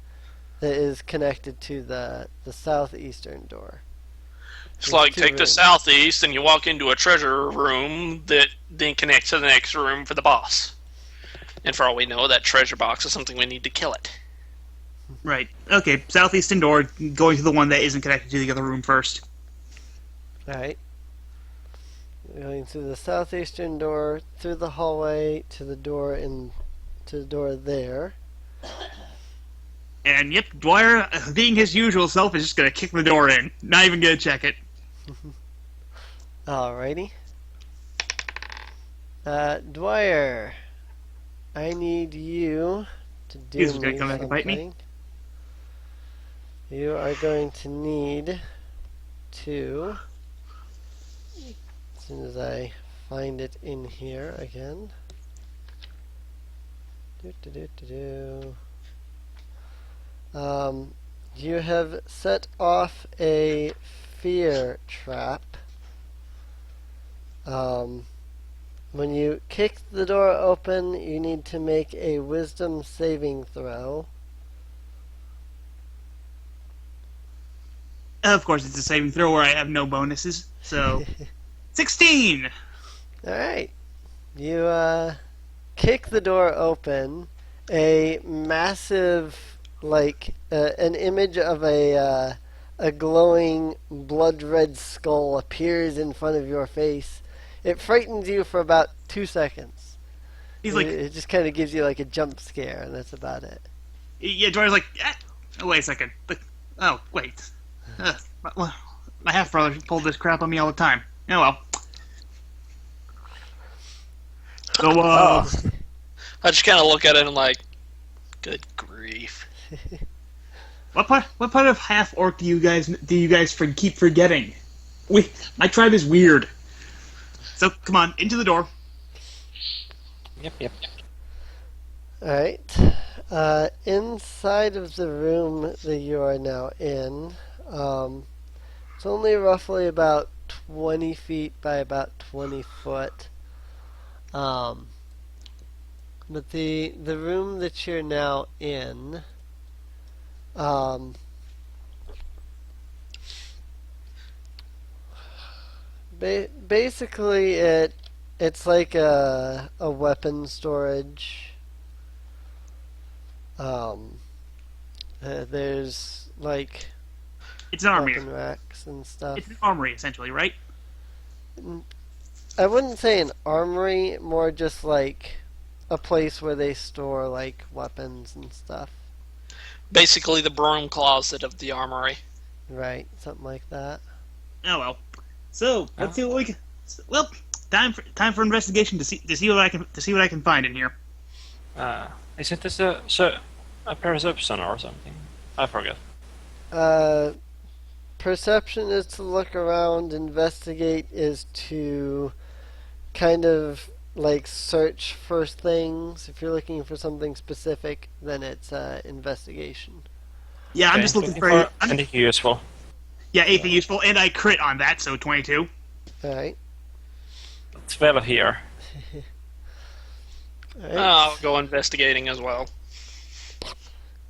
that is connected to the southeastern door.
It's
There's
like
two
take the
rooms.
southeast and you walk into a treasure room that then connects to the next room for the boss. And for all we know, that treasure box is something we need to kill it.
Right. Okay, southeastern door, going to the one that isn't connected to the other room first.
Alright. Going through the southeastern door, through the hallway to the door there.
And yep, Dwyer, being his usual self, is just gonna kick the door in. Not even gonna check it.
Alrighty. Dwyer, I need you to do
He's
me
gonna come back and bite me?
something. You are going to need to, as soon as I find it in here again. You have set off a fear trap. When you kick the door open, you need to make a wisdom saving throw.
Of course, it's a saving throw where I have no bonuses. So, 16!
Alright. You kick the door open. A massive, an image of a glowing blood red skull appears in front of your face. It frightens you for about 2 seconds. It just kind of gives you like a jump scare, and that's about it.
Yeah, Dwyer's like, oh, wait a second. Oh, wait. My half-brother pulled this crap on me all the time. Oh, well. So,
I just kind of look at it and like, good grief.
What part of half orc do you guys keep forgetting? My tribe is weird. So come on, into the door.
Yep.
Alright. Inside of the room that you are now in, it's only roughly about 20 feet by about 20 foot. But the room that you're now in, basically it's like a weapon storage. There's like
It's an armory.
weapon racks and stuff.
It's an armory, essentially, right?
I wouldn't say an armory, more just like a place where they store like weapons and stuff.
Basically, the broom closet of the armory.
Right, something like that.
Oh well. So let's see what we can. Well, time for investigation to see what I can find in here.
Isn't this a perception or something? I forget.
Perception is to look around. Investigate is to kind of like search for things. If you're looking for something specific, then it's investigation.
Yeah, I'm just looking for
anything useful.
Yeah, anything useful, and I crit on that, so 22.
Alright.
It's well here.
Alright.
I'll go investigating as well.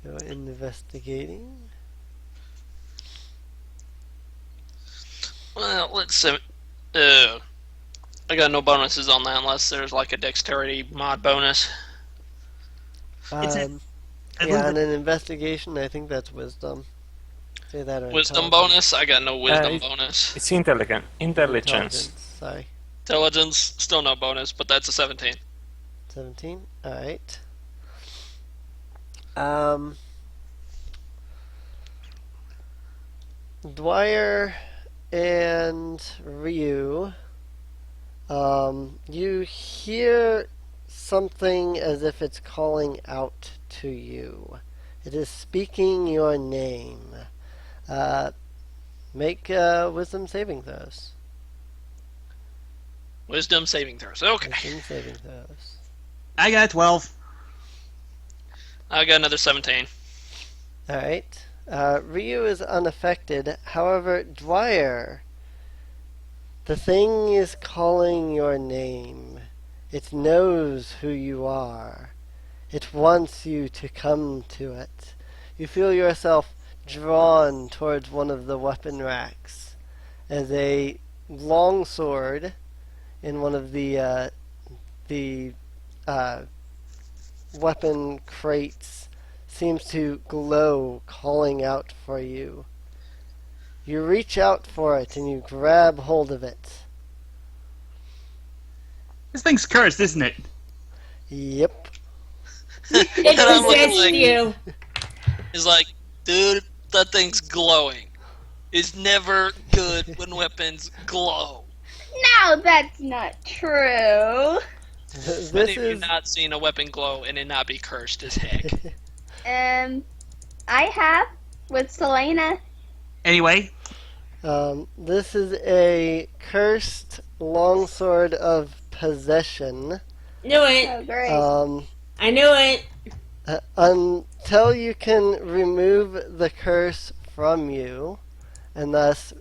Go investigating.
Well, let's see. I got no bonuses on that unless there's like a dexterity mod bonus.
I
Yeah,
believe
on an investigation, I think that's wisdom. Say that or
Wisdom
intelligence.
bonus? I got no wisdom bonus.
It's intelligence.
Sorry.
Intelligence, still no bonus, but that's a 17.
17? Alright. Dwyer and Ryu, you hear something as if it's calling out to you. It is speaking your name. Make wisdom saving throws.
Wisdom saving throws. Okay.
Wisdom saving throws.
I got 12.
I got another 17.
Alright. Ryu is unaffected. However, Dwyer, the thing is calling your name. It knows who you are. It wants you to come to it. You feel yourself drawn towards one of the weapon racks as a long sword in one of the weapon crates seems to glow, calling out for you. You reach out for it and you grab hold of it.
This thing's cursed, isn't it?
Yep.
It
I'm looking
possessed
like-
you.
He's like, dude, that thing's glowing. It's never good when weapons glow.
No, that's not true.
This
Many of you
is
not seen a weapon glow and it not be cursed as heck.
I have with Selena.
Anyway,
this is a cursed longsword of possession.
Knew it.
Oh, great.
I knew it.
Until you can remove the curse from you, and thus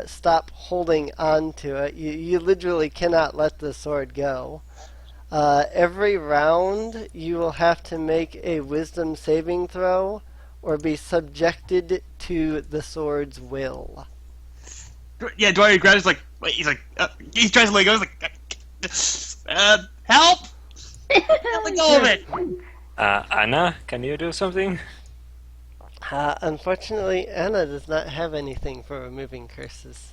stop holding on to it. You literally cannot let the sword go. Every round, you will have to make a wisdom saving throw or be subjected to the sword's will.
Yeah, Dwyer grabs like, wait, he tries to let go. He's like, help! Let go of it.
Anna, can you do something?
Unfortunately, Anna does not have anything for removing curses.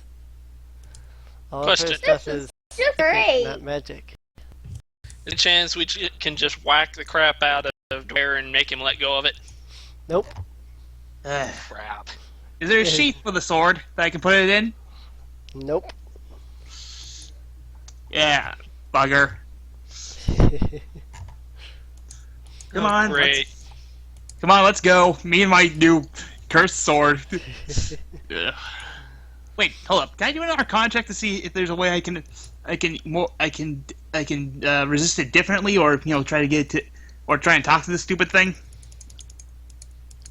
All of her
Question.
stuff is
Just great.
not magic.
There's a chance we can just whack the crap out of Dwyer and make him let go of it.
Nope.
Crap.
Is there a sheath for the sword that I can put it in?
Nope.
Yeah, bugger. Come on,
Great.
Come on, let's go. Me and my new cursed sword. Ugh. Wait, hold up. Can I do an Arcana check to see if there's a way I can resist it differently, or try to get it to, or try and talk to this stupid thing?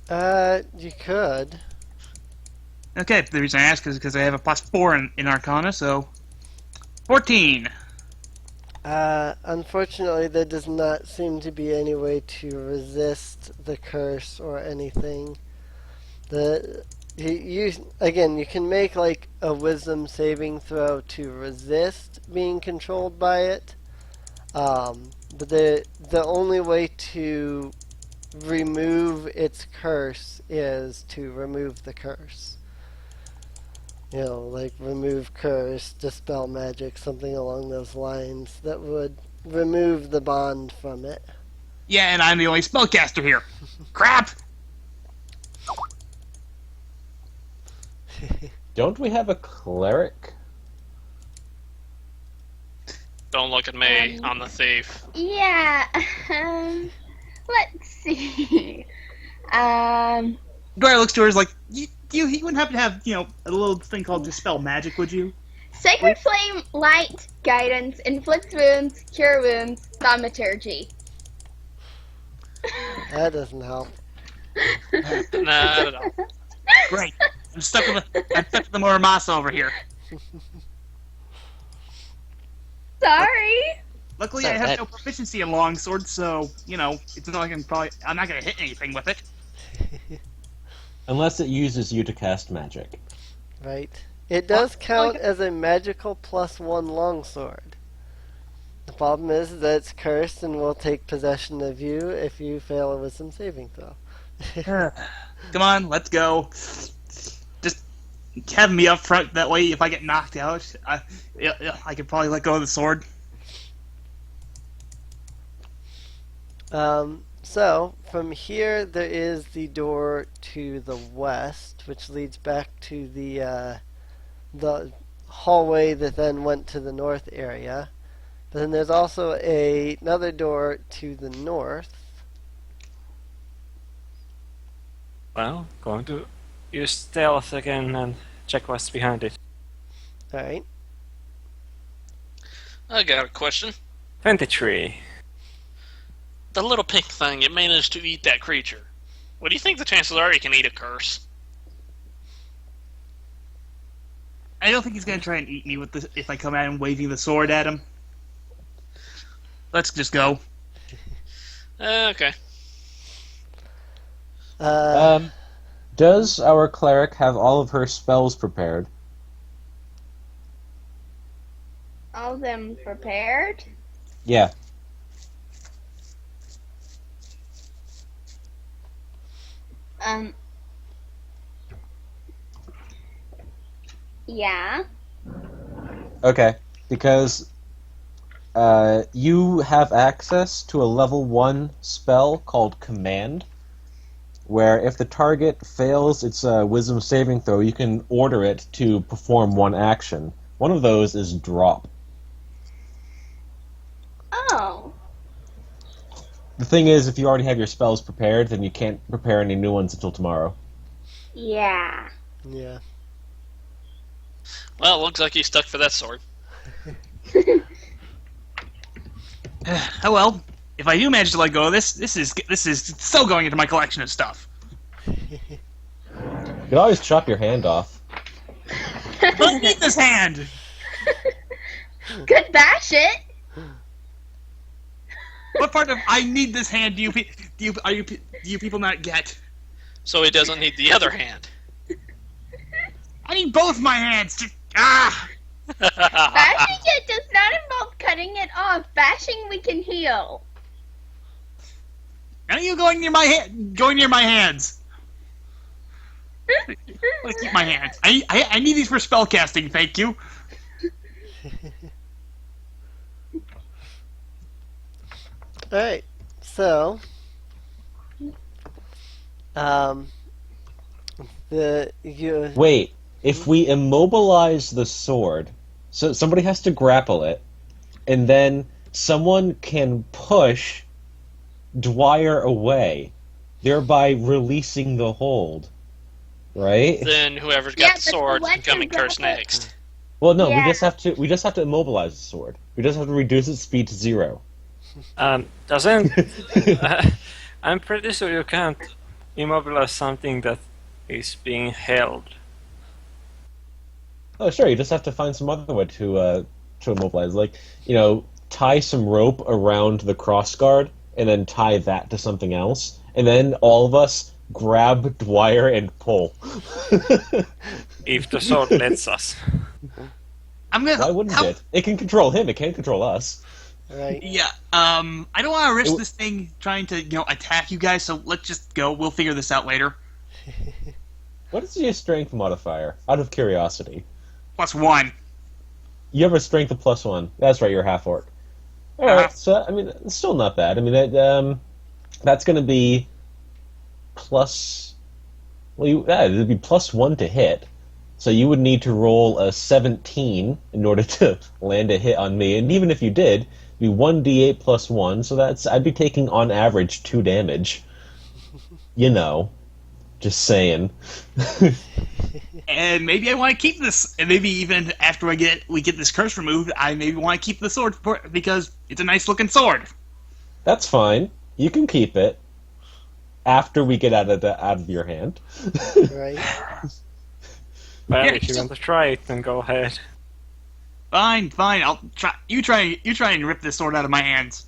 You could.
Okay, the reason I ask is because I have a +4 in Arcana, so 14.
Unfortunately, there does not seem to be any way to resist the curse or anything. You can make like a wisdom saving throw to resist being controlled by it. But the only way to remove its curse is to remove the curse. Like remove curse, dispel magic, something along those lines that would remove the bond from it.
Yeah, and I'm the only spellcaster here. Crap!
Don't we have a cleric?
Don't look at me. I'm the thief.
Yeah. Let's see.
Dwyer looks to her is like, you wouldn't happen to have, a little thing called Dispel Magic, would you?
Sacred Flame, Light, Guidance, Inflict Wounds, Cure Wounds, Thaumaturgy.
That doesn't help.
Nah, not at all.
Great. I'm stuck with the Muramasa over here.
Sorry.
Luckily,
So
I have
that-
no proficiency in longsword, so, it's not like I'm not gonna hit anything with it.
Unless it uses you to cast magic.
Right. It does count as a magical +1 longsword. The problem is that it's cursed and will take possession of you if you fail a wisdom saving throw.
Come on, let's go. Just have me up front, that way if I get knocked out, I could probably let go of the sword.
So, from here, there is the door to the west, which leads back to the hallway that then went to the north area. But then there's also another door to the north.
Well, going to use stealth again and check what's behind it.
Alright.
I got a question.
23.
The little pink thing, it managed to eat that creature. What do you think the chances are he can eat a curse?
I don't think he's gonna try and eat me with this if I come at him waving the sword at him. Let's just go.
Okay.
Does our cleric have all of her spells prepared?
All of them prepared?
Yeah.
Yeah.
Okay, because you have access to a level 1 spell called Command, where if the target fails its wisdom saving throw, you can order it to perform one action. One of those is Drop.
Oh.
The thing is, if you already have your spells prepared, then you can't prepare any new ones until tomorrow.
Yeah.
Yeah.
Well, it looks like he's stuck for that sword.
Oh well. If I do manage to let go of this is still going into my collection of stuff.
You could always chop your hand off.
I need this hand.
Could bash it.
What part of I need this hand do you people not get?
So he doesn't need the other hand.
I need both my hands to
Bashing it does not involve cutting it off. Bashing we can heal.
Now you going near my hands. Let's keep my hands. I need these for spell casting. Thank you.
Alright, so
Wait, if we immobilize the sword, so somebody has to grapple it, and then someone can push Dwyer away, thereby releasing the hold, right?
Then whoever's
Yeah,
got the sword
but
can come and
what
curse
to grapple-
next.
Well, no,
Yeah.
we just have to immobilize the sword. We just have to reduce its speed to 0.
Doesn't I'm pretty sure you can't immobilize something that is being held.
Oh, sure. You just have to find some other way to immobilize. Like, tie some rope around the crossguard, and then tie that to something else, and then all of us grab Dwyer and pull.
If the sword lets us.
I'm gonna.
Why wouldn't it? It can control him. It can't control us.
right.
Yeah. I don't want to risk this thing trying to attack you guys. So let's just go. We'll figure this out later.
What is your strength modifier? Out of curiosity.
+1.
You have a strength of +1. That's right. You're half orc. All right. So I mean, it's still not bad. I mean, that's going to be plus. Well, it'd be +1 to hit. So you would need to roll a 17 in order to land a hit on me. And even if you did, it'd be 1d8 +1. So I'd be taking on average 2 damage. Just saying.
And maybe I want to keep this. And maybe even after we get this curse removed, I maybe want to keep the sword because it's a nice looking sword.
That's fine. You can keep it after we get out of your hand.
Right.
Well,
Yeah,
if you
so-
want to try it, then go ahead.
Fine. I'll try. You try and rip this sword out of my hands.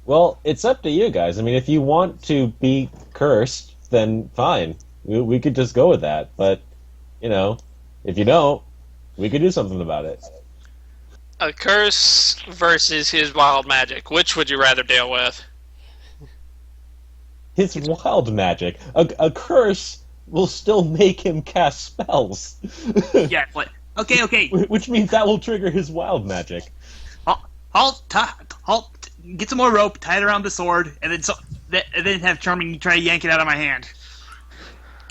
Well, it's up to you guys. I mean, if you want to be cursed, then fine. We could just go with that. But, if you don't, we could do something about it.
A curse versus his wild magic. Which would you rather deal with?
His wild magic. A curse will still make him cast spells.
Yeah. But okay.
Which means that will trigger his wild magic.
Get some more rope, tie it around the sword, and then have Charming try to yank it out of my hand.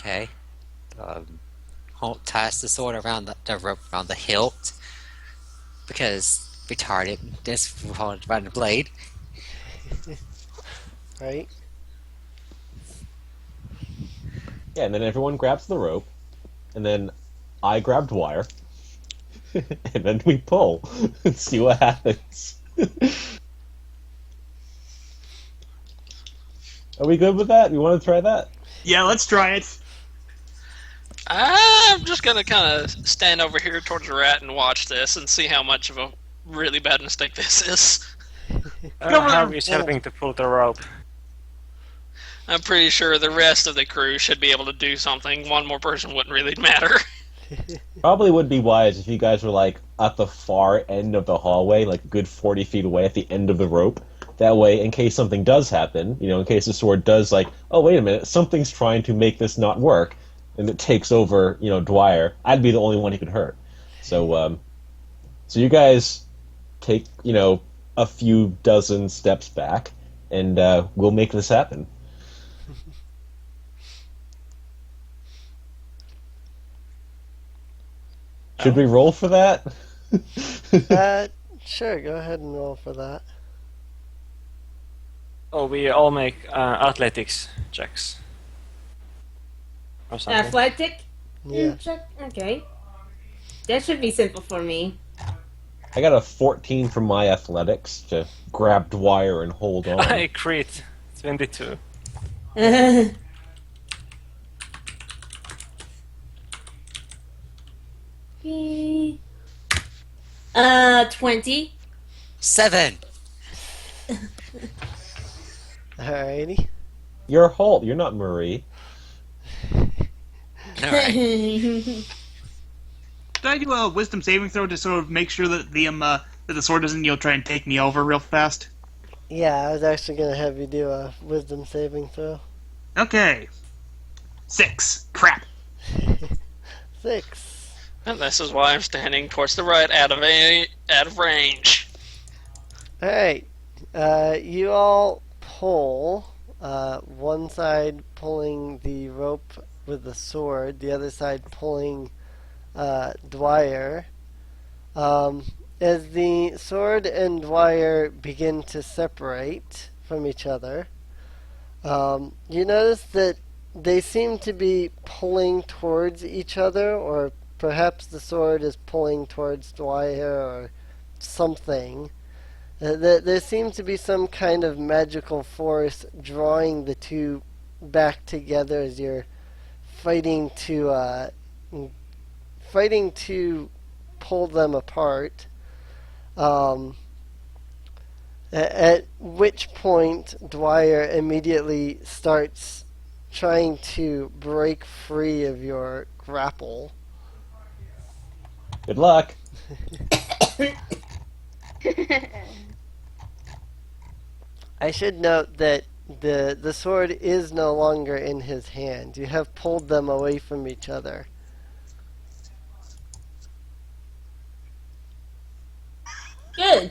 Okay. Holt ties the sword around the rope around the hilt because retarded. This around the blade.
Right.
Yeah, and then everyone grabs the rope, and then I grab Dwyer, and then we pull and see what happens. Are we good with that? You want to try that?
Yeah, let's try it.
I'm just gonna kind of stand over here towards the rat and watch this and see how much of a really bad mistake this is.
Harvey is helping to pull the rope.
I'm pretty sure the rest of the crew should be able to do something. One more person wouldn't really matter.
Probably would be wise if you guys were like at the far end of the hallway, like a good 40 feet away at the end of the rope. That way, in case something does happen, in case the sword does oh, wait a minute, something's trying to make this not work, and it takes over, Dwyer, I'd be the only one he could hurt. So you guys take, a few dozen steps back, and we'll make this happen. Should we roll for that?
Sure, go ahead and roll for that.
Oh, we all make athletics checks. Or something.
Athletic?
Yeah.
Check. Okay. That should be simple for me.
I got a 14 from my athletics to grab Dwyer and hold on.
I crit. 22.
Okay. 20.
7.
Alrighty.
You're Holt. You're not Marie.
All right.
Did I do a wisdom saving throw to sort of make sure that the sword doesn't try and take me over real fast?
Yeah, I was actually gonna have you do a wisdom saving throw.
Okay. 6. Crap.
6.
And this is why I'm standing towards the right, out of range.
Alright. You all pull. One side pulling the rope with the sword, the other side pulling Dwyer. As the sword and Dwyer begin to separate from each other, you notice that they seem to be pulling towards each other, or perhaps the sword is pulling towards Dwyer or something. There seems to be some kind of magical force drawing the two back together as you're fighting to pull them apart. At which point Dwyer immediately starts trying to break free of your grapple.
Good luck.
I should note that the sword is no longer in his hand. You have pulled them away from each other.
Good.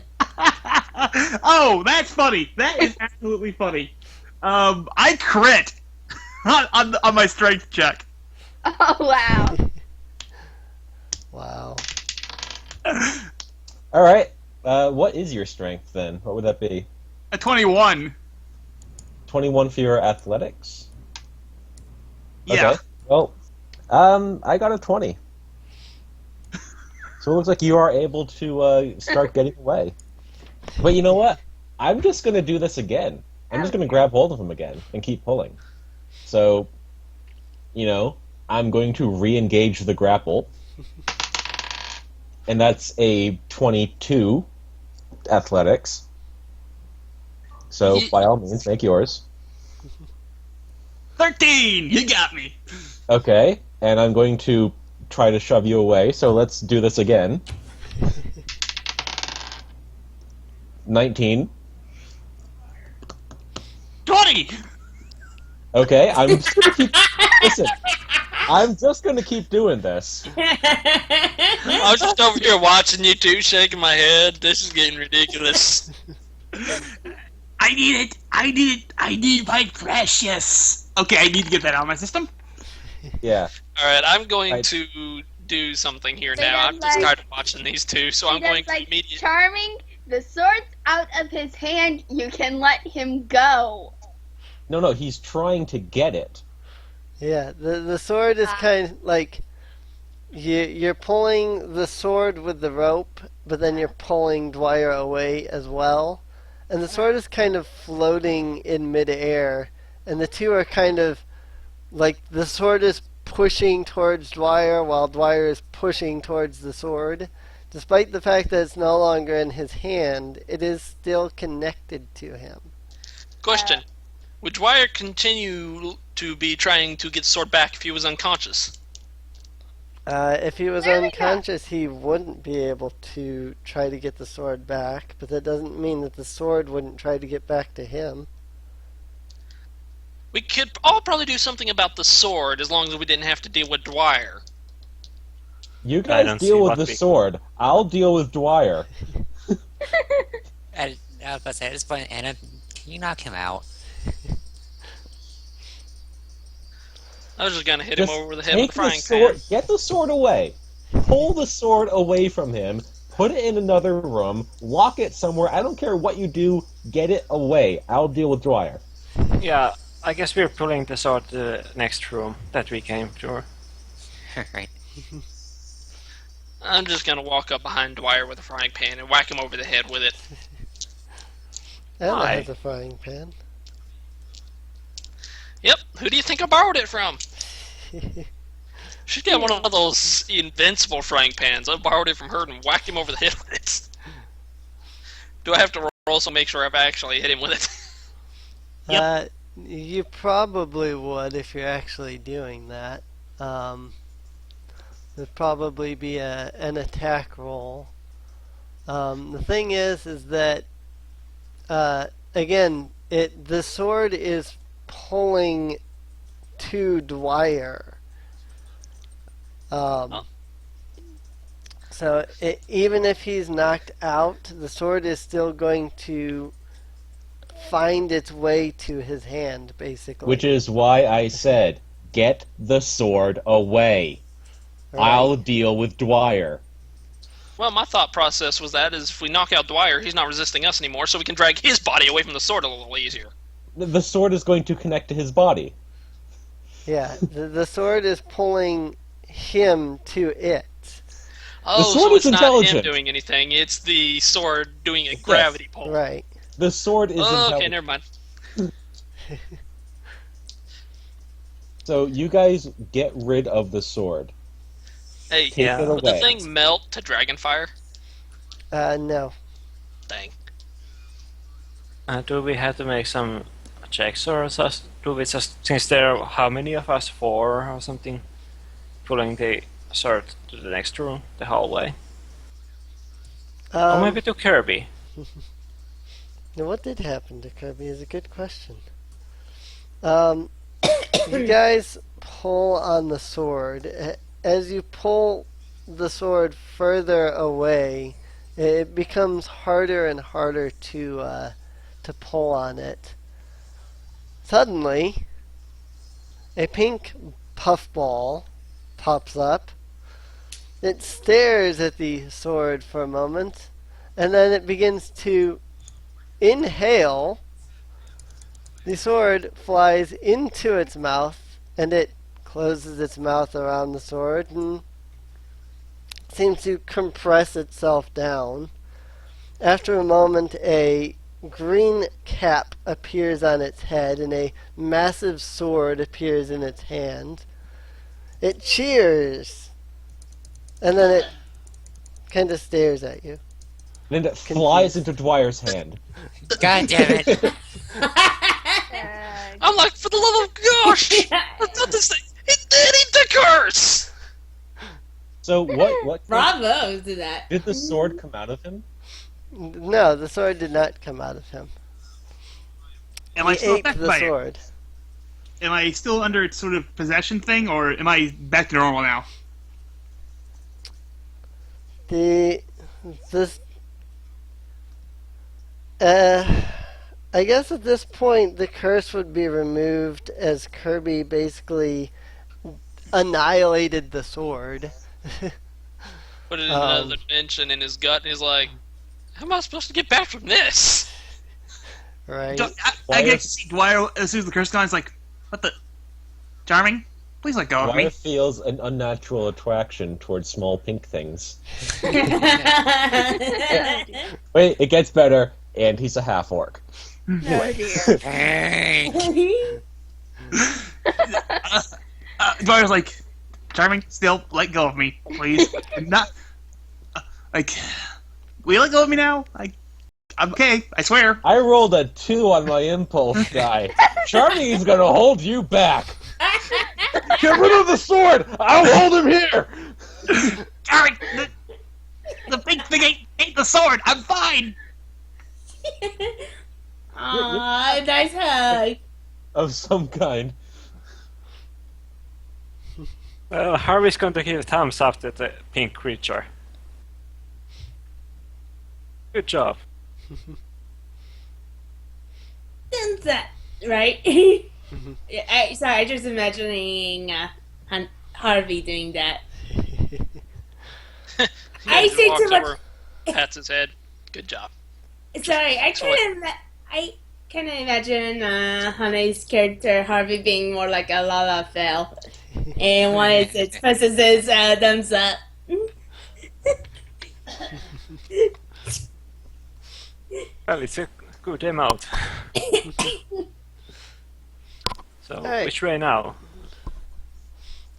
Oh, that's funny. That is absolutely funny. I crit on my strength check.
Oh, wow.
Wow.
All right. What is your strength then? What would that be?
A 21.
21 for your athletics?
Yeah.
Okay. Well, I got a 20. So it looks like you are able to start getting away. But you know what? I'm just going to do this again. I'm just going to grab hold of him again and keep pulling. So, I'm going to re-engage the grapple. And that's a 22 athletics. So, by all means, make yours.
13! You got me.
Okay, and I'm going to try to shove you away, so let's do this again. 19.
20!
Okay, I'm just gonna keep... Listen, I'm just gonna keep doing this.
I was just over here watching you two, shaking my head. This is getting ridiculous.
I need it. I need my precious. Okay, I need to get that out of my system.
Yeah.
Alright, I'm going
Right.
to do something here
So
now.
that's
I'm just
like-
tired of watching these two, so I'm going to
like
immediately...
charming. The sword's out of his hand. You can let him go.
No, he's trying to get it.
Yeah, the sword is kind of like you're pulling the sword with the rope, but then you're pulling Dwyer away as well. And the sword is kind of floating in midair, and the two are kind of like the sword is pushing towards Dwyer while Dwyer is pushing towards the sword. Despite the fact that it's no longer in his hand, it is still connected to him.
Question. Would Dwyer continue to be trying to get the sword back if he was unconscious?
If he was
There we go.
unconscious, he wouldn't be able to try to get the sword back, but that doesn't mean that the sword wouldn't try to get back to him.
We could all probably do something about the sword as long as we didn't have to deal with Dwyer.
You
I
guys
don't see
deal with
what
the
we-
sword. I'll deal with Dwyer.
I was about to say, at this point, Anna, can you knock him out?
I was just gonna hit
Just
him over the head with
take
a frying
the sword,
pan.
get the sword away. Pull the sword away from him. Put it in another room. Lock it somewhere. I don't care what you do. Get it away. I'll deal with Dwyer.
Yeah, I guess we're pulling the sword to the next room that we came through.
Right.
I'm just gonna walk up behind Dwyer with a frying pan and whack him over the head with it.
Ella
Why?
has a frying pan.
Yep, who do you think I borrowed it from? She's got one of those invincible frying pans. I borrowed it from her and whacked him over the head with it. Do I have to roll to make sure I've actually hit him with it?
Yep.
You probably would if you're actually doing that. There'd probably be an attack roll. The thing is that again, the sword is pulling to Dwyer. So even if he's knocked out, the sword is still going to find its way to his hand, basically.
Which is why I said, get the sword away.
Right.
I'll deal with Dwyer.
Well, my thought process was that is if we knock out Dwyer, he's not resisting us anymore, so we can drag his body away from the sword a little easier.
The sword is going to connect to his body.
Yeah, the sword is pulling him to it.
Oh,
sword
so
is
it's not him
intelligent.
doing anything, it's the sword doing a gravity pull.
Right.
The sword is
Oh, okay,
intelligent.
never mind.
So you guys get rid of the sword.
Hey,
Take it
would the
away.
thing melt to dragonfire?
No.
Dang.
Do we have to make some checks, or do we just, since there are how many of us, 4 or something, pulling the sword to the next room, the hallway? Or maybe to Kirby.
Now, what did happen to Kirby is a good question. You guys pull on the sword. As you pull the sword further away, it becomes harder and harder to pull on it. Suddenly, a pink puffball pops up. It stares at the sword for a moment, and then it begins to inhale. The sword flies into its mouth, and it closes its mouth around the sword and seems to compress itself down. After a moment, a green cap appears on its head, and a massive sword appears in its hand. It cheers, and then it kind of stares at you.
Then it flies into Dwyer's hand.
God damn it.
I'm like, for the love of gosh! I thought this thing, it did eat the curse!
So what
Bravo to that.
did the sword come out of him?
No, the sword did not come out of him.
Am I
He
still
ate
affected
the
by it?
sword.
Am I still under its sort of possession thing, or am I back to normal now?
I guess at this point the curse would be removed as Kirby basically annihilated the sword.
Put it in another dimension in his gut, and he's like, how am I supposed to get back from this?
Right.
I get to see Dwyer as soon as the curse gone. It's like, what the? Charming? Please let go of
Dwyer
me.
feels an unnatural attraction towards small pink things. Wait, it gets better, and he's a half orc.
Oh dear.
Dwyer's like, Charming, still let go of me, please. Not like, will you let go of me now? I'm okay. I swear.
I rolled a 2 on my impulse die. Charmy's gonna hold you back. Get rid of the sword. I'll hold him here.
Charming, the pink thing ate the sword. I'm fine.
Aw, nice hug.
Of some kind.
Well, Harvey's going to give a thumbs up to the pink creature. Good job.
Isn't that right? Sorry, I just imagining Harvey doing that. I
He
say
walks
too much.
over, pats his head. Good job.
Sorry, I kind of imagine Hana's character Harvey being more like a Lala Fell, and once it presses his thumbs up.
Well, it's a good amount. So,
Alright.
which way now?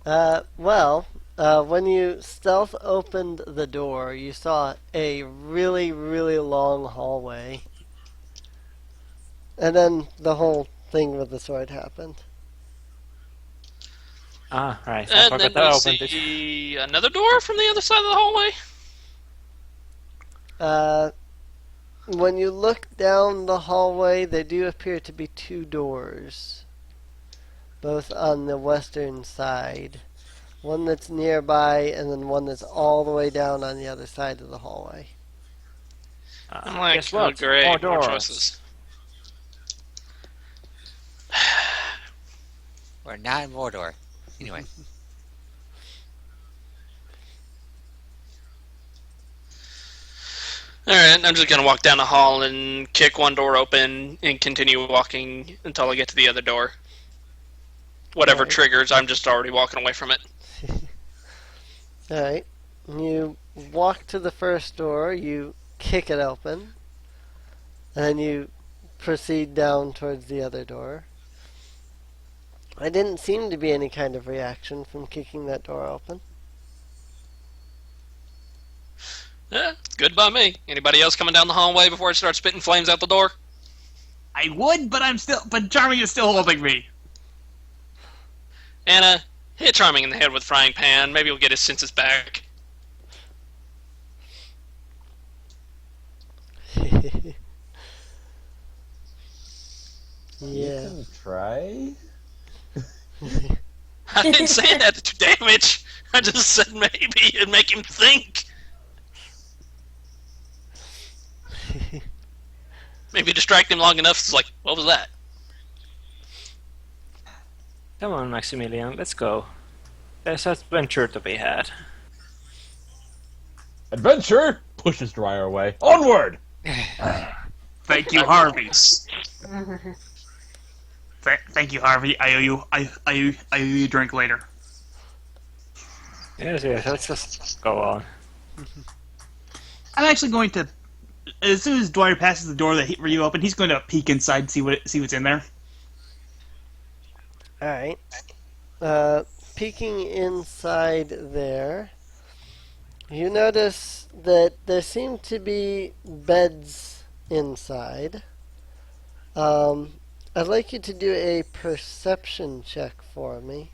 When you stealth opened the door, you saw a really, really long hallway. And then the whole thing with the sword happened.
Ah, right. I
And
forgot
then
I
we
opened it.
see another door from the other side of the hallway.
When you look down the hallway, there do appear to be two doors, both on the western side. One that's nearby, and then one that's all the way down on the other side of the hallway.
I'm like,
guess
oh
what?
great,
More
more
doors.
choices.
We're not in Mordor. Anyway.
Alright, I'm just gonna walk down the hall and kick one door open and continue walking until I get to the other door. Whatever
Right.
triggers, I'm just already walking away from it.
Alright. You walk to the first door, you kick it open, and then you proceed down towards the other door. There didn't seem to be any kind of reaction from kicking that door open.
Yeah, good by me. Anybody else coming down the hallway before it starts spitting flames out the door?
I would, but Charming is still holding me.
Anna, hit Charming in the head with a frying pan. Maybe he'll get his senses back.
You
Yeah.
can try.
I didn't say that to do damage. I just said maybe it'd make him think. Maybe distract him long enough. It's like, what was that?
Come on, Maximilian, let's go. There's adventure to be had.
Adventure pushes Dryer away. Onward.
Thank you, Harvey. Thank you, Harvey. I owe you a drink later.
Yes, let's just go on.
I'm actually going to, as soon as Dwyer passes the door where you open, he's going to peek inside and see what's in there.
Alright. Peeking inside there, you notice that there seem to be beds inside. I'd like you to do a perception check for me.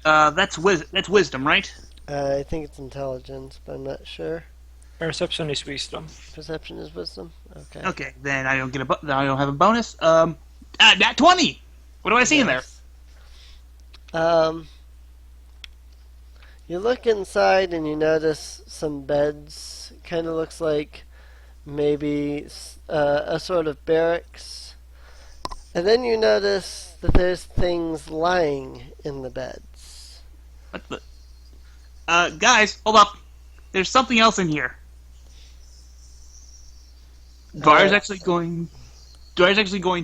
That's wisdom, right?
I think it's intelligence, but I'm not sure.
Perception is wisdom.
Perception is wisdom? Okay.
Okay, then I don't I don't have a bonus. Nat 20. What do I see in there?
Nice. You look inside and you notice some beds. Kind of looks like maybe a sort of barracks. And then you notice that there's things lying in the beds.
What the? Guys, hold up. There's something else in here. Dwyer's actually going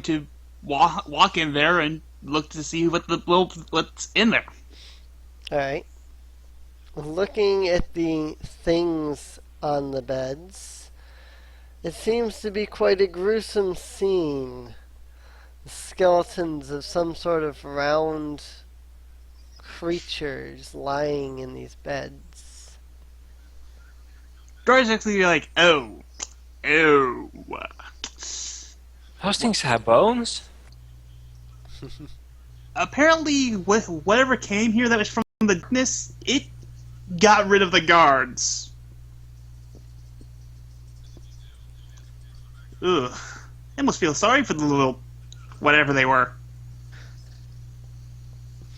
to walk in there and look to see what's in there.
Alright. Looking at the things on the beds, it seems to be quite a gruesome scene. Skeletons of some sort of round creatures lying in these beds.
Dwyer's actually like, oh.
Those things have bones?
Apparently, with whatever came here that was from the darkness, it got rid of the guards. Ugh. I almost feel sorry for the little whatever they were.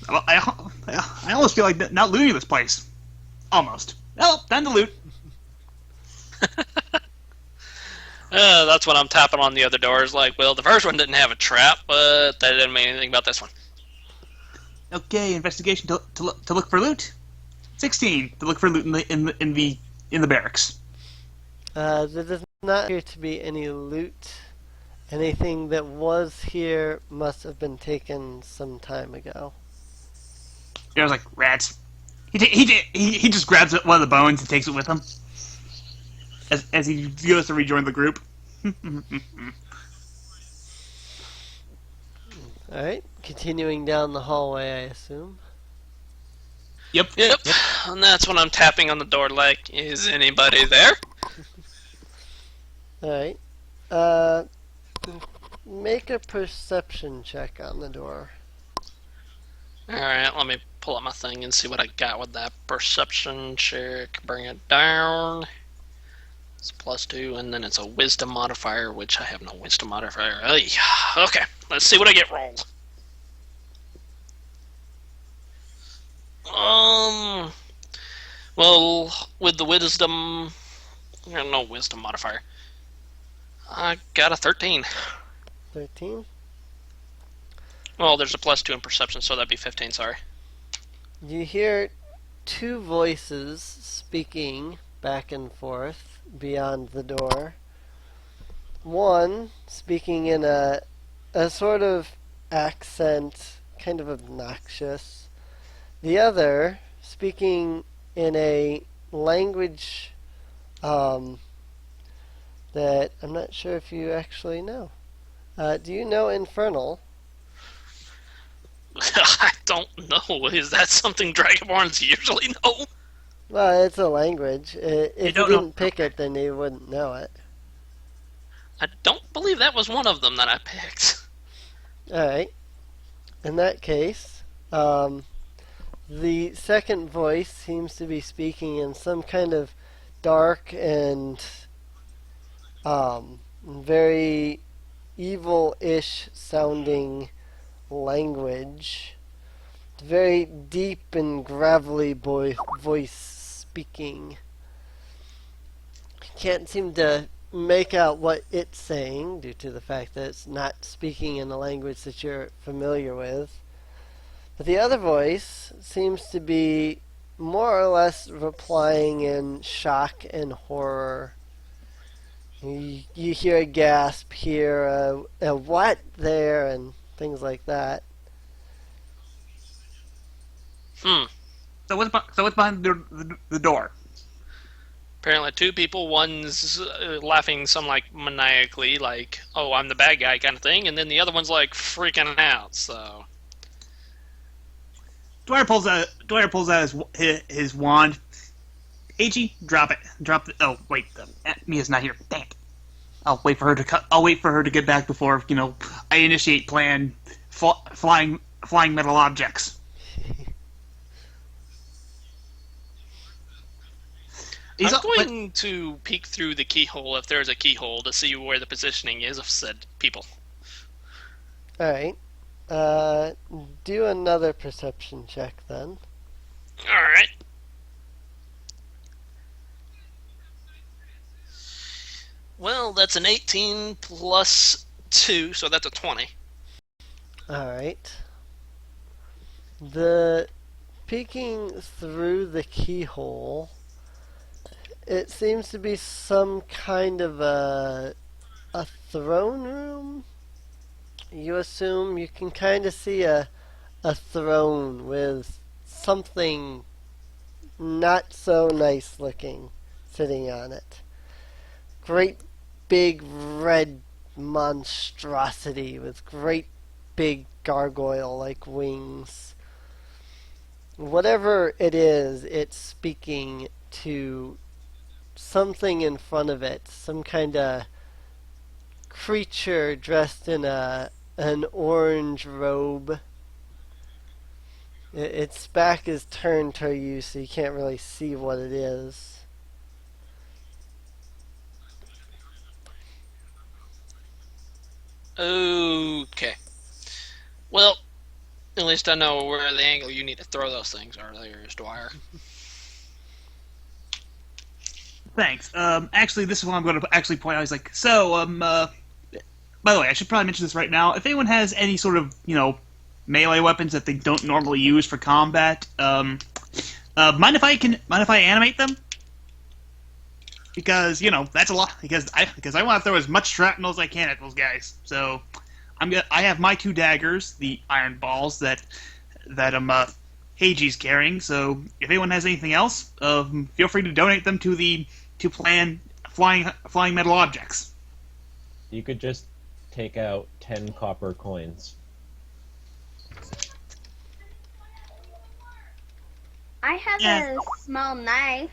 I almost feel like not looting this place. Almost. Well, time to loot.
That's when I'm tapping on the other doors. Like, well, the first one didn't have a trap, but that didn't mean anything about this one.
Okay, investigation to look for loot. 16 to look for loot in the barracks.
There does not appear to be any loot. Anything that was here must have been taken some time ago.
There's like rats. He just grabs one of the bones and takes it with him as he goes to rejoin the group.
Alright, continuing down the hallway, I assume.
Yep.
And that's when I'm tapping on the door like, is anybody there?
Alright. Make a perception check on the door.
Alright, let me pull up my thing and see what I got with that perception check. Bring it down. It's +2, and then it's a wisdom modifier, which I have no wisdom modifier. Okay, let's see what I get rolled. Well, with the wisdom, no wisdom modifier. I got a 13.
13?
Well, there's a +2 in perception, so that'd be 15, sorry.
You hear two voices speaking back and forth beyond the door. One speaking in a sort of accent, kind of obnoxious. The other speaking in a language that I'm not sure if you actually know. Do you know Infernal?
I don't know. Is that something Dragonborns usually know?
Well, it's a language. If you
don't know.
didn't pick it, then you wouldn't know it.
I don't believe that was one of them that I picked.
Alright. In that case, the second voice seems to be speaking in some kind of dark and very evil-ish sounding language. Very deep and gravelly voice speaking. Can't seem to make out what it's saying due to the fact that it's not speaking in a language that you're familiar with. But the other voice seems to be more or less replying in shock and horror. You hear a gasp here, a what there, and things like that.
So what's behind the door?
Apparently 2 people, one's laughing some like maniacally, like, oh, I'm the bad guy kind of thing, and then the other one's like freaking out, so...
Dwyer pulls out his wand. AG, drop it. Oh wait, Mia's not here. Dang it. I'll wait for her to get back before I initiate plan flying metal objects.
I'm going to peek through the keyhole if there's a keyhole to see where the positioning is of said people.
Alright. Do another perception check then.
Alright. Well, that's an 18 plus 2, so that's a 20.
Alright. The peeking through the keyhole, it seems to be some kind of a throne room. You assume you can kind of see a throne with something not so nice looking sitting on it. Great big red monstrosity with great big gargoyle-like wings. Whatever it is, it's speaking to something in front of it, some kind of creature dressed in an orange robe. Its back is turned to you, so you can't really see what it is.
Okay. Well, at least I know where the angle you need to throw those things are there, Dwyer.
Thanks. Actually, this is what I'm going to actually point out. He's like, by the way, I should probably mention this right now. If anyone has any sort of, melee weapons that they don't normally use for combat, mind if I animate them? Because, that's a lot. Because I want to throw as much shrapnel as I can at those guys. So, I have my 2 daggers, the iron balls that Heiji's carrying. So if anyone has anything else, feel free to donate them to plan flying metal objects.
You could just take out 10 copper coins.
I have a small knife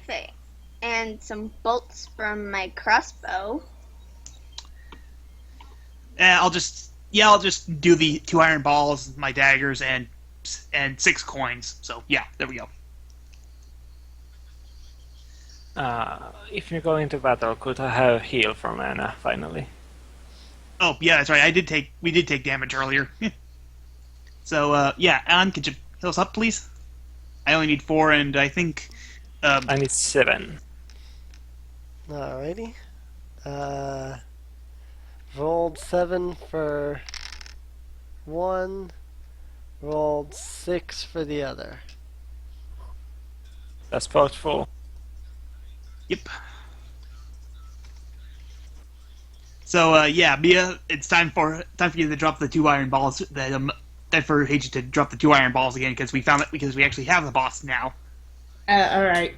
and some bolts from my crossbow.
I'll just do the 2 iron balls, my daggers, and 6 coins. So yeah, there we go.
If you go into battle, could I have heal from Anna finally?
Oh yeah, that's right. We did take damage earlier. So yeah, Anne, could you heal us up, please? I only need 4, and I think
I need 7.
Alrighty. Rolled 7 for one. Rolled 6 for the other.
That's both full.
Yep. So yeah, Mia, it's time for you to drop the 2 iron balls. Time for Heiji to drop the 2 iron balls again because we actually have the boss now.
All right.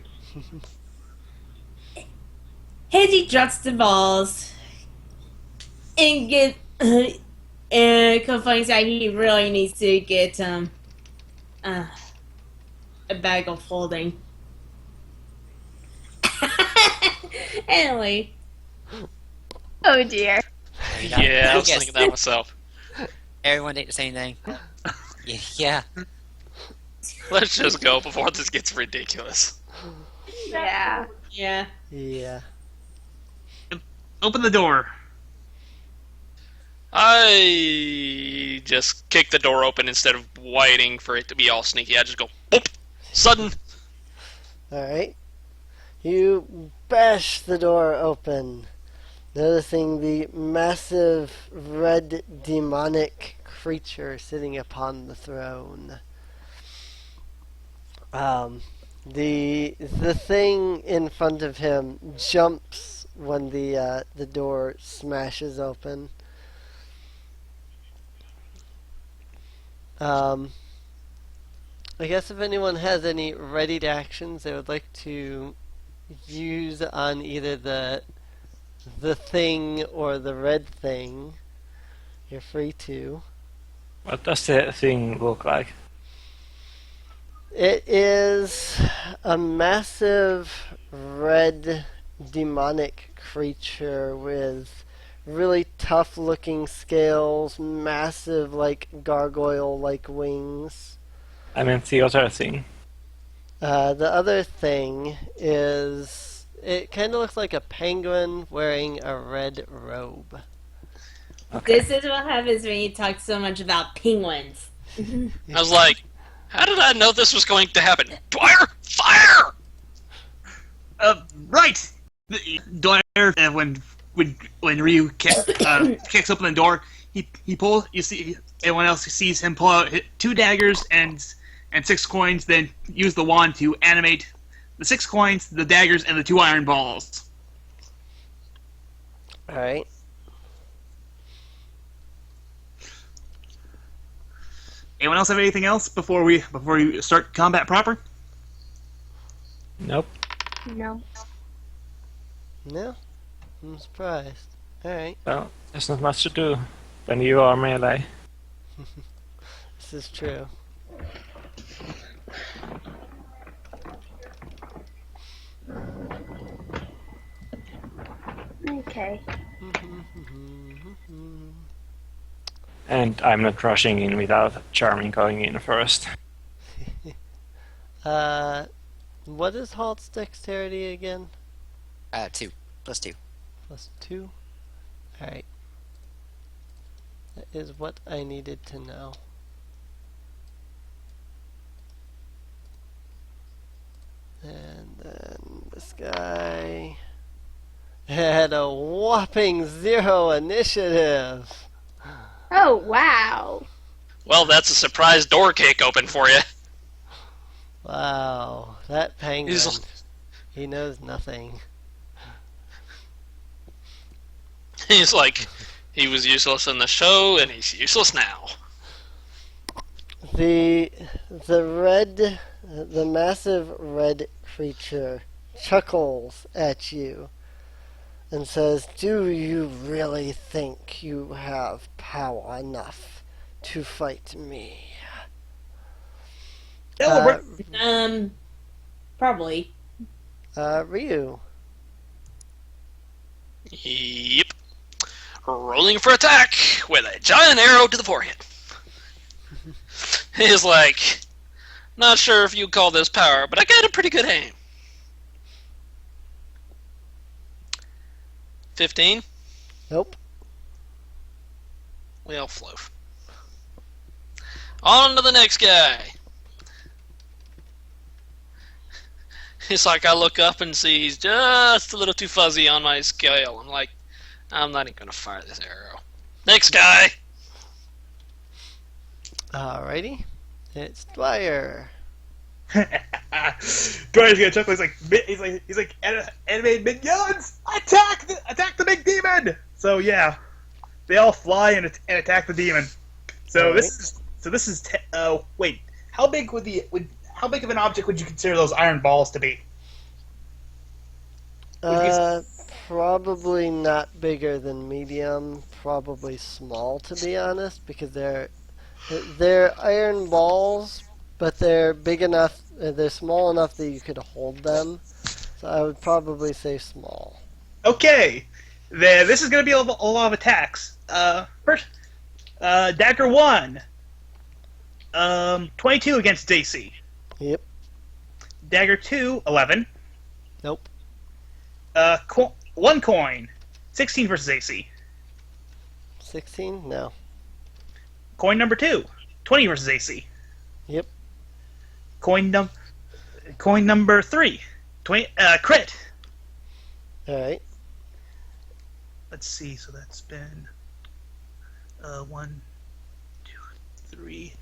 Heiji drops the balls and and finds out he really needs to get a bag of holding. Anyway.
Oh dear.
Yeah, I was
Yes.
thinking that myself.
Everyone did the same thing. Yeah.
Let's just go before this gets ridiculous.
Yeah.
Yeah.
Yeah.
Open the door.
I just kick the door open instead of waiting for it to be all sneaky. I just go, boop, sudden.
Alright. You bash the door open, noticing the massive red demonic creature sitting upon the throne. The thing in front of him jumps when the door smashes open. I guess if anyone has any readied actions they would like to use on either the thing or the red thing, you're free to.
What does the thing look like?
It is a massive red demonic creature with really tough looking scales, massive like gargoyle like wings.
I meant the other thing.
The other thing is, it kind of looks like a penguin wearing a red robe.
Okay.
This is what happens when you talk so much about penguins.
I was like, how did I know this was going to happen? Dwyer, fire!
Right. Dwyer, when Ryu kicks open the door, he pulls. You see, everyone else sees him pull out 2 daggers and 6 coins. Then use the wand to animate the 6 coins, the daggers, and the 2 iron balls.
Alright.
Anyone else have anything else before we start combat proper?
Nope.
No.
No? I'm surprised. Alright.
Well, there's not much to do when you are melee.
This is true.
Okay.
And I'm not rushing in without Charming going in first.
What is Halt's dexterity again?
2 plus 2.
Plus 2? Alright. That is what I needed to know. And then this guy had a whopping 0 initiative.
Oh wow.
Well, that's a surprise door kick open for you.
Wow, that penguin.
He's-
He knows nothing.
He's like, he was useless in the show, and he's useless now.
The the massive red creature chuckles at you and says, "Do you really think you have power enough to fight me?"
Probably.
Ryu.
Yep. Rolling for attack with a giant arrow to the forehead. He's like, not sure if you'd call this power, but I got a pretty good aim. 15?
Nope.
Well, floof. On to the next guy. It's like I look up and see he's just a little too fuzzy on my scale. I'm like, I'm not even going to fire this arrow. Next guy.
Alrighty. It's Dwyer.
Dwyer's gonna chuckle. He's like animated minions. Attack the big demon. So yeah, they all fly and attack the demon. So
Alright.
this is wait, how big of an object would you consider those iron balls to be?
Probably not bigger than medium. Probably small, to be honest, because they're iron balls, but they're big enough. They're small enough that you could hold them. So I would probably say small.
Okay, then this is gonna be a lot of attacks. First, dagger 1. 22 against AC.
Yep.
Dagger 2, 11.
Nope.
1 coin, 16 versus AC.
16? No.
Coin number 2, 20 versus AC.
Yep.
Coin number 3, 20 crit.
Alright.
Let's see. So that's been 1, 2, 3.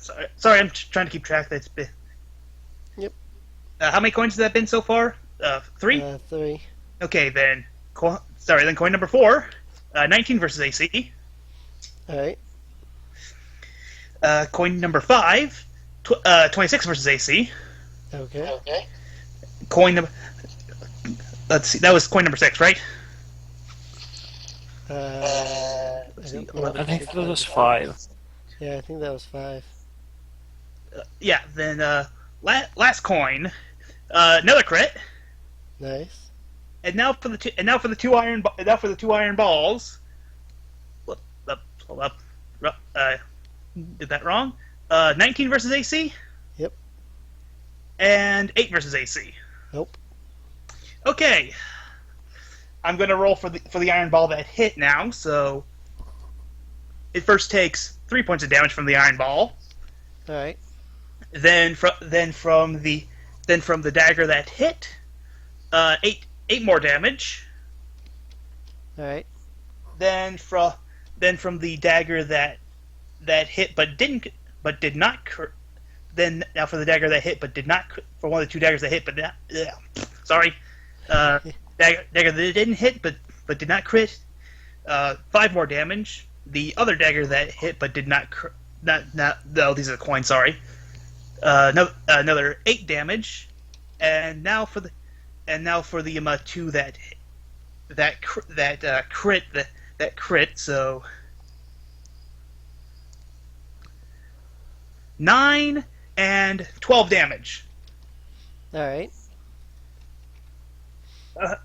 Sorry, I'm trying to keep track. That's been.
Yep.
How many coins has that been so far? 3.
3.
Okay, then. Then coin number 4, 19 versus AC.
Alright.
Coin number 5, 26 versus AC.
Okay.
Coin number. Let's see. That was coin number 6, right?
I don't know
I think
if
that was
it's
5.
Yeah, I think that was 5.
Yeah. Then last coin, another crit.
Nice.
And now for the two iron balls. Hold up. Did that wrong? 19 versus AC.
Yep.
And 8 versus AC.
Nope.
Okay. I'm gonna roll for the iron ball that hit now. So it first takes 3 points of damage from the iron ball.
Alright.
Then from the dagger that hit, 8 more damage.
Alright.
Then from the dagger that hit but did not. Then now for the dagger that hit but did not. For one of the 2 daggers that hit but not. Sorry. Dagger that didn't hit but did not crit. 5 more damage. The other dagger that hit but did not. No, these are the coins. Sorry. Another 8 damage. And now for the 2 that crit. So 9 and 12 damage.
Alright.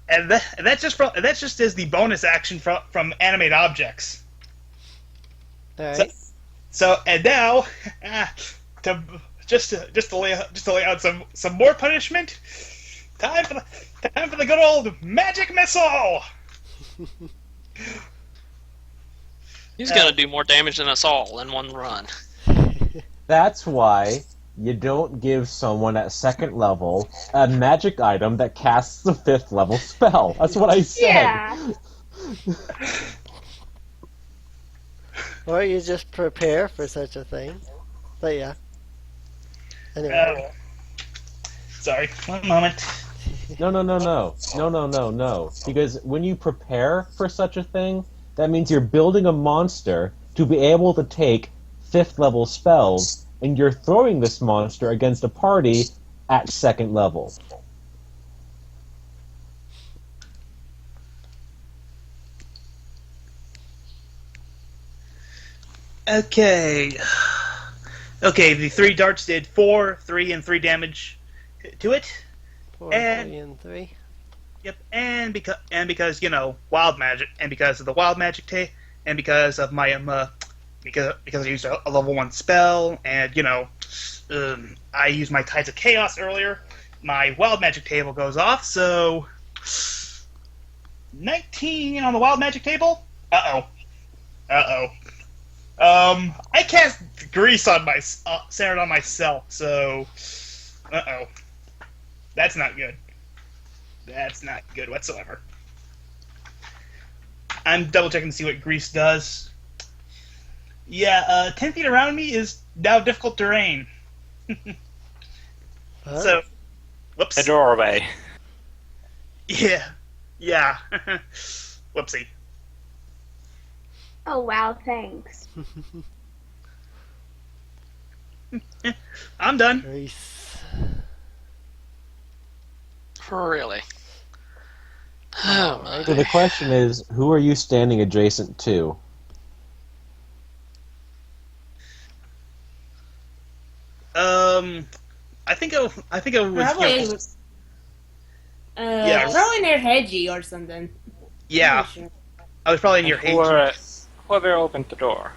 And that's just as the bonus action from animate objects.
Alright.
So and now to lay out some more punishment. Time for the good old magic missile.
He's gonna do more damage than us all in one run.
That's why you don't give someone at 2nd level a magic item that casts a 5th level spell. That's what I said.
Yeah.
Or you just prepare for such a thing. But yeah. Anyway.
Sorry, one moment.
No. Because when you prepare for such a thing, that means you're building a monster to be able to take 5th level spells and you're throwing this monster against a party at second level.
Okay. Okay, the 3 darts did 4, 3, and 3 damage to it.
4,
And-
3, and 3.
Yep, and because wild magic, and because of the wild magic and because of my because I used a level 1 spell, and I used my Tides of Chaos earlier, my wild magic table goes off. So 19 on the wild magic table. Uh oh. I cast grease on my centered on myself. So that's not good. That's not good whatsoever. I'm double checking to see what grease does. Yeah, 10 feet around me is now difficult terrain.
Huh?
So, whoops.
The doorway.
Yeah. Whoopsie.
Oh wow, thanks.
I'm done.
Grease.
Really? Oh my.
So the question is, who are you standing adjacent to?
I think I was.
Probably.
Yeah.
Probably near Hedgie or something.
Yeah,
Pretty sure.
I was probably in your
Whoever opened the door.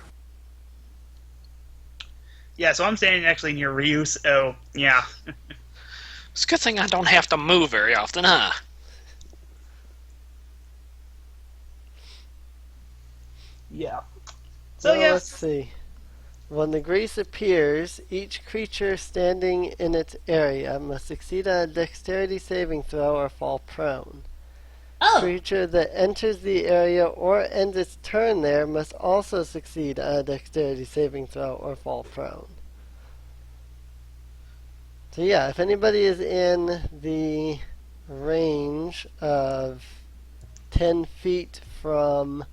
Yeah, so I'm standing actually near Ryu. So yeah.
It's a good thing I don't have to move very often, huh?
Yeah. So
Well,
yeah.
let's see. When the grease appears, each creature standing in its area must succeed on a dexterity saving throw or fall prone.
Oh,
Creature that enters the area or ends its turn there must also succeed on a dexterity saving throw or fall prone. So yeah, if anybody is in the range of 10 feet from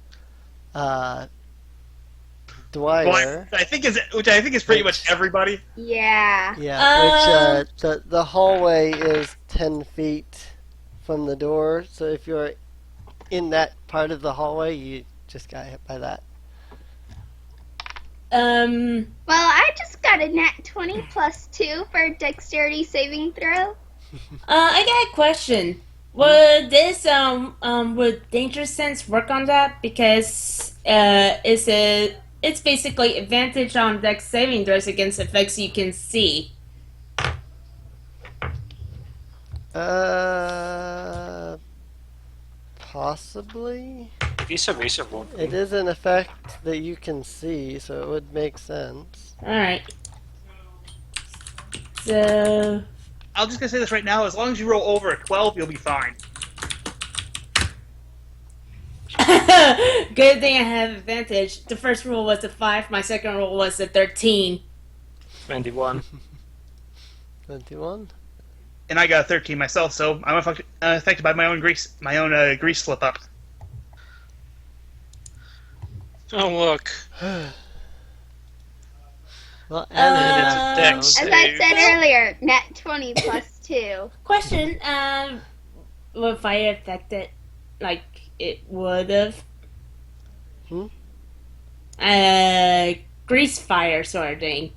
Dwyer,
Which I think is pretty much everybody.
Yeah.
yeah, which the hallway is 10 feet from the door, so if you're in that part of the hallway, you just got hit by that.
Well, I just got a nat 20 plus 2 for a dexterity saving throw.
I got a question. Would this would danger sense work on that? Because it's basically advantage on dex saving throws against effects you can see.
Possibly.
Vis-a-vis would
It is an effect that you can see, so it would make sense.
Alright. So
I'm just gonna say this right now. As long as you roll over a 12, you'll be fine.
good thing I have advantage. The first roll was a 5, my second roll was a 13.
21.
21.
And I got a 13 myself, so I'm affected by my own grease slip up.
Oh look.
Well,
Uh,
Dex.
As I said earlier, nat 20 plus 2.
Question, would fire affect it like it would have? Grease fire sort of thing.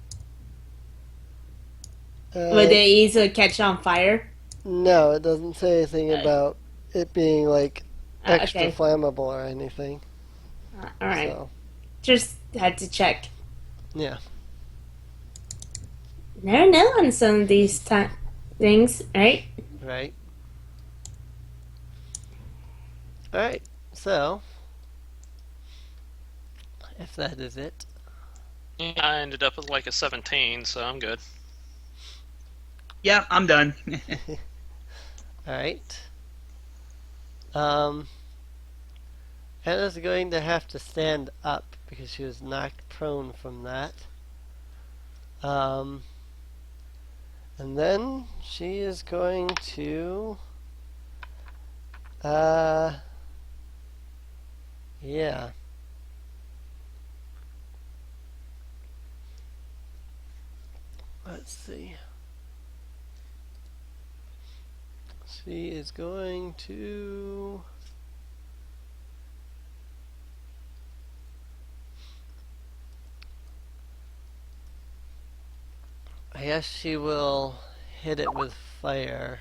Would they easily catch on fire?
No, it doesn't say anything about it being like extra
Okay.
flammable or anything.
Alright.
So,
Just had to check.
yeah.
Never know on some of these things, right?
Right. Alright, so if that is it.
I ended up with like a 17, so I'm good.
Yeah, I'm done.
Alright. Anna's going to have to stand up because she was knocked prone from that. And then she is going to yeah. Let's see. She is going to... I guess she will hit it with fire.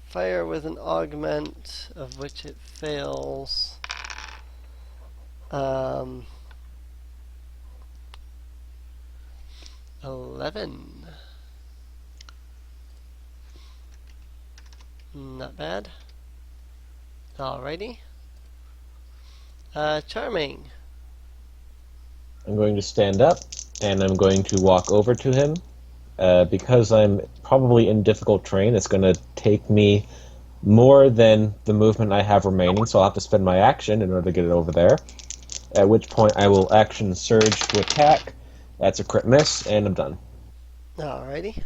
Fire with an augment of which it fails. 11. Not bad. Alrighty. Charming.
I'm going to stand up, and I'm going to walk over to him. Because I'm probably in difficult terrain, it's going to take me more than the movement I have remaining, so I'll have to spend my action in order to get it over there. At which point I will action surge to attack. That's a crit miss, and I'm done.
Alrighty.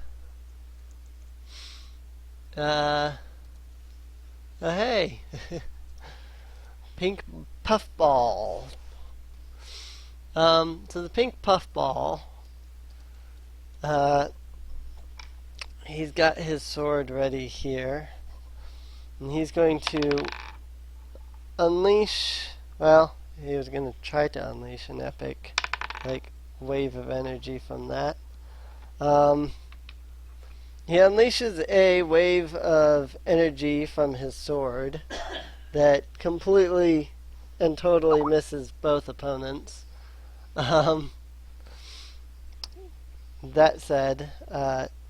Hey. Pink puffball. So the pink puffball, he's got his sword ready here. And he's going to unleash, well, he was going to try to unleash an epic, wave of energy from that. He unleashes a wave of energy from his sword that completely and totally misses both opponents. That said,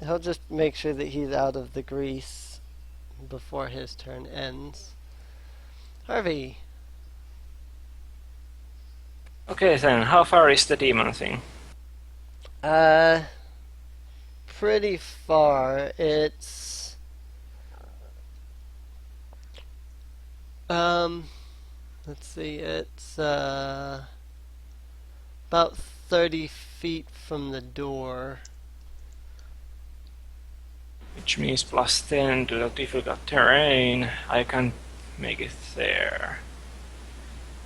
he'll just make sure that he's out of the grease before his turn ends. Harvey.
Okay, then, how far is the demon thing?
Pretty far. It's let's see, it's about 30 feet from the door.
Which means plus 10 to the difficult terrain. I can't make it there.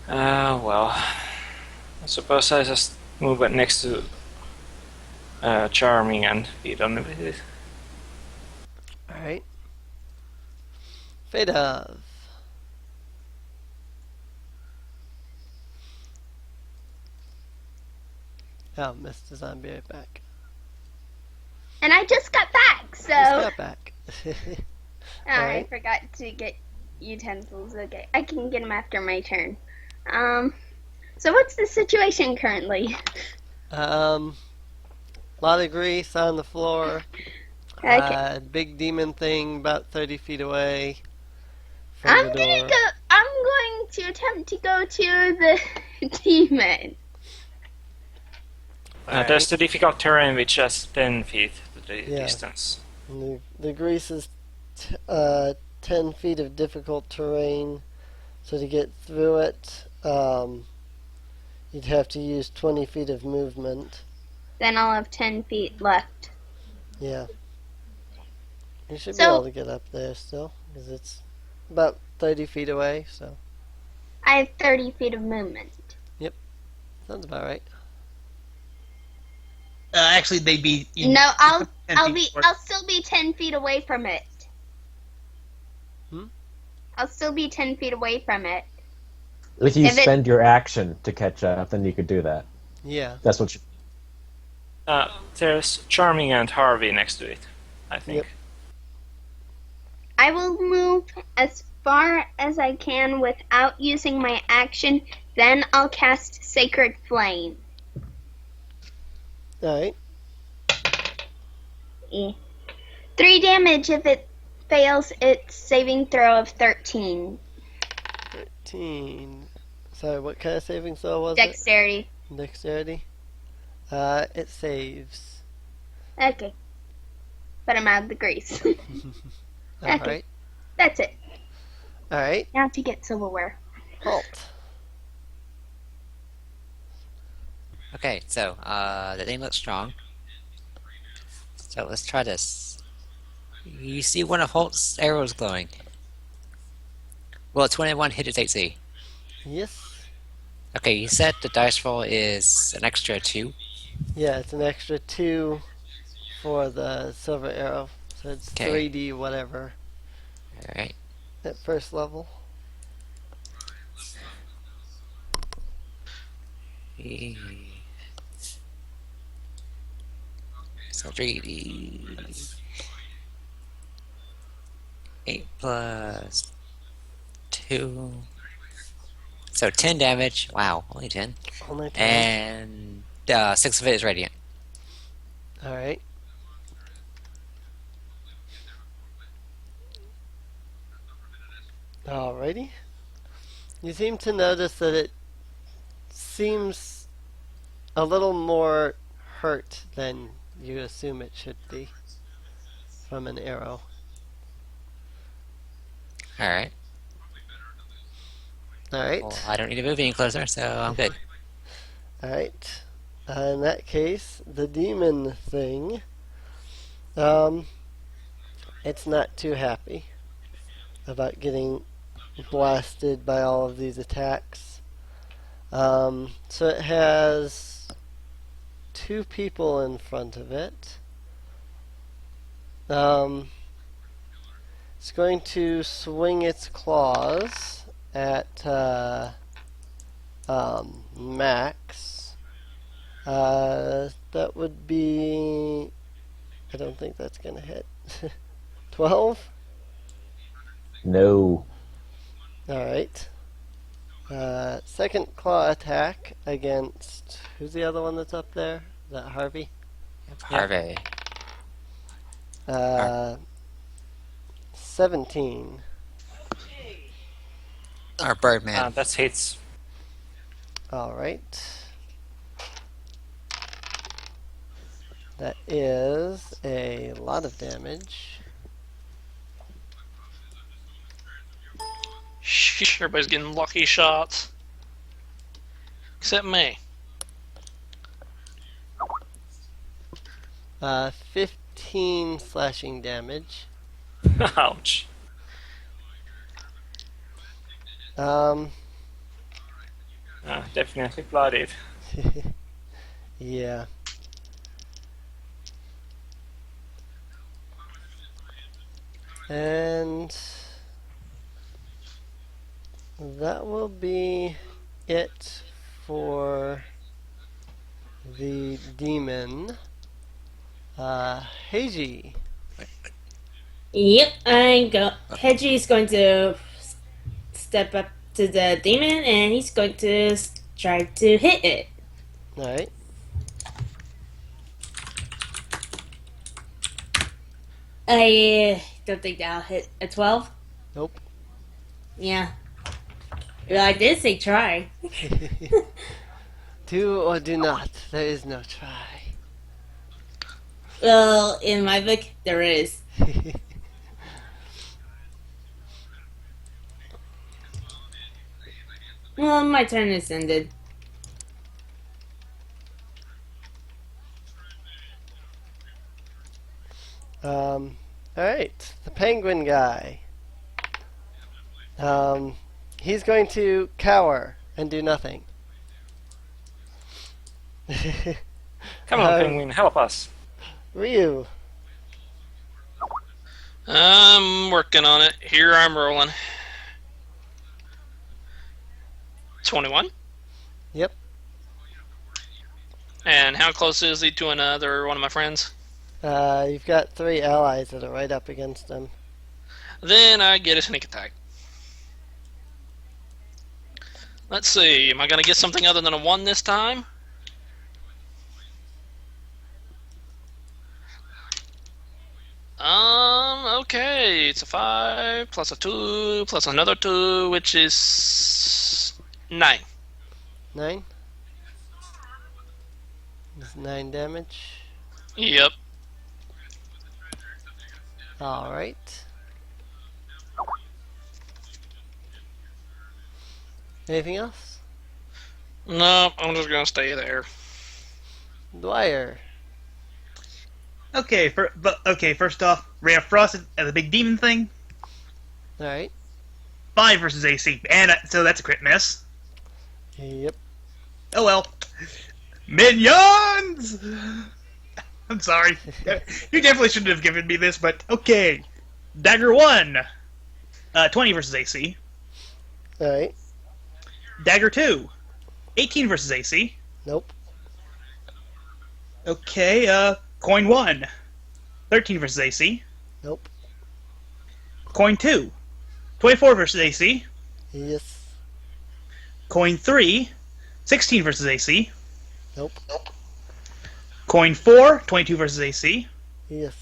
Well, I suppose I just move it next to Charming and be done with it.
Alright. Fate of. Oh, missed the zombie right back.
And I just got back, so.
Just got back.
I
Alright.
forgot to get utensils. Okay, I can get them after my turn. So what's the situation currently?
Lot of grease on the floor.
Okay.
Big demon thing about 30 feet away from the door.
I'm going to attempt to go to the demon.
There's the difficult terrain which has 10 feet to the
Yeah.
distance.
And the grease is 10 feet of difficult terrain. So to get through it, you'd have to use 20 feet of movement.
Then I'll have 10 feet left.
Yeah. You should be
So-
able to get up there still, because it's about 30 feet away, so
I have 30 feet of movement.
sounds about right.
Actually, they'd be.
No, I'll
10 feet
I'll still be 10 feet away from it.
Hmm?
I'll still be 10 feet away from it.
If you
If it-
spend your action to catch up, then you could do that.
Yeah.
That's what you...
There's Charming and Harvey next to it, I think.
Yep.
I will move as far as I can without using my action. Then I'll cast Sacred Flame.
Alright.
3 damage if it fails its saving throw of 13.
13. Sorry, what kind of saving throw was
Dexterity.
it? Dexterity. It saves.
Okay. But I'm out of the grease.
Alright.
That's it.
Alright.
Now to get silverware.
Halt.
Okay, so the thing looks strong. So let's try this. You see one of Holt's arrows glowing. Well, 21 hit its AC.
Yes.
Okay, you said the dice roll is an extra 2.
Yeah, it's an extra 2 for the silver arrow. So it's
Okay.
3D whatever
Alright.
at first level.
So 3D. 8 plus 2. So 10 damage. Wow, only 10.
Only 10.
And 6 of it is radiant.
Alright. Alrighty. You seem to notice that it seems a little more hurt than you assume it should be from an arrow.
Alright.
Alright.
Well, I don't need to move any closer, so I'm good.
Alright. In that case, the demon thing, it's not too happy about getting blasted by all of these attacks. So it has 2 people in front of it. It's going to swing its claws at Max. That would be... I don't think that's going to hit. 12?
No.
Alright. Second claw attack against... Who's the other one that's up there? Is that Harvey?
Harvey.
17.
Or Birdman.
That's hits.
Alright. That is a lot of damage.
Sheesh, everybody's getting lucky shots. Except me.
15 slashing damage.
Ouch. Definitely bloodied.
Yeah. And that will be it for the demon. Heiji.
Yep, Hedgie's going to step up to the demon and he's going to try to hit it.
Alright.
I don't think that'll hit a 12.
Nope.
Yeah. Well, I did say try.
Do or do not. There is no try.
Well, in my book, there is. Well, my turn is ended.
Alright. The penguin guy. He's going to cower and do nothing.
Come on, penguin, help us.
Ryu.
I'm working on it. Here I'm rolling. 21.
Yep.
And how close is he to another one of my friends?
You've got 3 allies that are right up against him.
Then I get a sneak attack. Let's see. Am I going to get something other than a 1 this time? Okay. It's a 5 plus a 2 plus another 2, which is 9.
9? That's 9 damage.
Yep.
Alright. Anything else?
No, I'm just going to stay there.
Dwyer.
Okay, first off, Ray of Frost and the big demon thing.
Alright.
5 versus AC, and so that's a crit miss.
Yep.
Oh well. Minions! I'm sorry. You definitely shouldn't have given me this, but okay. Dagger 1. 20 versus AC.
Alright.
Dagger 2. 18 versus AC.
Nope.
Okay, coin 1. 13 versus AC.
Nope.
Coin 2. 24 versus AC.
Yes.
Coin 3. 16 versus AC.
Nope.
Coin 4. 22 versus AC.
Yes.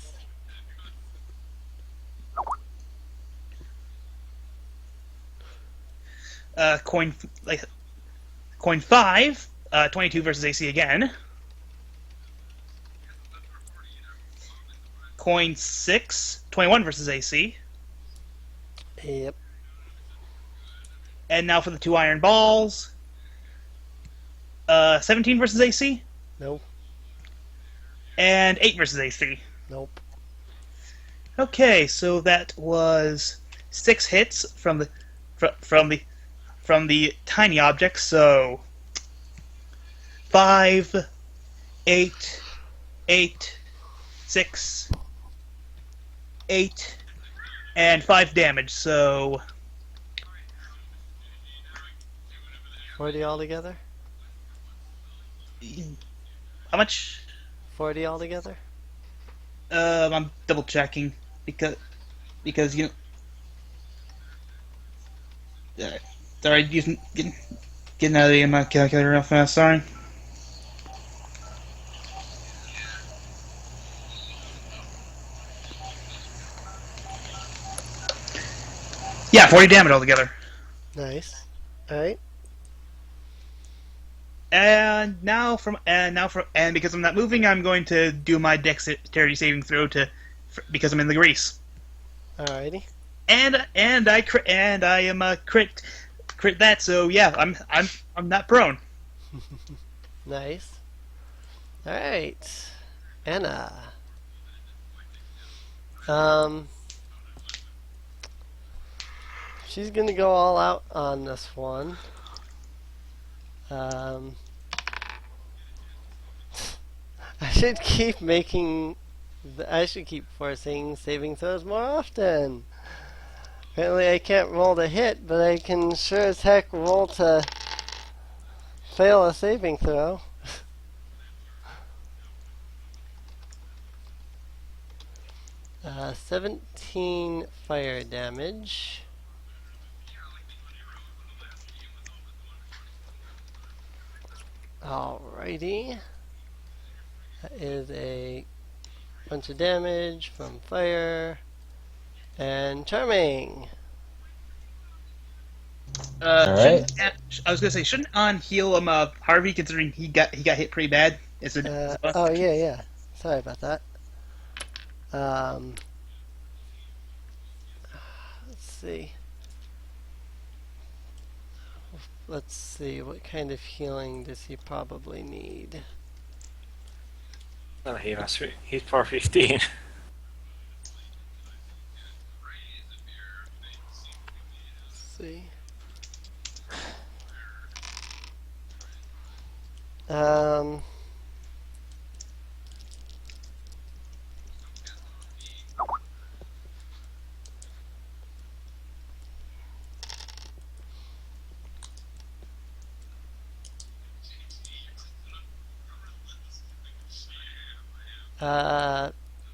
Coin 5. 22 versus AC again. Coin 6. 21 versus AC.
Yep.
And now for the 2 iron balls. 17 versus AC.
Nope.
And 8 versus AC.
Nope.
Okay, so that was 6 hits from the tiny object. So 5, 8, 8, 6, 8, and 5 damage. So
40 altogether?
how much?
40 altogether?
I'm double checking because you know. Sorry, getting out of my calculator real fast. Sorry. Yeah, 40 damage altogether.
Nice. Alright.
And because I'm not moving, I'm going to do my dexterity saving throw because I'm in the grease.
Alrighty.
And I am a crit that. So yeah, I'm not prone.
Nice. Alright. Anna. She's gonna go all out on this one. I should keep forcing saving throws more often. Apparently I can't roll to hit, but I can sure as heck roll to fail a saving throw. 17 fire damage. Alrighty. That is a bunch of damage from fire and charming.
Alright.
I was gonna say, shouldn't On heal him, Harvey, considering he got hit pretty bad.
Oh yeah. Sorry about that. Let's see. Let's see, what kind of healing does he probably need?
Well, he was hit for 15.
Let's see.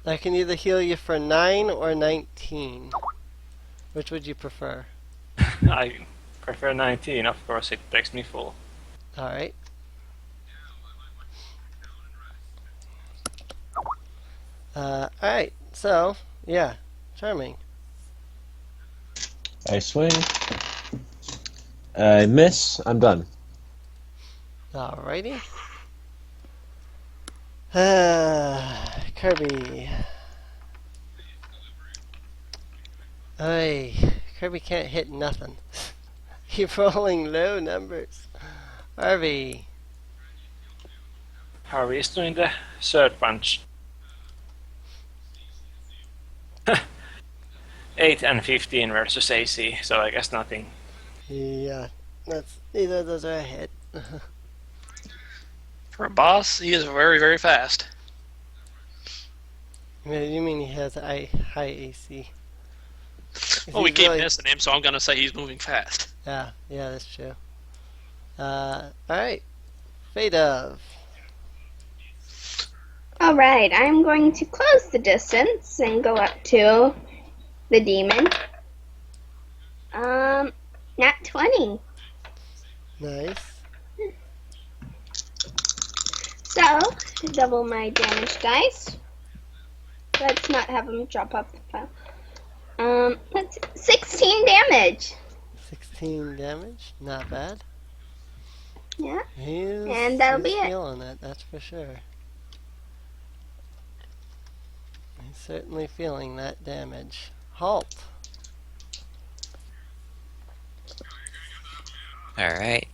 I can either heal you for 9 or 19. Which would you prefer?
I prefer 19, of course, it takes me full.
Alright. Alright, so, yeah, charming.
I swing. I miss. I'm done.
Alrighty. Kirby. Ay, Kirby can't hit nothing. Keep rolling low numbers. Harvey.
Harvey is doing the third punch. 8 and 15 versus AC, so I guess nothing.
Yeah, neither of those are a hit.
For a boss, he is very, very fast.
Yeah, you mean he has a high AC?
Well, we
He's
keep
really-
missing him, so I'm going to say he's moving fast.
Yeah, that's true. Alright. Fate of.
Alright, I'm going to close the distance and go up to the demon. Nat 20.
Nice.
So, double my damage dice. Let's not have him drop off the file. Let's 16 damage.
16 damage. Not bad.
Yeah.
He's
that'll be it.
feeling it, that's for sure. He's certainly feeling that damage. Halt.
All right.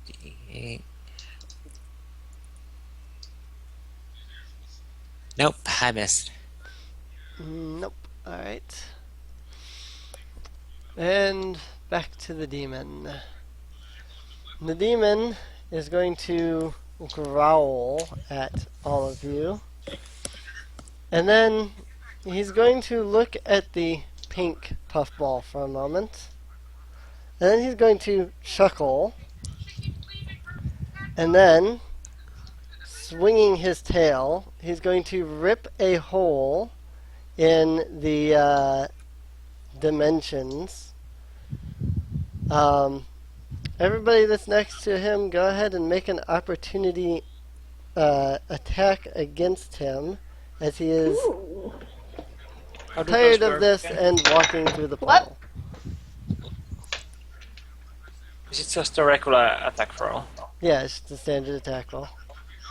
D8. Nope, I missed.
Nope. Alright. And back to the demon. The demon is going to growl at all of you. And then he's going to look at the pink puffball for a moment. And then he's going to chuckle. And then, swinging his tail, he's going to rip a hole in the dimensions. Everybody that's next to him, go ahead and make an opportunity attack against him, as he is
Ooh.
How do
tired
those
of
work
this
again?
and walking through the
What?
portal.
Is it just a regular attack roll?
Yeah, it's the standard attack roll.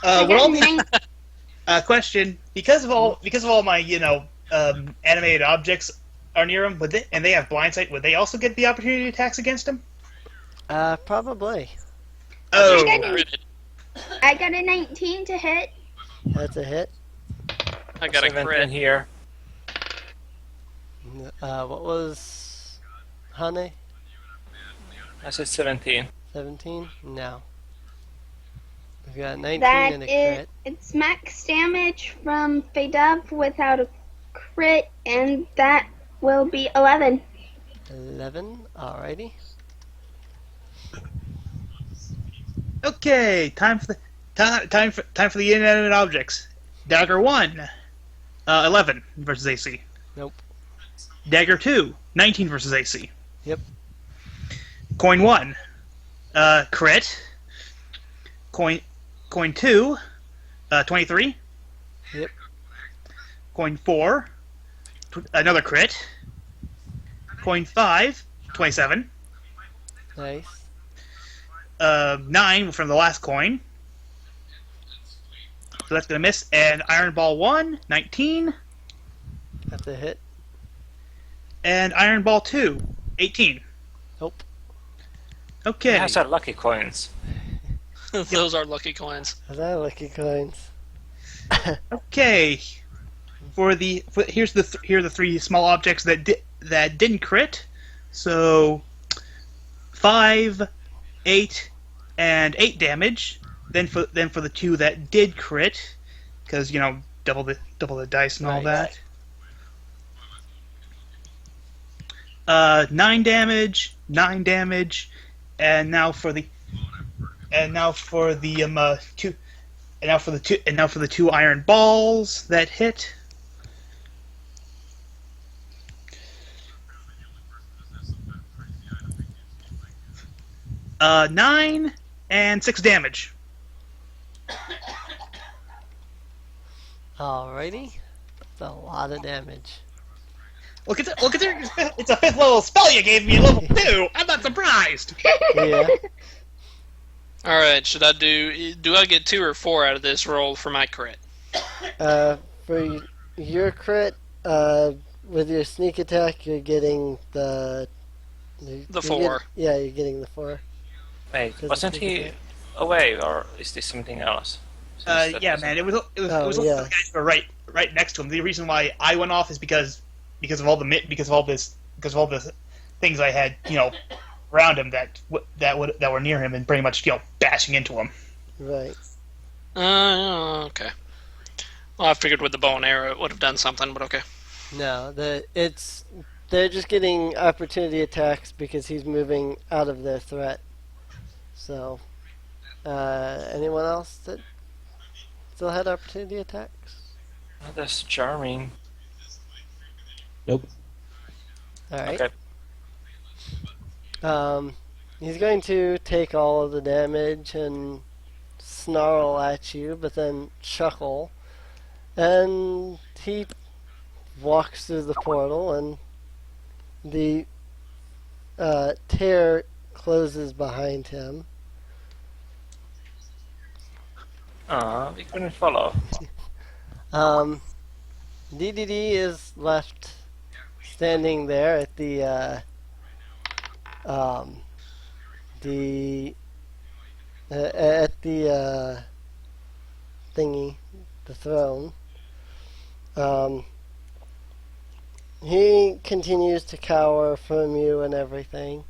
I
Would
got
all
nine-
the question because of all my animated objects are near him, and they have blind sight, would they also get the opportunity attacks against him?
Probably.
Oh,
I got a 19 to hit.
That's a hit.
I got a
17
crit.
here.
What was Hane?
I said 17.
17? No. We've got a 19
That
and a
is,
crit.
it's max damage from Fadub without a crit, and that will be 11.
11. Alrighty.
okay. Time for the inanimate objects. Dagger 1, 11 versus AC.
Nope.
Dagger 2, 19 versus AC.
Yep.
Coin 1, crit. Coin 2, 23.
Yep.
Coin 4, another crit. Coin 5, 27.
Nice.
9 from the last coin. So that's going to miss. And Iron Ball 1, 19.
That's a hit.
And Iron Ball 2, 18.
Nope.
Okay.
Those are lucky coins.
Those are lucky coins.
Those are lucky coins.
Okay. Here are the three small objects that didn't crit. So 5, 8, and 8 damage. Then for the two that did crit, because double the dice and all
Right.
that. 9 damage, and now for the two iron balls that hit. Uh, 9 and 6 damage.
Alrighty. That's a lot of damage.
Look at there! It's a 5th level spell you gave me, level 2. I'm not surprised.
Yeah.
All right, should I do I get 2 or 4 out of this roll for my crit?
For your crit, with your sneak attack, you're getting the
4.
You're getting the 4.
Wait,
Does it
wasn't
take
he
a hit?
away, or is this something else?
Yeah, man. It was
Oh,
only the guys who were right next to him. The reason why I went off is because of all the things I had, around him that were near him and pretty much, bashing into him.
Right.
Okay. Well, I figured with the bow and arrow it would have done something, but okay.
No, they're just getting opportunity attacks because he's moving out of their threat. So, anyone else that still had opportunity attacks?
Oh, that's charming.
Nope.
All right.
Okay.
He's going to take all of the damage and snarl at you, but then chuckle, and he walks through the portal, and the tear closes behind him.
We couldn't follow.
DDD is left standing there at the thingy, the throne. He continues to cower from you and everything.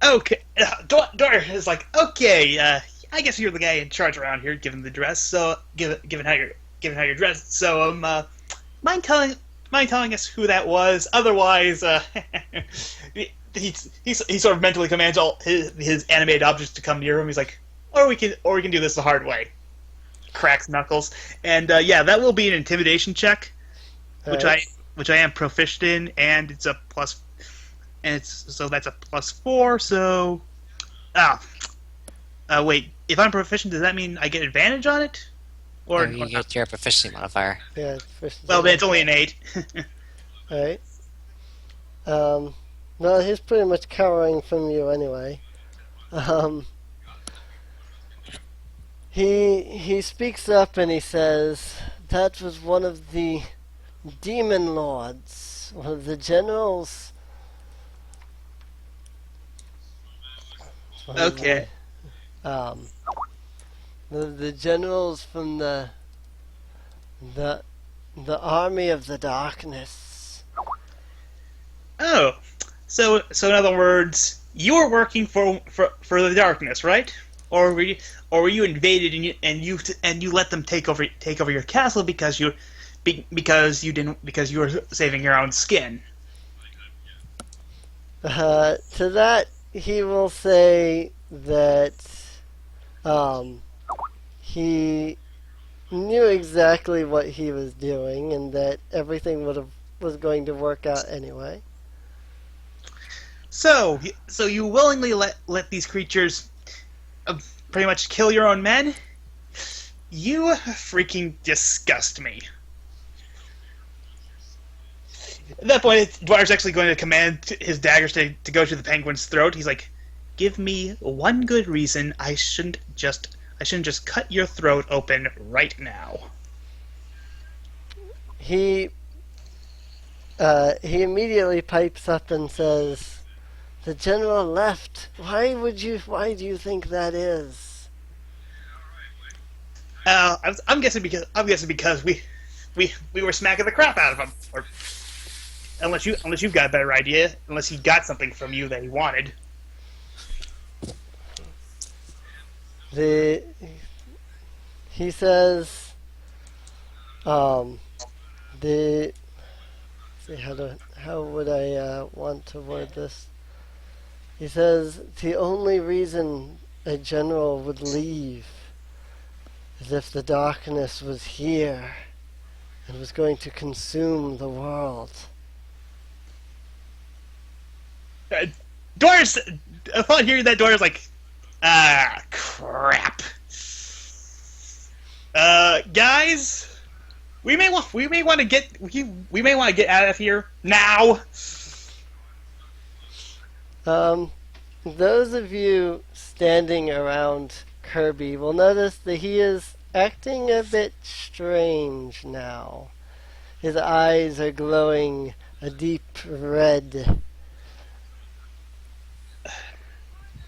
Okay, Dor is like, okay, I guess you're the guy in charge around here, given the dress. So, given how you're dressed. So, mind telling us who that was? Otherwise, he sort of mentally commands all his animated objects to come near him. He's like, or we can do this the hard way. Cracks knuckles, and yeah, that will be an intimidation check, which I am proficient in, and it's a plus. And that's a +4. So, wait. If I'm proficient, does that mean I get advantage on it?
Or you get your proficiency modifier.
Yeah, proficiency.
Well, then it's only an 8.
Alright. Well, he's pretty much cowering from you anyway. He speaks up and he says, that was one of the demon lords, one of the generals.
Okay.
The generals from the army of the darkness.
Oh, so in other words, you were working for the darkness, right? Or were you invaded and you let them take over your castle because you were saving your own skin?
To that he will say that he knew exactly what he was doing and that everything was going to work out anyway.
So you willingly let these creatures pretty much kill your own men? You freaking disgust me. At that point, Dwyer's actually going to command his daggers to go to the penguin's throat. He's like, "Give me one good reason I shouldn't just cut your throat open right now."
He immediately pipes up and says, "The general left. Why do you think that is?"
I'm guessing because we were smacking the crap out of him, or unless you've got a better idea, unless he got something from you that he wanted.
He says, how would I want to word this? He says the only reason a general would leave is if the darkness was here and was going to consume the world.
Doris, upon hearing that, Doris like, crap. Guys, we may want to get out of here now.
Those of you standing around Kirby will notice that he is acting a bit strange now. His eyes are glowing a deep red.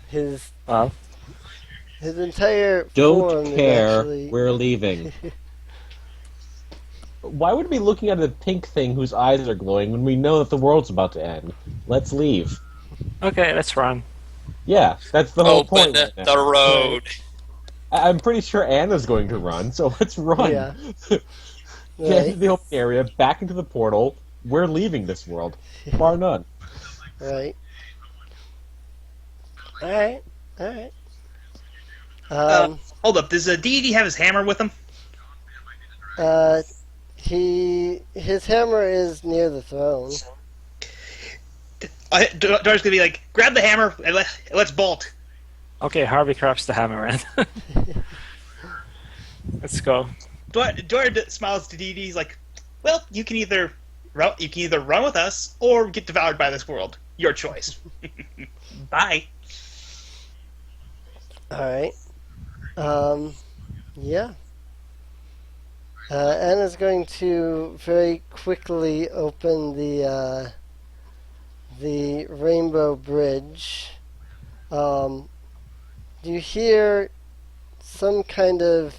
His His entire form
Don't
is
care.
actually...
We're leaving. Why would we be looking at a pink thing whose eyes are glowing when we know that the world's about to end? Let's leave.
Okay, let's run.
Yeah, that's the whole
Open
point right
the
now.
road.
I'm pretty sure Anna's going to run, so let's run.
Yeah.
Get
Right.
into the open area, back into the portal. We're leaving this world. Bar none.
Right. Alright. Alright.
Hold up. Does D&D have his hammer with him?
His hammer is near the throne.
Dora's going to be like, grab the hammer and let's bolt.
Okay, Harvey grabs the hammer and let's go.
Dora smiles to D&D. He's like, well, you can either run with us or get devoured by this world. Your choice. Bye.
Alright. Yeah. Anna's going to very quickly open the Rainbow Bridge. You hear some kind of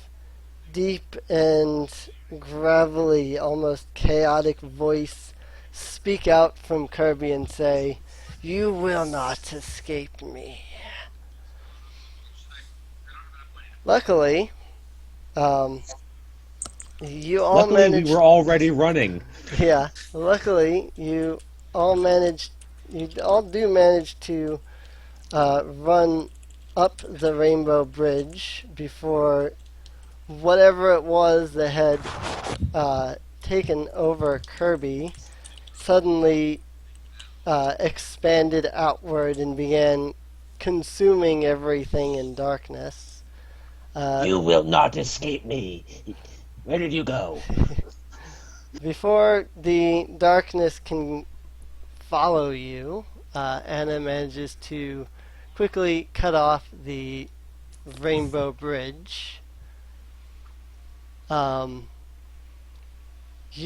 deep and gravelly, almost chaotic voice speak out from Kirby and say, "You will not escape me." Luckily, you all
Luckily,
managed...
we were already running.
Yeah, luckily you all do manage to run up the Rainbow Bridge before whatever it was that had taken over Kirby suddenly expanded outward and began consuming everything in darkness.
You will not escape me. Where did you go?
Before the darkness can follow you, Anna manages to quickly cut off the Rainbow Bridge. You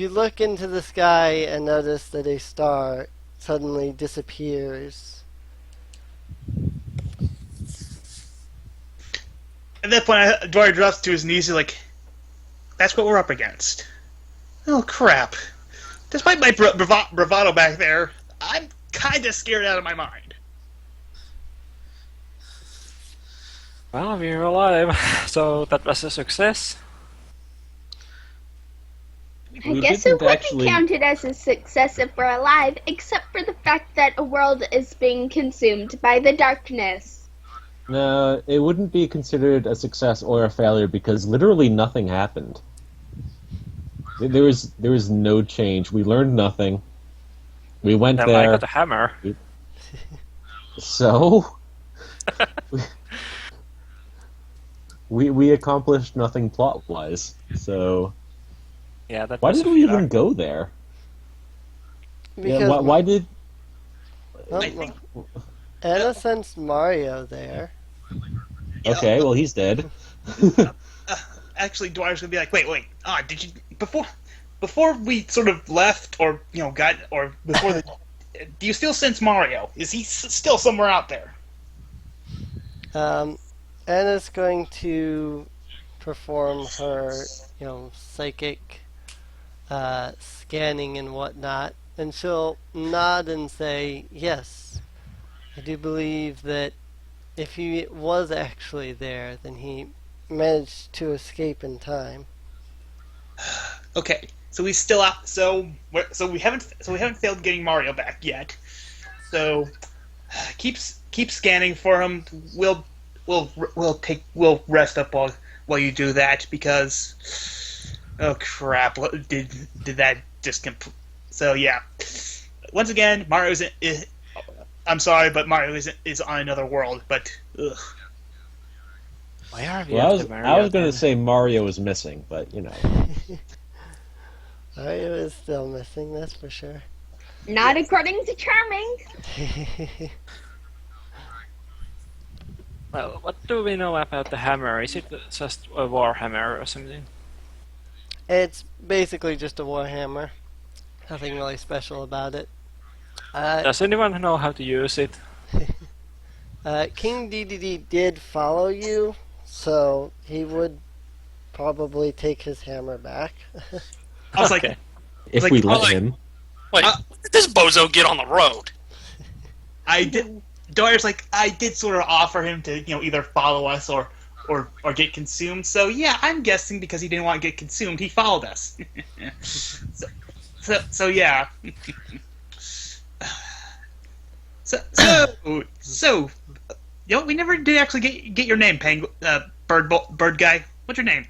look into the sky and notice that a star suddenly disappears.
At that point, Dora drops to his knees. He's like, that's what we're up against. Oh, crap. Despite my bravado back there, I'm kind of scared out of my mind.
Well, we're alive, so that was a success.
I guess it wouldn't be counted as a success if we're alive, except for the fact that a world is being consumed by the darkness.
No, it wouldn't be considered a success or a failure because literally nothing happened. There was no change. We learned nothing. We went
Then
there.
I got a hammer.
So we accomplished nothing plot-wise. So
Yeah, that
why
was
did
a
we
failure.
even go there?
Because
Yeah, why did?
well, Anna sent Mario there.
Okay, well he's dead.
Actually, Dwyer's gonna be like, wait. Did you before we sort of left, or before the? Do you still sense Mario? Is he still somewhere out there?
Anna's going to perform her, psychic scanning and whatnot, and she'll nod and say, "Yes, I do believe that if he was actually there, then he managed to escape in time."
Okay, so he's still out. So we haven't failed getting Mario back yet. So keep scanning for him. We'll rest up while you do that because oh crap! Did that just So yeah. Once again, Mario's I'm sorry, but Mario is on another world. But ugh.
Why are we
Well,
after Mario
I was going
then?
to say Mario is missing, but
Mario is still missing, that's for sure.
Not according to Charming.
Well, what do we know about the hammer? Is it just a war hammer or something?
It's basically just a warhammer. Nothing really special about it.
Does anyone know how to use it?
King DDD did follow you So he would probably take his hammer back.
I was like,
Okay.
If
like,
we
oh,
let
like-
him.
Wait, when did this bozo get on the road?
I did. Dwyer's like, I did sort of offer him to, either follow us or get consumed. So yeah, I'm guessing because he didn't want to get consumed, he followed us. so yeah. So, we never did actually get your name, bird guy. What's your name?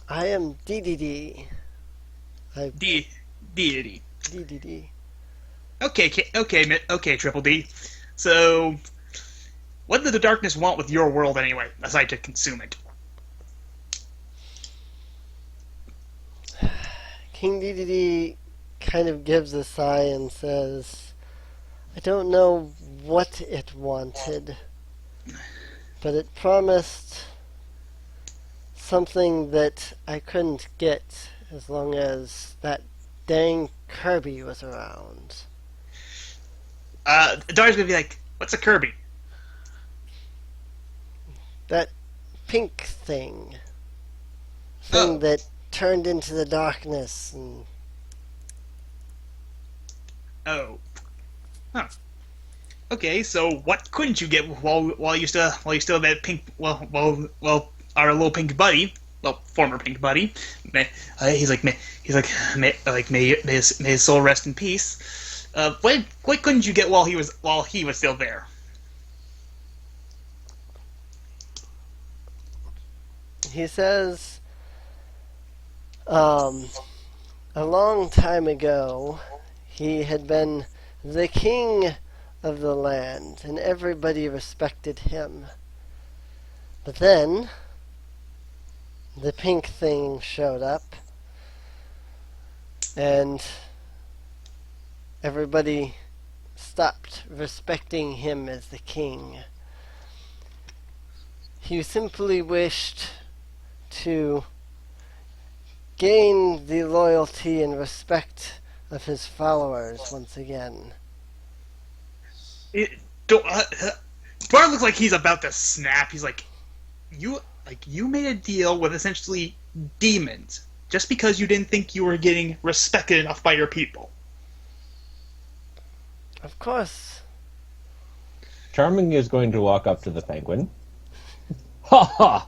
I am DDD.
Deity.
DDD.
Okay, Triple D. So, what did the darkness want with your world anyway, aside to consume it?
King DDD kind of gives a sigh and says, I don't know what it wanted, but it promised something that I couldn't get as long as that dang Kirby was around.
Dwyer's gonna be like, what's a Kirby?
That pink thing.
Oh.
That turned into the darkness and
Oh. Huh. Okay, so what couldn't you get while you still have that pink our little pink buddy, former pink buddy, may his soul rest in peace. What couldn't you get while he was still there?
he says, a long time ago, he had been the king of the land, and everybody respected him. But then, the pink thing showed up, and everybody stopped respecting him as the king. He simply wished to gain the loyalty and respect of his followers once again.
Dwyer looks like he's about to snap. He's like, you made a deal with essentially demons just because you didn't think you were getting respected enough by your people.
Of course.
Charming is going to walk up to the penguin. Ha ha!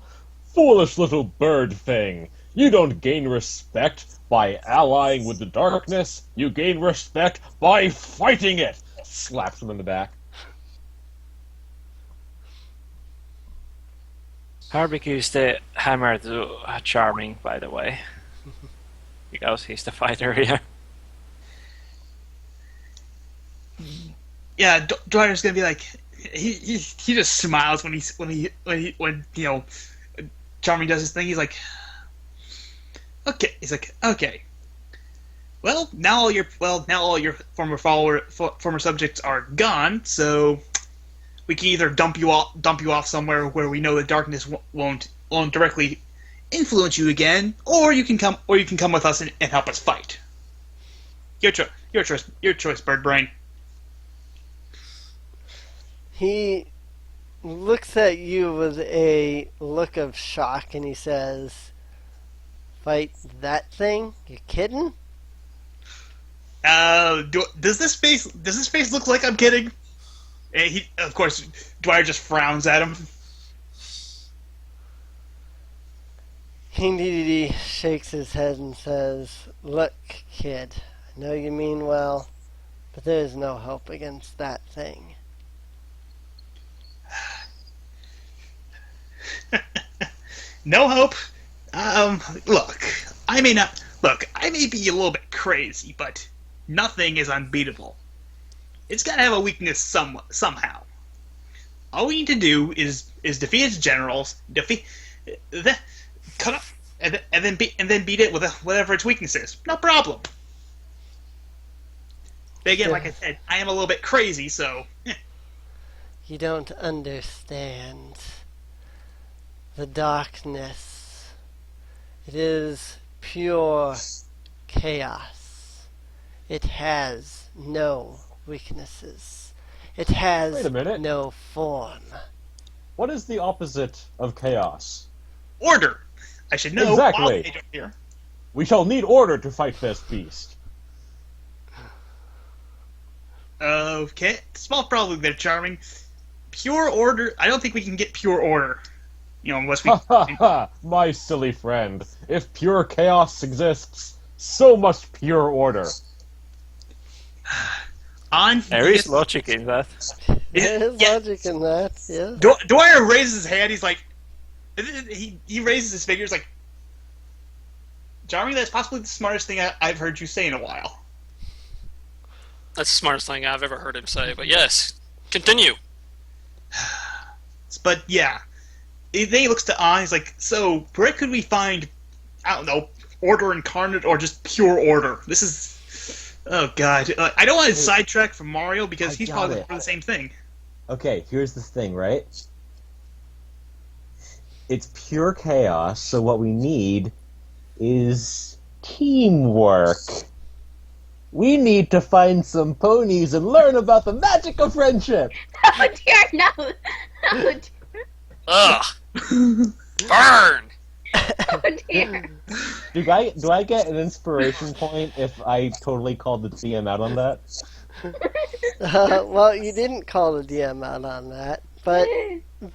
Foolish little bird thing! You don't gain respect by allying with the darkness. You gain respect by fighting it! Slaps him in the back.
Harvick used the hammer to Charming, by the way. Because he's the fighter here.
Yeah, Dwyer's gonna be like, he just smiles when Charming does his thing. He's like, okay. Well, now all your former subjects are gone, so we can either dump you off somewhere where we know the darkness won't directly influence you again, or you can come with us and help us fight. Your choice, Bird Brain.
He looks at you with a look of shock and he says, fight that thing? You kidding?
Does this face look like I'm kidding? And of course, Dwyer just frowns at him.
King DDD shakes his head and says, look, kid, I know you mean well, but there is no hope against that thing.
No hope. Look, I may be a little bit crazy, but nothing is unbeatable. It's got to have a weakness somehow. All we need to do is defeat its generals, cut up, and then beat it with whatever its weakness is. No problem. But again, like I said, I am a little bit crazy, so.
You don't understand. The darkness. It is pure chaos. It has no weaknesses. It has
Wait a minute.
no form.
What is the opposite of chaos?
Order. I should know.
Exactly.
Wild here.
We shall need order to fight this beast.
Okay, small problem there, Charming. Pure order. I don't think we can get pure order. Unless we.
Ha ha ha! My silly friend. If pure chaos exists, so must pure order.
There is logic in that.
There is logic in that, yeah.
Dwyer raises his hand. He's like, he raises his fingers like, Charming, that's possibly the smartest thing I've heard you say in a while.
That's the smartest thing I've ever heard him say. But yes, continue.
But yeah, then he looks to On. He's like, so where could we find, I don't know, order incarnate or just pure order? This is, oh god, I don't want to sidetrack from Mario because he's probably looking for the same thing.
Okay, here's the thing, right? It's pure chaos, so what we need is teamwork. We need to find some ponies and learn about the magic of friendship.
Oh dear, no. Oh dear.
Ugh. Burn.
Oh dear.
Do I get an inspiration point if I totally called the DM out on that?
Well, you didn't call the DM out on that, but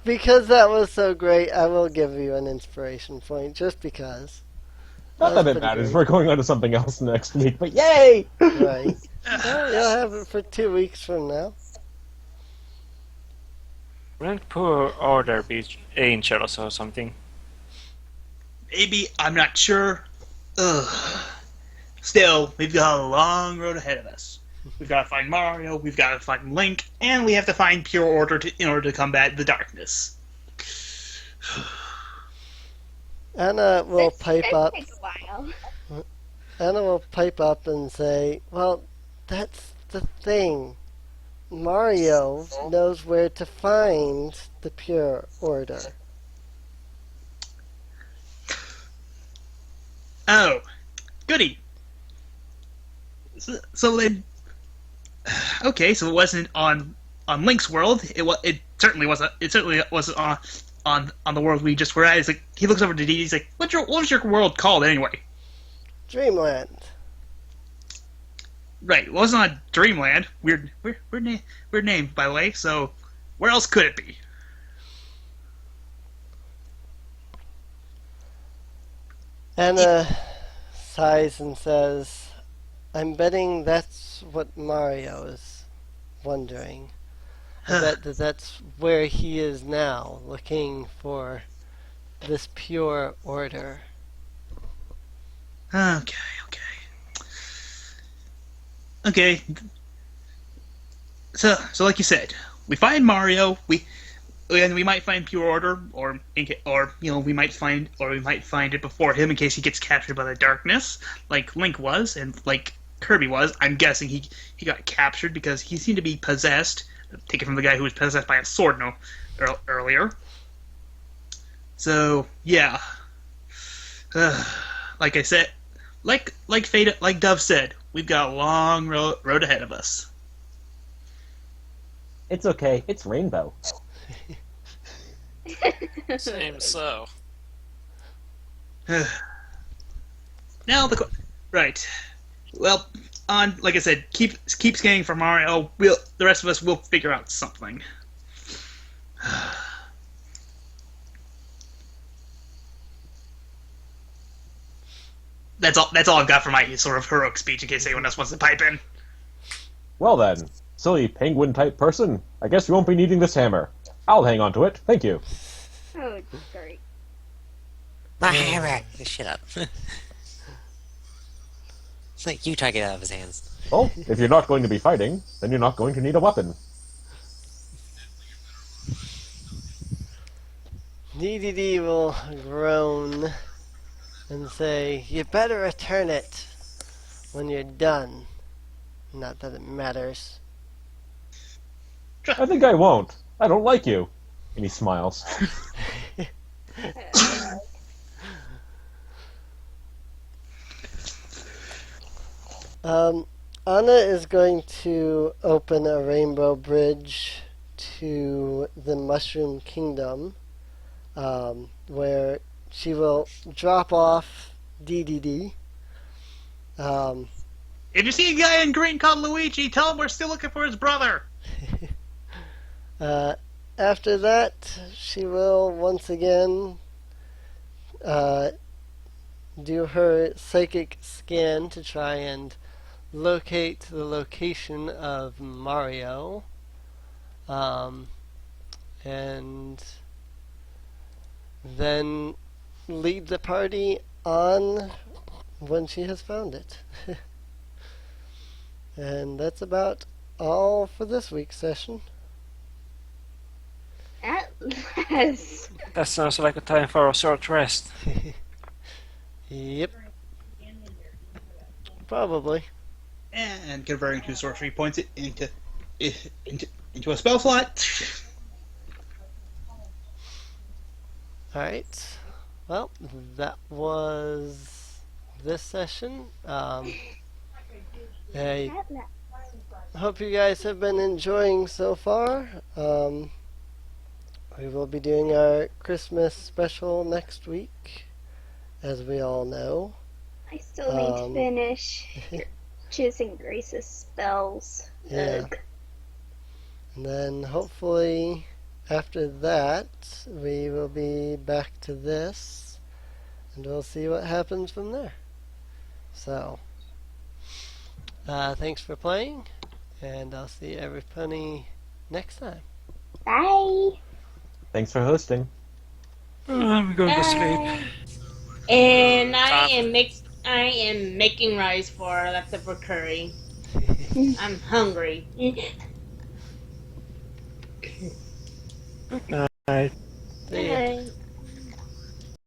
because that was so great, I will give you an inspiration point, just because.
Not that it matters, we're going on to something else next week, but yay!
Right. Well, you'll have it for 2 weeks from now.
Wouldn't poor order be angels or something?
Maybe, I'm not sure. Ugh. Still, we've got a long road ahead of us. We've got to find Mario, we've got to find Link, and we have to find pure order in order to combat the darkness.
Anna will pipe up.
Take a while.
Anna will pipe up and say, well, that's the thing. Mario knows where to find the pure order.
Oh, goody. So then, okay, so it wasn't on Link's world. It certainly wasn't. It certainly wasn't on the world we just were at. He's like, he looks over to Dee. He's like, what was your world called anyway?
Dreamland.
Right, it wasn't on Dreamland. Weird name, by the way. So, where else could it be?
Anna sighs and says, I'm betting that's what Mario is wondering. I bet that's where he is now, looking for this pure order.
Okay. So like you said, we find Mario. We might find pure order, or we might find it before him in case he gets captured by the darkness, like Link was, and like Kirby was. I'm guessing he got captured because he seemed to be possessed. Take it from the guy who was possessed by a sword earlier. So yeah, like I said, like Dove said, we've got a long road ahead of us.
It's okay. It's Rainbow.
Seems so.
Now right. Well, like I said, keep scanning for Mario. The rest of us will figure out something. That's all I've got for my sort of heroic speech. In case anyone else wants to pipe in.
Well then, silly penguin-type person, I guess you won't be needing this hammer. I'll hang on to it, thank you.
Oh, great.
My hammer! Shut up. It's like you try to get it out of his hands.
Well, if you're not going to be fighting, then you're not going to need a weapon.
DDD will groan and say, you better return it when you're done. Not that it matters.
I think I won't. I don't like you. And he smiles.
Anna is going to open a rainbow bridge to the Mushroom Kingdom, where she will drop off DDD.
If you see a guy in green called Luigi, tell him we're still looking for his brother.
After that, she will once again do her psychic scan to try and locate the location of Mario. And then lead the party on when she has found it. And that's about all for this week's session.
Yes.
That sounds like a time for a short rest.
Yep. Probably.
And converting 2 sorcery points into a spell slot.
Alright. Well, that was this session. I hope you guys have been enjoying so far. We will be doing our Christmas special next week, as we all know.
I still need to finish choosing Grace's spells.
Yeah.
Ugh.
And then hopefully after that, we will be back to this, and we'll see what happens from there. So, thanks for playing, and I'll see everybody next time.
Bye.
Thanks for hosting.
I'm going to sleep.
And I am making rice for leftover curry. I'm hungry.
Good night.
See ya.
Bye.